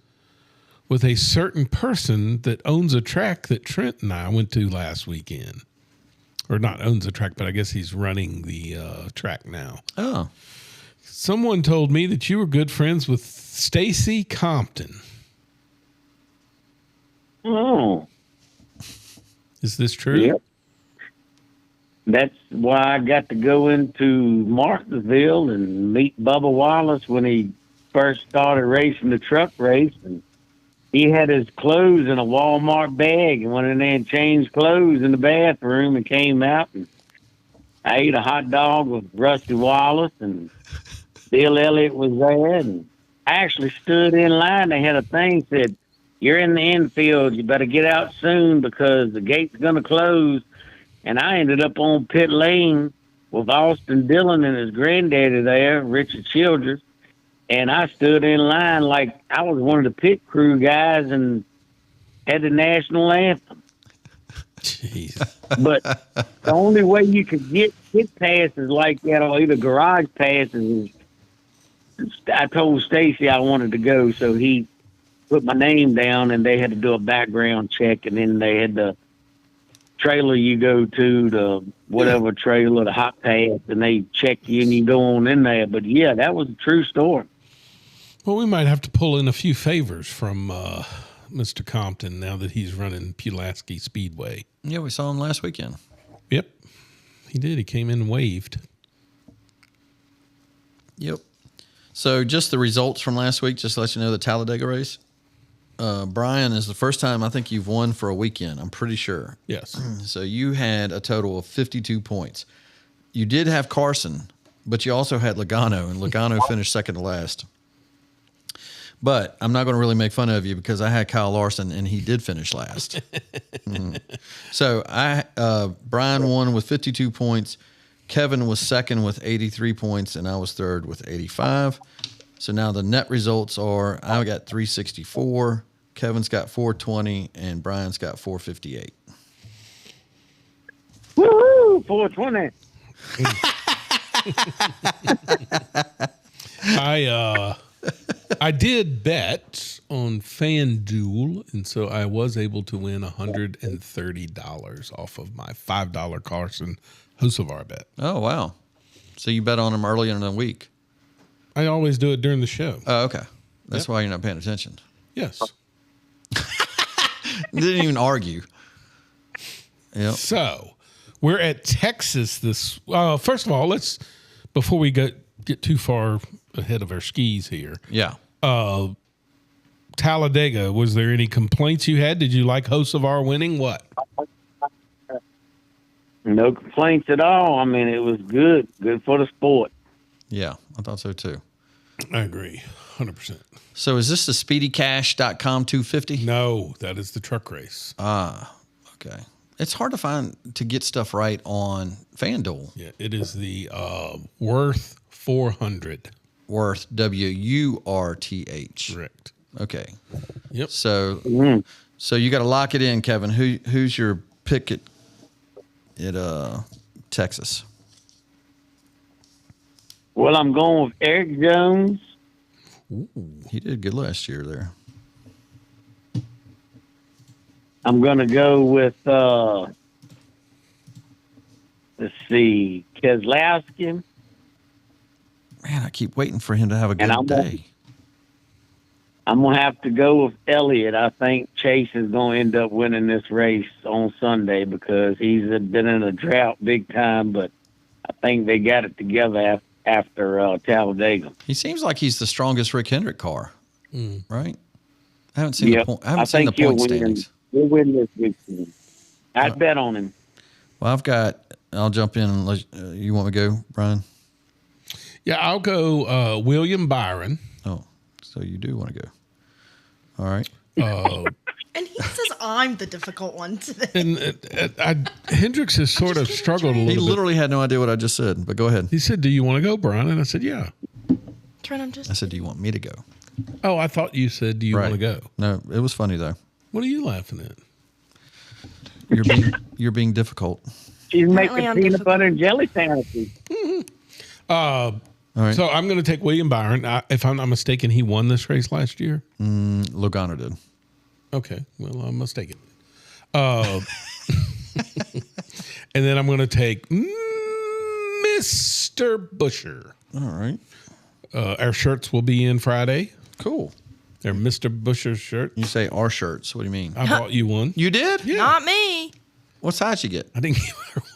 with a certain person that owns a track that Trent and I went to last weekend. Or not owns a track, but I guess he's running the track now. Oh. Someone told me that you were good friends with Stacy Compton. Oh. Is this true? Yep. That's why I got to go into Martinsville and meet Bubba Wallace when he first started racing the truck race. And he had his clothes in a Walmart bag and went in there and changed clothes in the bathroom and came out. And I ate a hot dog with Rusty Wallace, and Bill Elliott was there. And I actually stood in line. They had a thing said, "You're in the infield. You better get out soon because the gate's going to close." And I ended up on pit lane with Austin Dillon and his granddaddy there, Richard Childress. And I stood in line like I was one of the pit crew guys and had the national anthem. Jeez. But the only way you could get pit passes like that, or either garage passes, is I told Stacy I wanted to go, so he put my name down, and they had to do a background check, and then they had the trailer you go to, the whatever trailer, the hot pass, and they check you and you go on in there. But yeah, that was a true story. Well, we might have to pull in a few favors from Mr. Compton now that he's running Pulaski Speedway. Yeah, we saw him last weekend. Yep, he did. He came in and waved. Yep. So just the results from last week, just to let you know, the Talladega race. Brian, is the first time I think you've won for a weekend. I'm pretty sure. Yes. So you had a total of 52 points. You did have Carson, but you also had Logano, and Logano finished second to last. But I'm not going to really make fun of you because I had Kyle Larson, and he did finish last. So Brian won with 52 points. Kevin was second with 83 points, and I was third with 85. So now the net results are I got 364, Kevin's got 420, and Brian's got 458. Woohoo! 420. I did bet on FanDuel, and so I was able to win $130 off of my $5 Carson Hocevar bet. Oh, wow. So you bet on him earlier in the week. I always do it during the show. Oh, okay. That's why you're not paying attention. Yes. Didn't even argue. Yep. So we're at Texas this. First of all, before we get too far ahead of our skis here. Yeah. Talladega. Was there any complaints you had? Did you like Hocevar winning? What? No complaints at all. I mean, it was good for the sport. Yeah, I thought so too. I agree, 100%. So is this the SpeedyCash.com 250? No, that is the truck race. Okay. It's hard to get stuff right on FanDuel. Yeah, it is the Worth 400. Worth, WURTH. Correct. Okay. Yep. So, so you got to lock it in, Kevin. Who's your pick at Texas? Well, I'm going with Eric Jones. Ooh, he did good last year there. I'm going to go with, let's see, Keselowski. Man, I keep waiting for him to have a good day. I'm going to have to go with Elliott. I think Chase is going to end up winning this race on Sunday because he's been in a drought big time, but I think they got it together after Talladega. He seems like he's the strongest Rick Hendrick car, right? I haven't seen the point standings. He'll win this weekend. I'd bet on him. Well, I'll jump in and you want me to go, Brian? Yeah, I'll go William Byron. Oh, so you do want to go. All right. And he says I'm the difficult one today. And Hendricks has sort of struggled a little bit. He literally had no idea what I just said, but go ahead. He said, "Do you want to go, Brian?" And I said, "Yeah." Trent, I said, "Do you want me to go?" Oh, I thought you said, "Do you want to go?" No, it was funny though. What are you laughing at? You're being difficult. She's making peanut butter and jelly sandwiches. All right. So I'm going to take William Byron. If I'm not mistaken, he won this race last year. Logano did. Okay, well, I'm mistaken. And then I'm going to take Mr. Busher. All right. Our shirts will be in Friday. Cool. They're Mr. Busher's shirt. You say our shirts. What do you mean? I bought you one. You did? Yeah. Not me. What size you get? I didn't give her one.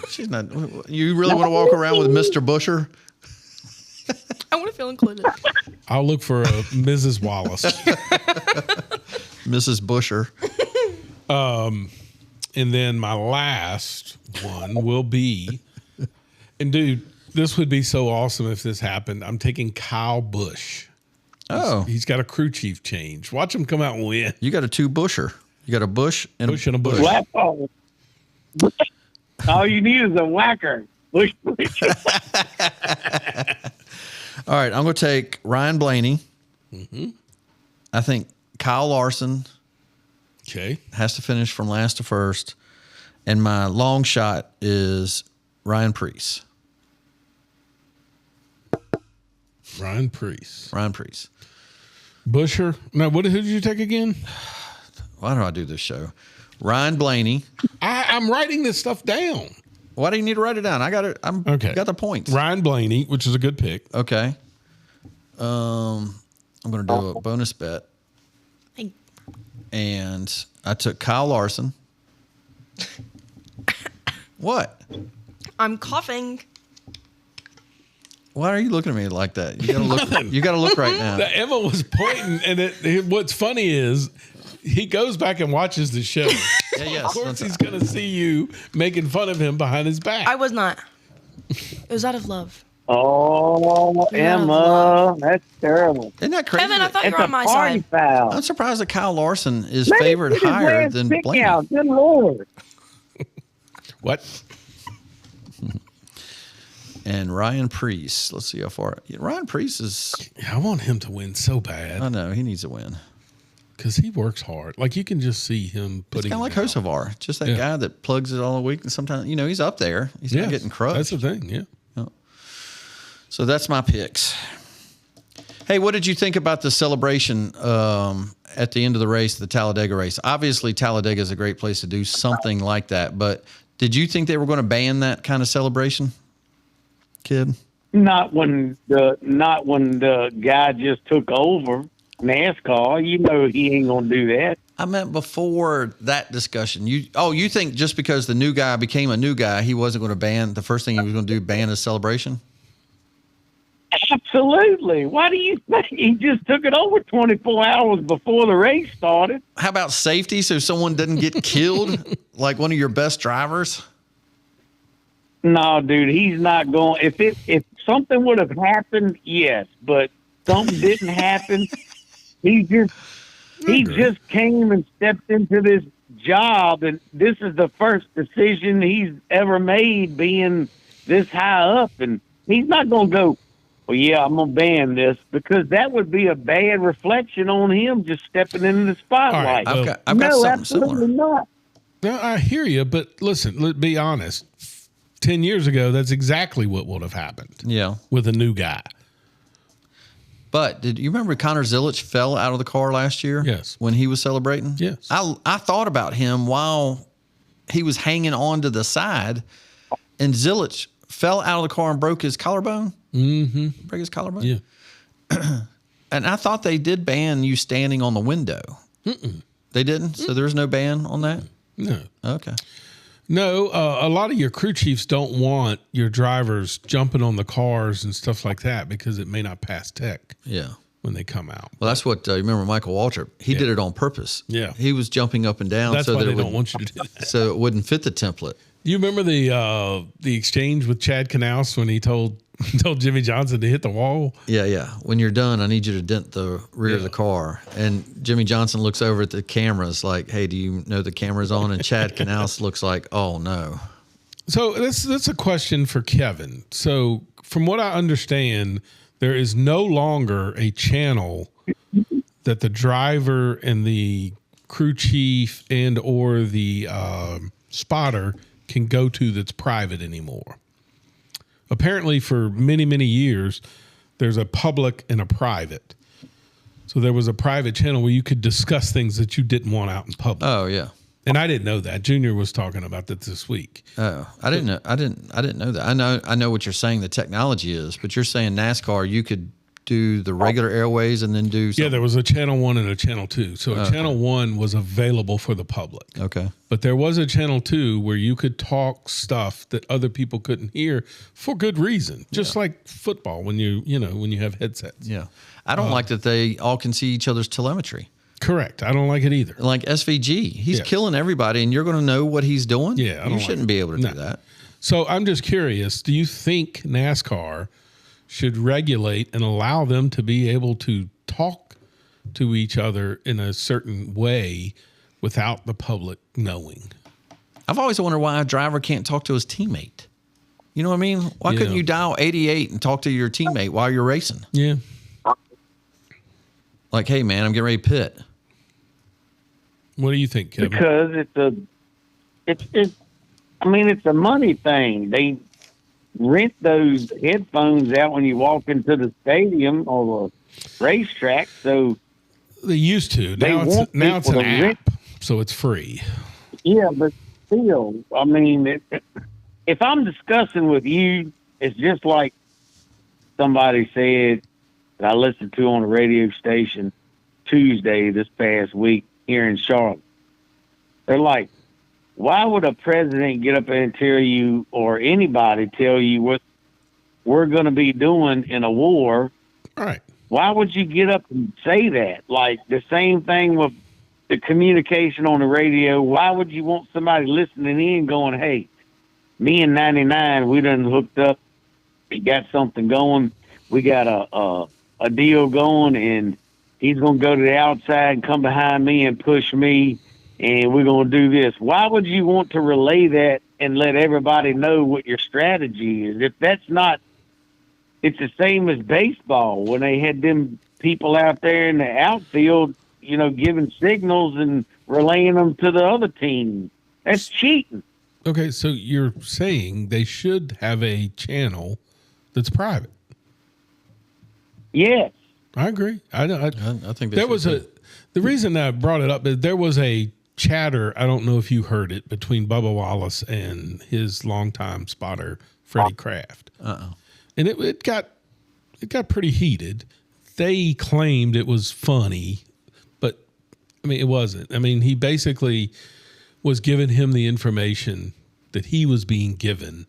She's not. You really want to walk around with Mr. Busher? I want to feel included. I'll look for a Mrs. Wallace. Mrs. Busher. And then my last one will be, and dude, this would be so awesome if this happened. I'm taking Kyle Busch. He's got a crew chief change. Watch him come out and win. You got a 2 Busher. You got a Bush and a Bush. Wow. All you need is a whacker. Bush. All right, I'm going to take Ryan Blaney. Mm-hmm. I think Kyle Larson has to finish from last to first. And my long shot is Ryan Preece. Ryan Preece. Busher. No, who did you take again? Why do I do this show? Ryan Blaney. I'm writing this stuff down. Why do you need to write it down? I got it. Got the points. Ryan Blaney, which is a good pick. Okay. I'm going to do a bonus bet. Hey. And I took Kyle Larson. What? I'm coughing. Why are you looking at me like that? You gotta look. You gotta look right now. Emma was pointing, and what's funny is he goes back and watches the show. Yes. Of course, he's going to see you making fun of him behind his back. I was not. It was out of love. Oh, Emma, that's terrible. Isn't that crazy? Kevin, I thought you were on my side. Foul. I'm surprised that Kyle Larson is favored higher than Blaney. Good Lord. What? And Ryan Preece. Let's see how far. Ryan Preece is. I want him to win so bad. I know he needs to win because he works hard. Like you can just see him putting. It's kind of like Hocevar, just that guy that plugs it all the week. And sometimes he's up there. He's not getting crushed. That's the thing. Yeah. So that's my picks. Hey, what did you think about the celebration at the end of the race, the Talladega race? Obviously, Talladega is a great place to do something like that, but did you think they were going to ban that kind of celebration, kid? Not when the guy just took over. NASCAR. You know he ain't gonna do that. I meant before that discussion. You think just because the new guy became a new guy, he wasn't going to ban, the first thing he was going to do, ban his celebration? Absolutely. Why do you think he just took it over 24 hours before the race started? How about safety so someone doesn't get killed like one of your best drivers? No, dude, he's not going. If something would have happened, yes, but something didn't happen. He just came and stepped into this job, and this is the first decision he's ever made being this high up, and he's not going to go, well, yeah, I'm going to ban this, because that would be a bad reflection on him just stepping into the spotlight. All right, I've got something absolutely similar. not. No, I hear you, but listen, let's be honest. 10 years ago, that's exactly what would have happened. Yeah. With a new guy. But did you remember Connor Zilic fell out of the car last year? Yes. When he was celebrating? Yes. I thought about him while he was hanging on to the side, and Zilic fell out of the car and broke his collarbone. Mm-hmm. Break his collarbone? Yeah. And I thought they did ban you standing on the window. Mm-mm. They didn't? So there's no ban on that? No. Okay. No, a lot of your crew chiefs don't want your drivers jumping on the cars and stuff like that because it may not pass tech. Yeah. When they come out. Well, that's what you remember Michael Waltrip. He did it on purpose. Yeah. He was jumping up and down. That's so why that they don't want you to do that. So it wouldn't fit the template. You remember the exchange with Chad Knaus when he told Jimmy Johnson to hit the wall? Yeah. When you're done, I need you to dent the rear of the car. And Jimmy Johnson looks over at the cameras like, hey, do you know the camera's on? And Chad Knaus looks like, oh, no. So that's a question for Kevin. So from what I understand, there is no longer a channel that the driver and the crew chief and or the spotter can go to that's private anymore. Apparently for many, many years, there's a public and a private. So there was a private channel where you could discuss things that you didn't want out in public. Oh, yeah. And I didn't know that. Junior was talking about that this week. Oh, I didn't know. I didn't know that. I know what you're saying the technology is, but you're saying NASCAR, you could do the regular airways and then do something. Yeah, there was a channel 1 and a channel 2. So channel 1 was available for the public. Okay. But there was a channel 2 where you could talk stuff that other people couldn't hear for good reason. Just like football when you have headsets. Yeah. I don't like that they all can see each other's telemetry. Correct. I don't like it either. Like SVG, he's killing everybody and you're going to know what he's doing? Yeah. You shouldn't be able to do that. So I'm just curious, do you think NASCAR should regulate and allow them to be able to talk to each other in a certain way without the public knowing? I've always wondered why a driver can't talk to his teammate. You know what I mean? Why couldn't you dial 88 and talk to your teammate while you're racing? Yeah. Like, hey, man, I'm getting ready to pit. What do you think, Kevin? Because it's a money thing. They rent those headphones out when you walk into the stadium or the racetrack. So they used to. Now it's an app, so it's free. Yeah, but still, I mean, if I'm discussing with you, it's just like somebody said that I listened to on a radio station Tuesday this past week here in Charlotte. They're like, why would a president get up and tell you, or anybody tell you what we're going to be doing in a war? All right. Why would you get up and say that? Like the same thing with the communication on the radio. Why would you want somebody listening in going, hey, me and 99, we done hooked up. We got something going. We got a deal going, and he's going to go to the outside and come behind me and push me, and we're going to do this. Why would you want to relay that and let everybody know what your strategy is? If that's not, it's the same as baseball when they had them people out there in the outfield, giving signals and relaying them to the other team. That's cheating. Okay, so you're saying they should have a channel that's private. Yes. I agree. I think there was the reason I brought it up is there was a chatter. I don't know if you heard it between Bubba Wallace and his longtime spotter Freddie Kraft. Uh-oh. And it got pretty heated. Stay claimed it was funny, but I mean, it wasn't. I mean, he basically was giving him the information that he was being given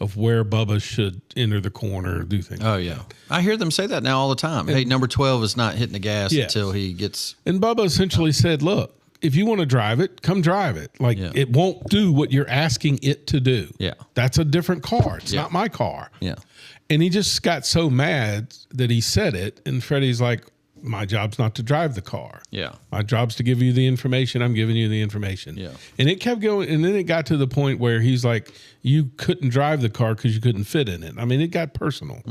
of where Bubba should enter the corner, do things. Oh, yeah. I hear them say that now all the time. Hey, number 12 is not hitting the gas until he gets... And Bubba essentially said, look, if you want to drive it, come drive it. Like, it won't do what you're asking it to do. Yeah. That's a different car. It's not my car. Yeah. And he just got so mad that he said it. And Freddie's like, my job's not to drive the car. Yeah. My job's to give you the information. I'm giving you the information. Yeah. And it kept going. And then it got to the point where he's like, you couldn't drive the car because you couldn't fit in it. I mean, it got personal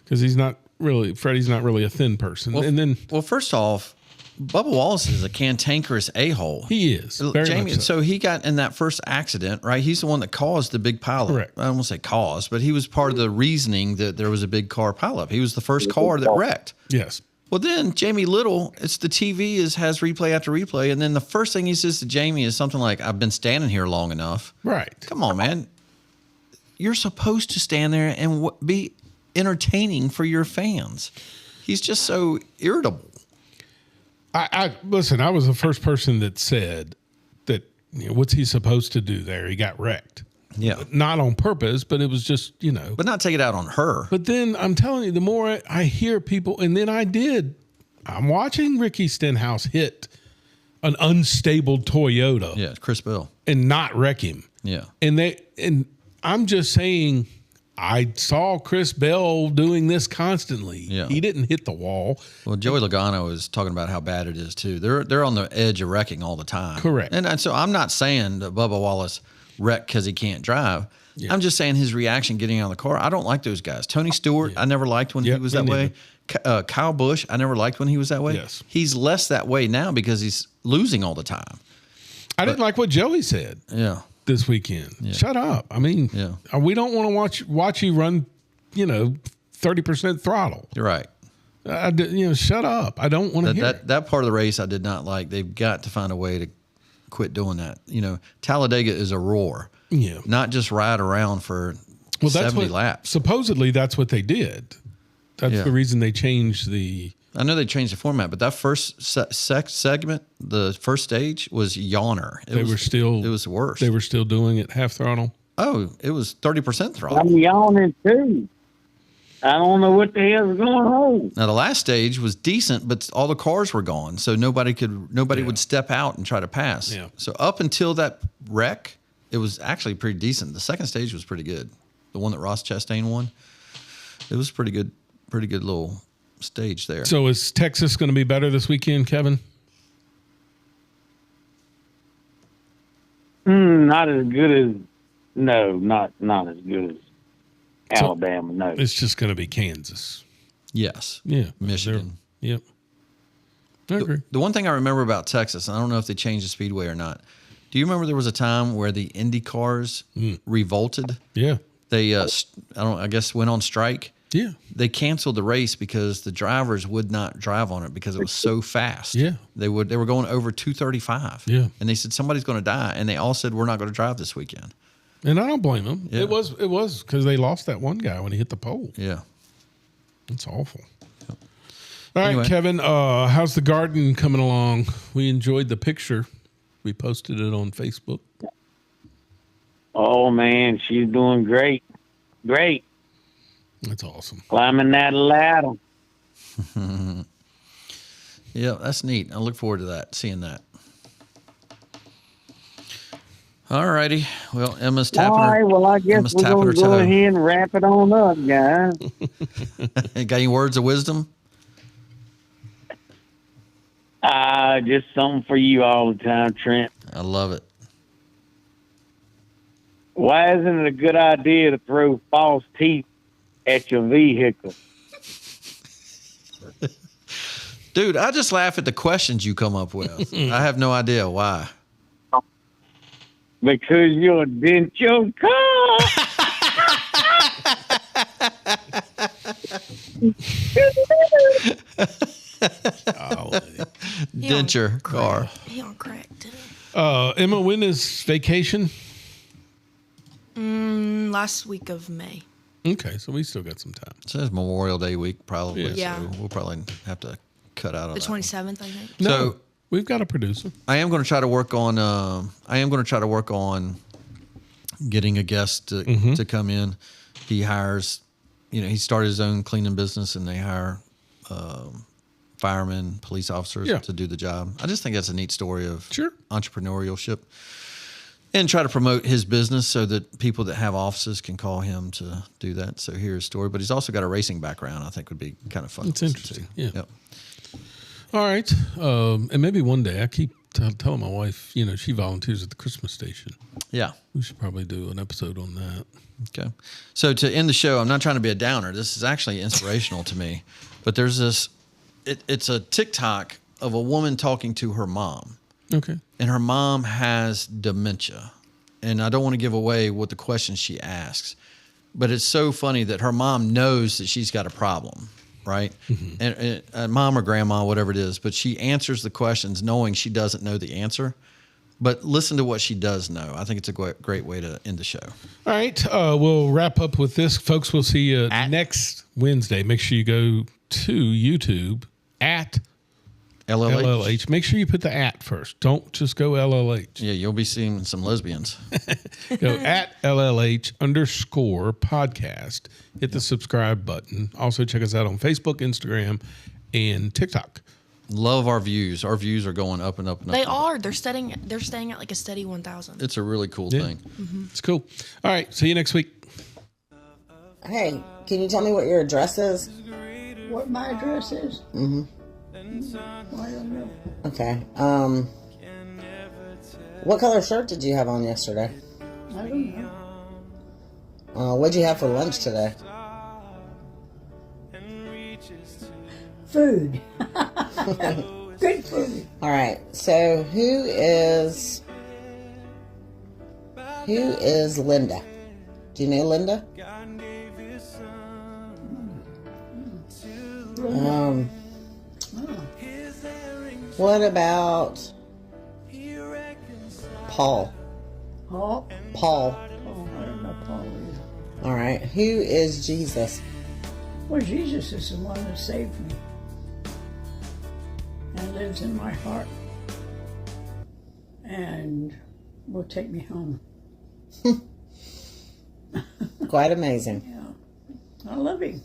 because Freddie's not really a thin person. Well, and then, first off, Bubba Wallace is a cantankerous a-hole. He is. Very Jamie, much so. he got in that first accident, right? He's the one that caused the big pileup. Correct. I don't want to say caused, but he was part of the reasoning that there was a big car pileup. He was the first car that wrecked. Yes. Well, then Jamie Little, it's the TV has replay after replay. And then the first thing he says to Jamie is something like, I've been standing here long enough. Right. Come on, man. You're supposed to stand there and be entertaining for your fans. He's just so irritable. I listen, I was the first person that said that, what's he supposed to do there? He got wrecked. Yeah. Not on purpose, but it was just, But not take it out on her. But then I'm telling you, the more I hear people, and then I'm watching Ricky Stenhouse hit an unstable Toyota. Yeah, Chris Bell. And not wreck him. Yeah. And I'm just saying, I saw Chris Bell doing this constantly. Yeah. He didn't hit the wall. Well, Joey Logano is talking about how bad it is too. They're on the edge of wrecking all the time. Correct. And so I'm not saying that Bubba Wallace wrecked because he can't drive. Yeah. I'm just saying his reaction getting out of the car. I don't like those guys. Tony Stewart, I never liked when he was that way. Kyle Busch, I never liked when he was that way. Yes. He's less that way now because he's losing all the time. I didn't like what Joey said. Yeah. This weekend. Yeah. Shut up. I mean, we don't want to watch you run, 30% throttle. You're right. Shut up. I don't want to hear it. That part of the race I did not like. They've got to find a way to quit doing that. Talladega is a roar. Yeah. Not just ride around for 70 laps. Supposedly that's what they did. That's the reason they changed the... I know they changed the format, but that first segment, the first stage, was yawner. It was worse. They were still doing it half throttle? Oh, it was 30% throttle. I'm yawning too. I don't know what the hell is going on. Now the last stage was decent, but all the cars were gone, so nobody would step out and try to pass. Yeah. So up until that wreck, it was actually pretty decent. The second stage was pretty good. The one that Ross Chastain won, it was pretty good little stage there. So is Texas going to be better this weekend, Kevin? Not as good as not as good as Alabama. No, it's just going to be Kansas. Yes. Yeah. Michigan. Yep. I agree. The one thing I remember about Texas, and I don't know if they changed the speedway or not. Do you remember there was a time where the Indy cars revolted? Yeah. They I guess went on strike. Yeah. They canceled the race because the drivers would not drive on it because it was so fast. Yeah. They were going over 235. Yeah. And they said somebody's going to die, and they all said we're not going to drive this weekend. And I don't blame them. Yeah. It was because they lost that one guy when he hit the pole. Yeah. It's awful. All right, Kevin, how's the garden coming along? We enjoyed the picture. We posted it on Facebook. Oh man, she's doing great. Great. That's awesome. Climbing that ladder. Yeah, that's neat. I look forward to that, seeing that. All righty. Well, Emma's tapping her. All right, well, I guess we're going to go ahead and wrap it on up, guys. Got any words of wisdom? Just something for you all the time, Trent. I love it. Why isn't it a good idea to throw false teeth at your vehicle? Dude, I just laugh at the questions you come up with. I have no idea why. Because you'll dent your car. Dent your car. He on crack, didn't Emma, when is vacation? Last week of May. Okay, so we still got some time. So it's Memorial Day week, probably. Yeah. So we'll probably have to cut out of The that. 27th, I think. No, So we've got a producer. I am going to try to work on. Getting a guest to come in. He hires. He started his own cleaning business, and they hire firemen, police officers to do the job. I just think that's a neat story of entrepreneurship, and try to promote his business so that people that have offices can call him to do that. So here's his story. But he's also got a racing background. I think would be kind of fun. It's interesting. Yeah. Yep. All right. And maybe one day I keep telling my wife, she volunteers at the Christmas station. Yeah. We should probably do an episode on that. Okay. So to end the show, I'm not trying to be a downer. This is actually inspirational to me. But there's this, it's a TikTok of a woman talking to her mom. Okay. And her mom has dementia. And I don't want to give away what the questions she asks. But it's so funny that her mom knows that she's got a problem, right? Mm-hmm. And mom or grandma, whatever it is. But she answers the questions knowing she doesn't know the answer. But listen to what she does know. I think it's a great way to end the show. All right. We'll wrap up with this. Folks, we'll see you next Wednesday. Make sure you go to YouTube at LLH. Make sure you put the at first. Don't just go LLH. Yeah, you'll be seeing some lesbians. Go at LLH_podcast. Hit the subscribe button. Also, check us out on Facebook, Instagram, and TikTok. Love our views. Our views are going up and up and up. They are. They're staying at like a steady 1,000. It's a really cool thing. Mm-hmm. It's cool. All right. See you next week. Hey, can you tell me what your address is? What my address is? Mm-hmm. I don't know. Okay. What color shirt did you have on yesterday? I don't know. What'd you have for lunch today? Food. Good food. All right. So who is Linda? Do you know Linda? What about Paul? Paul? Paul. Oh, I don't know Paul either. All right. Who is Jesus? Well, Jesus is the one that saved me and lives in my heart and will take me home. Quite amazing. Yeah. I love him.